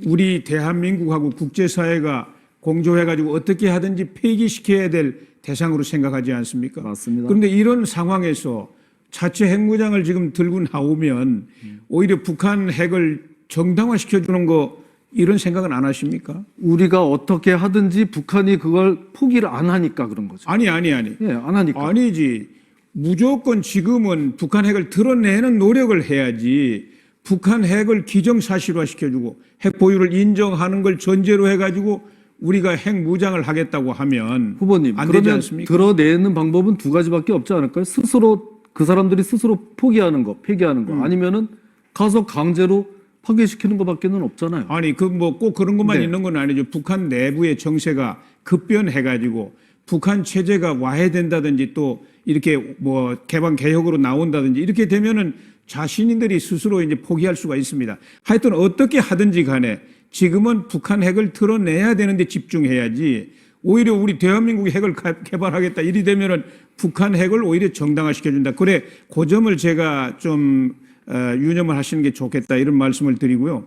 우리 대한민국하고 국제사회가 공조해가지고 어떻게 하든지 폐기시켜야 될 대상으로 생각하지 않습니까? 맞습니다. 그런데 이런 상황에서 자체 핵무장을 지금 들고 나오면 오히려 북한 핵을 정당화시켜주는 거 이런 생각은 안 하십니까? 우리가 어떻게 하든지 북한이 그걸 포기를 안 하니까 그런 거죠. 아니. 예, 안 하니까. 아니지. 무조건 지금은 북한 핵을 드러내는 노력을 해야지. 북한 핵을 기정사실화 시켜주고 핵 보유를 인정하는 걸 전제로 해가지고 우리가 핵 무장을 하겠다고 하면 후보님, 안 되지 그러면 않습니까? 드러내는 방법은 두 가지밖에 없지 않을까요? 스스로 그 사람들이 스스로 포기하는 거, 폐기하는 거, 아니면은 가서 강제로 파괴시키는 것밖에는 없잖아요. 아니 그 뭐 꼭 그런 것만 네. 있는 건 아니죠. 북한 내부의 정세가 급변해가지고 북한 체제가 와해된다든지 또 이렇게 뭐 개방 개혁으로 나온다든지 이렇게 되면은 자신들이 스스로 이제 포기할 수가 있습니다. 하여튼 어떻게 하든지 간에 지금은 북한 핵을 드러내야 되는데 집중해야지. 오히려 우리 대한민국이 핵을 개발하겠다 이리 되면은 북한 핵을 오히려 정당화시켜준다. 그래 그 점을 제가 좀 유념을 하시는 게 좋겠다 이런 말씀을 드리고요.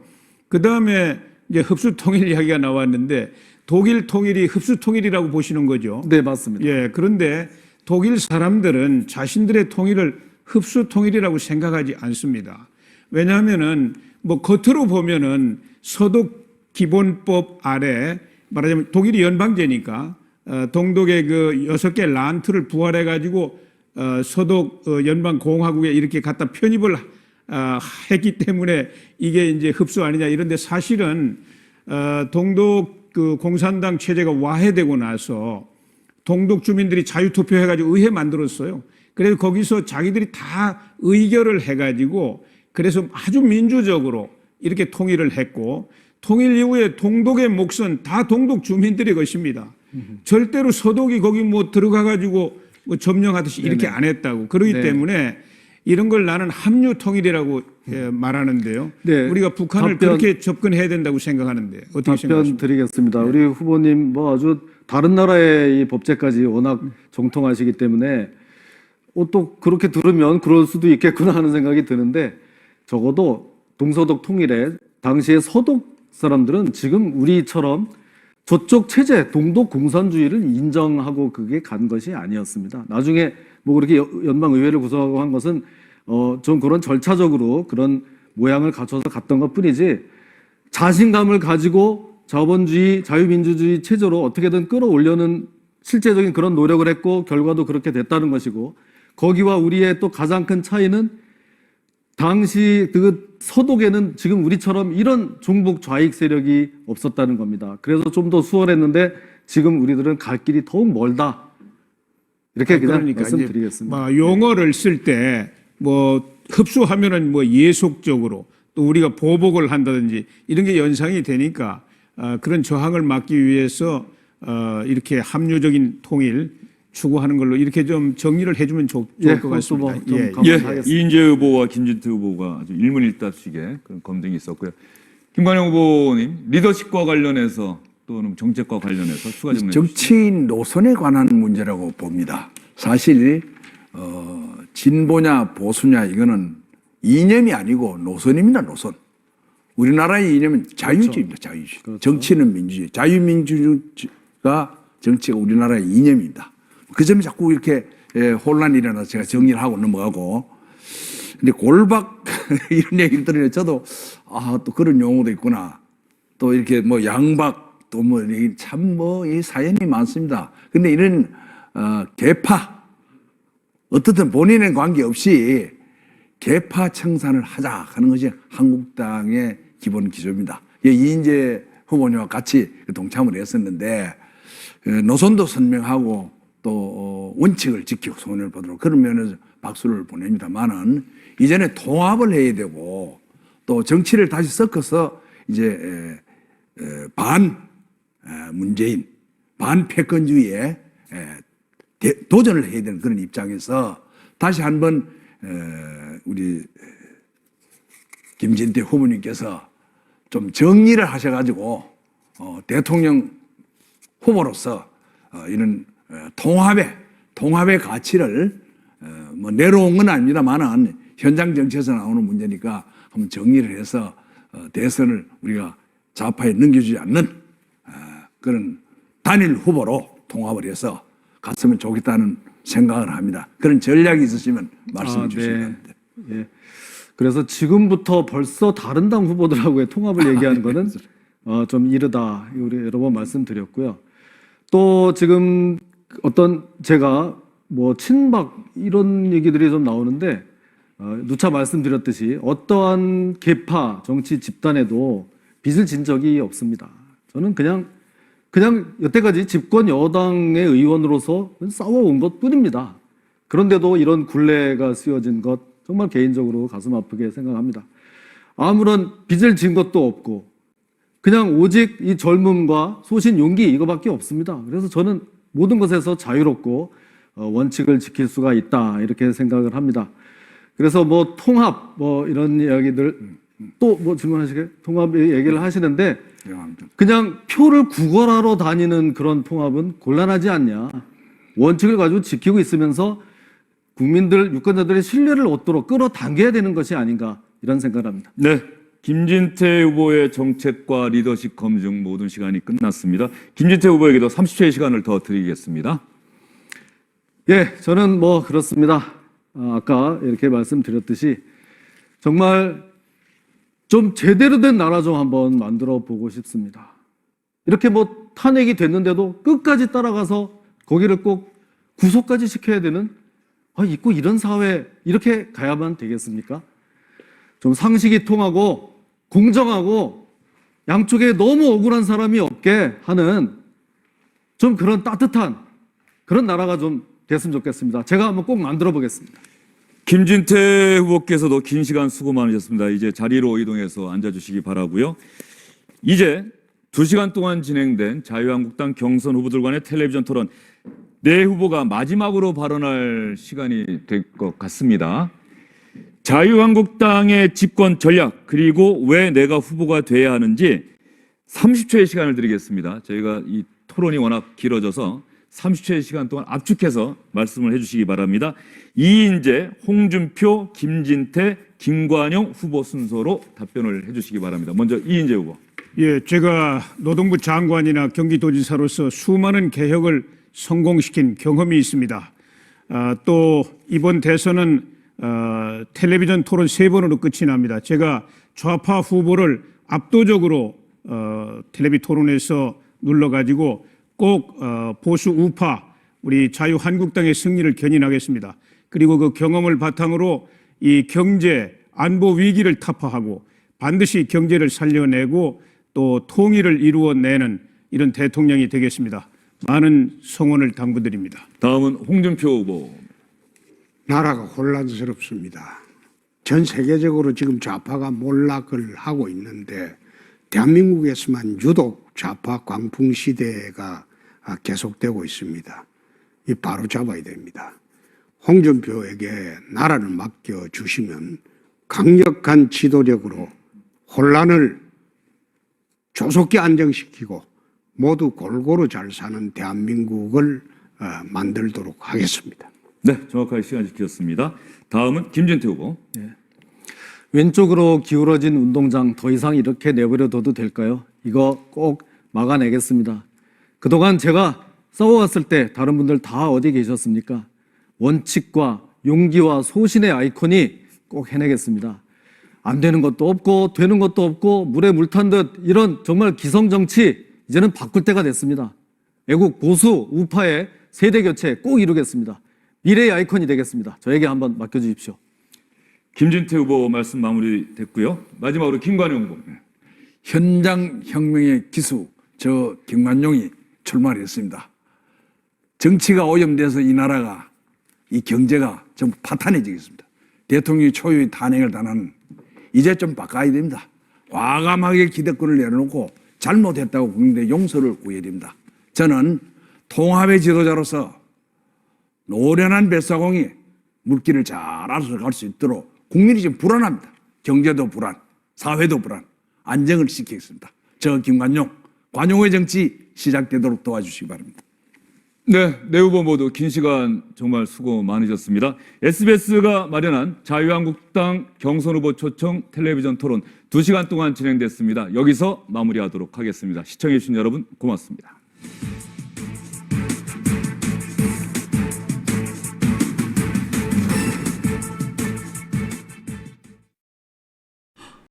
그 다음에 이제 흡수 통일 이야기가 나왔는데 독일 통일이 흡수 통일이라고 보시는 거죠. 네, 맞습니다. 예, 그런데 독일 사람들은 자신들의 통일을 흡수 통일이라고 생각하지 않습니다. 왜냐하면은 뭐 겉으로 보면은 서독 기본법 아래 말하자면 독일이 연방제니까 동독의 그 6개 란트를 부활해 가지고 서독 연방 공화국에 이렇게 갖다 편입을 했기 때문에 이게 이제 흡수 아니냐 이런데 사실은 동독 그 공산당 체제가 와해되고 나서 동독 주민들이 자유투표 해가지고 의회 만들었어요. 그래서 거기서 자기들이 다 의결을 해가지고 그래서 아주 민주적으로 이렇게 통일을 했고 통일 이후에 동독의 몫은 다 동독 주민들의 것입니다. 절대로 서독이 거기 뭐 들어가가지고 뭐 점령하듯이 이렇게 안 했다고. 그러기 네. 때문에 이런 걸 나는 합류 통일이라고 말하는데요. 네. 우리가 북한을 그렇게 접근해야 된다고 생각하는데 어떻게 답변 생각하십니까? 드리겠습니다. 우리 후보님 뭐 아주 다른 나라의 이 법제까지 워낙 정통하시기 때문에 또 그렇게 들으면 그럴 수도 있겠구나 하는 생각이 드는데 적어도 동서독 통일에 당시에 서독 사람들은 지금 우리처럼 저쪽 체제 동독 공산주의를 인정하고 그게 간 것이 아니었습니다. 나중에 뭐 그렇게 연방 의회를 구성하고 한 것은 좀 그런 절차적으로 그런 모양을 갖춰서 갔던 것뿐이지 자신감을 가지고 자본주의 자유민주주의 체제로 어떻게든 끌어올려는 실제적인 그런 노력을 했고 결과도 그렇게 됐다는 것이고 거기와 우리의 또 가장 큰 차이는 당시 그 서독에는 지금 우리처럼 이런 종북 좌익 세력이 없었다는 겁니다. 그래서 좀 더 수월했는데 지금 우리들은 갈 길이 더욱 멀다. 이렇게 그냥 그러니까 말씀드리겠습니다. 뭐 용어를 쓸 때 뭐 흡수하면은 뭐 예속적으로 또 우리가 보복을 한다든지 이런 게 연상이 되니까 그런 저항을 막기 위해서 이렇게 합리적인 통일 추구하는 걸로 이렇게 좀 정리를 해주면 좋을 것 같습니다. 좀 예, 감사하겠습니다. 이인재 후보와 김진태 후보가 아주 일문일답식의 그런 검증이 있었고요. 김관영 후보님 리더십과 관련해서 또는 정책과 관련해서 추가 질문 해주시죠. 정치인 노선에 관한 문제라고 봅니다. 사실 진보냐 보수냐 이거는 이념이 아니고 노선입니다. 노선. 우리나라의 이념은 자유주의입니다. 자유주의. 그렇죠. 정치는 민주주의. 자유민주주의가 정치가 우리나라의 이념입니다. 그 점이 자꾸 이렇게 혼란이 일어나서 제가 정리를 하고 넘어가고 근데 골박 이런 얘기를 들으면 저도 또 그런 용어도 있구나. 또 이렇게 뭐 양박 또 뭐 참 뭐 이 사연이 많습니다. 근데 이런 계파 어떻든 본인의 관계없이 계파 청산을 하자 하는 것이 한국당의 기본 기조입니다. 이인재 후보님과 같이 동참을 했었는데 노선도 선명하고 또 원칙을 지키고 손을 보도록 그런 면에서 박수를 보냅니다만은 이전에 통합을 해야 되고 또 정치를 다시 섞어서 이제 반 문재인 반 패권주의에 도전을 해야 되는 그런 입장에서 다시 한번 우리 김진태 후보님께서 좀 정리를 하셔가지고 대통령 후보로서 이런 통합의 가치를 뭐 내려온 건 아닙니다만은 현장 정치에서 나오는 문제니까 한번 정리를 해서 대선을 우리가 좌파에 넘겨주지 않는 그런 단일 후보로 통합을 해서 갔으면 좋겠다는 생각을 합니다. 그런 전략이 있으시면 말씀해 주시기 바랍니다. 예. 그래서 지금부터 벌써 다른 당 후보들하고의 통합을 얘기하는 거는 좀 이르다 우리 여러 번 말씀드렸고요. 또 지금 어떤 제가 뭐 친박 이런 얘기들이 좀 나오는데 누차 말씀드렸듯이 어떠한 계파 정치 집단에도 빚을 진 적이 없습니다. 저는 그냥 여태까지 집권 여당의 의원으로서 싸워온 것 뿐입니다. 그런데도 이런 굴레가 씌워진 것 정말 개인적으로 가슴 아프게 생각합니다. 아무런 빚을 진 것도 없고 그냥 오직 이 젊음과 소신, 용기 이거밖에 없습니다. 그래서 저는 모든 것에서 자유롭고 원칙을 지킬 수가 있다 이렇게 생각을 합니다. 그래서 뭐 통합 뭐 이런 이야기들 또 뭐 질문하시게 통합 얘기를 하시는데 그냥 표를 구걸하러 다니는 그런 통합은 곤란하지 않냐. 원칙을 가지고 지키고 있으면서 국민들, 유권자들의 신뢰를 얻도록 끌어당겨야 되는 것이 아닌가 이런 생각을 합니다. 네. 김진태 후보의 정책과 리더십 검증 모든 시간이 끝났습니다. 김진태 후보에게도 30초의 시간을 더 드리겠습니다. 예, 저는 뭐 그렇습니다. 아까 이렇게 말씀드렸듯이 정말 좀 제대로 된 나라 좀 한번 만들어 보고 싶습니다. 이렇게 뭐 탄핵이 됐는데도 끝까지 따라가서 거기를 꼭 구속까지 시켜야 되는 있고 이런 사회 이렇게 가야만 되겠습니까? 좀 상식이 통하고 공정하고 양쪽에 너무 억울한 사람이 없게 하는 좀 그런 따뜻한 그런 나라가 좀 됐으면 좋겠습니다. 제가 한번 꼭 만들어 보겠습니다. 김진태 후보께서도 긴 시간 수고 많으셨습니다. 이제 자리로 이동해서 앉아주시기 바라고요. 이제 2시간 동안 진행된 자유한국당 경선 후보들 간의 텔레비전 토론 네 후보가 마지막으로 발언할 시간이 될 것 같습니다. 자유한국당의 집권 전략 그리고 왜 내가 후보가 돼야 하는지 30초의 시간을 드리겠습니다. 저희가 이 토론이 워낙 길어져서 30초의 시간 동안 압축해서 말씀을 해주시기 바랍니다. 이인재, 홍준표, 김진태, 김관용 후보 순서로 답변을 해주시기 바랍니다. 먼저 이인재 후보. 예, 제가 노동부 장관이나 경기도지사로서 수많은 개혁을 성공시킨 경험이 있습니다. 또 이번 대선은 텔레비전 토론 3번으로 끝이 납니다. 제가 좌파 후보를 압도적으로 텔레비 토론에서 눌러가지고 꼭 보수 우파 우리 자유한국당의 승리를 견인하겠습니다. 그리고 그 경험을 바탕으로 이 경제 안보 위기를 타파하고 반드시 경제를 살려내고 또 통일을 이루어내는 이런 대통령이 되겠습니다. 많은 성원을 당부드립니다. 다음은 홍준표 후보. 나라가 혼란스럽습니다. 전 세계적으로 지금 좌파가 몰락을 하고 있는데 대한민국에서만 유독 좌파 광풍 시대가 계속되고 있습니다. 이 바로 잡아야 됩니다. 홍준표에게 나라를 맡겨주시면 강력한 지도력으로 혼란을 조속히 안정시키고 모두 골고루 잘 사는 대한민국을 만들도록 하겠습니다. 네, 정확하게 시간 지켰습니다. 다음은 김진태 후보. 왼쪽으로 기울어진 운동장 더 이상 이렇게 내버려둬도 될까요? 이거 꼭 막아내겠습니다. 그동안 제가 싸워왔을 때 다른 분들 다 어디 계셨습니까? 원칙과 용기와 소신의 아이콘이 꼭 해내겠습니다. 안 되는 것도 없고 되는 것도 없고 물에 물 탄 듯 이런 정말 기성정치 이제는 바꿀 때가 됐습니다. 애국 보수 우파의 세대 교체 꼭 이루겠습니다. 미래의 아이콘이 되겠습니다. 저에게 한번 맡겨주십시오. 김진태 후보 말씀 마무리됐고요. 마지막으로 김관용 후보. 현장 혁명의 기수 저 김관용이 출마를 했습니다. 정치가 오염돼서 이 나라가 이 경제가 좀 파탄해지겠습니다. 대통령이 초유의 탄핵을 당하는 이제 좀 바꿔야 됩니다. 과감하게 기득권을 내려놓고 잘못했다고 국민들의 용서를 구해야 됩니다. 저는 통합의 지도자로서 노련한 뱃사공이 물길을 잘 알아서 갈 수 있도록 국민이 지금 불안합니다. 경제도 불안, 사회도 불안, 안정을 시키겠습니다. 저 김관용, 관용의 정치 시작되도록 도와주시기 바랍니다. 네, 네 후보 모두 긴 시간 정말 수고 많으셨습니다. SBS가 마련한 자유한국당 경선 후보 초청 텔레비전 토론 2시간 동안 진행됐습니다. 여기서 마무리하도록 하겠습니다. 시청해주신 여러분 고맙습니다.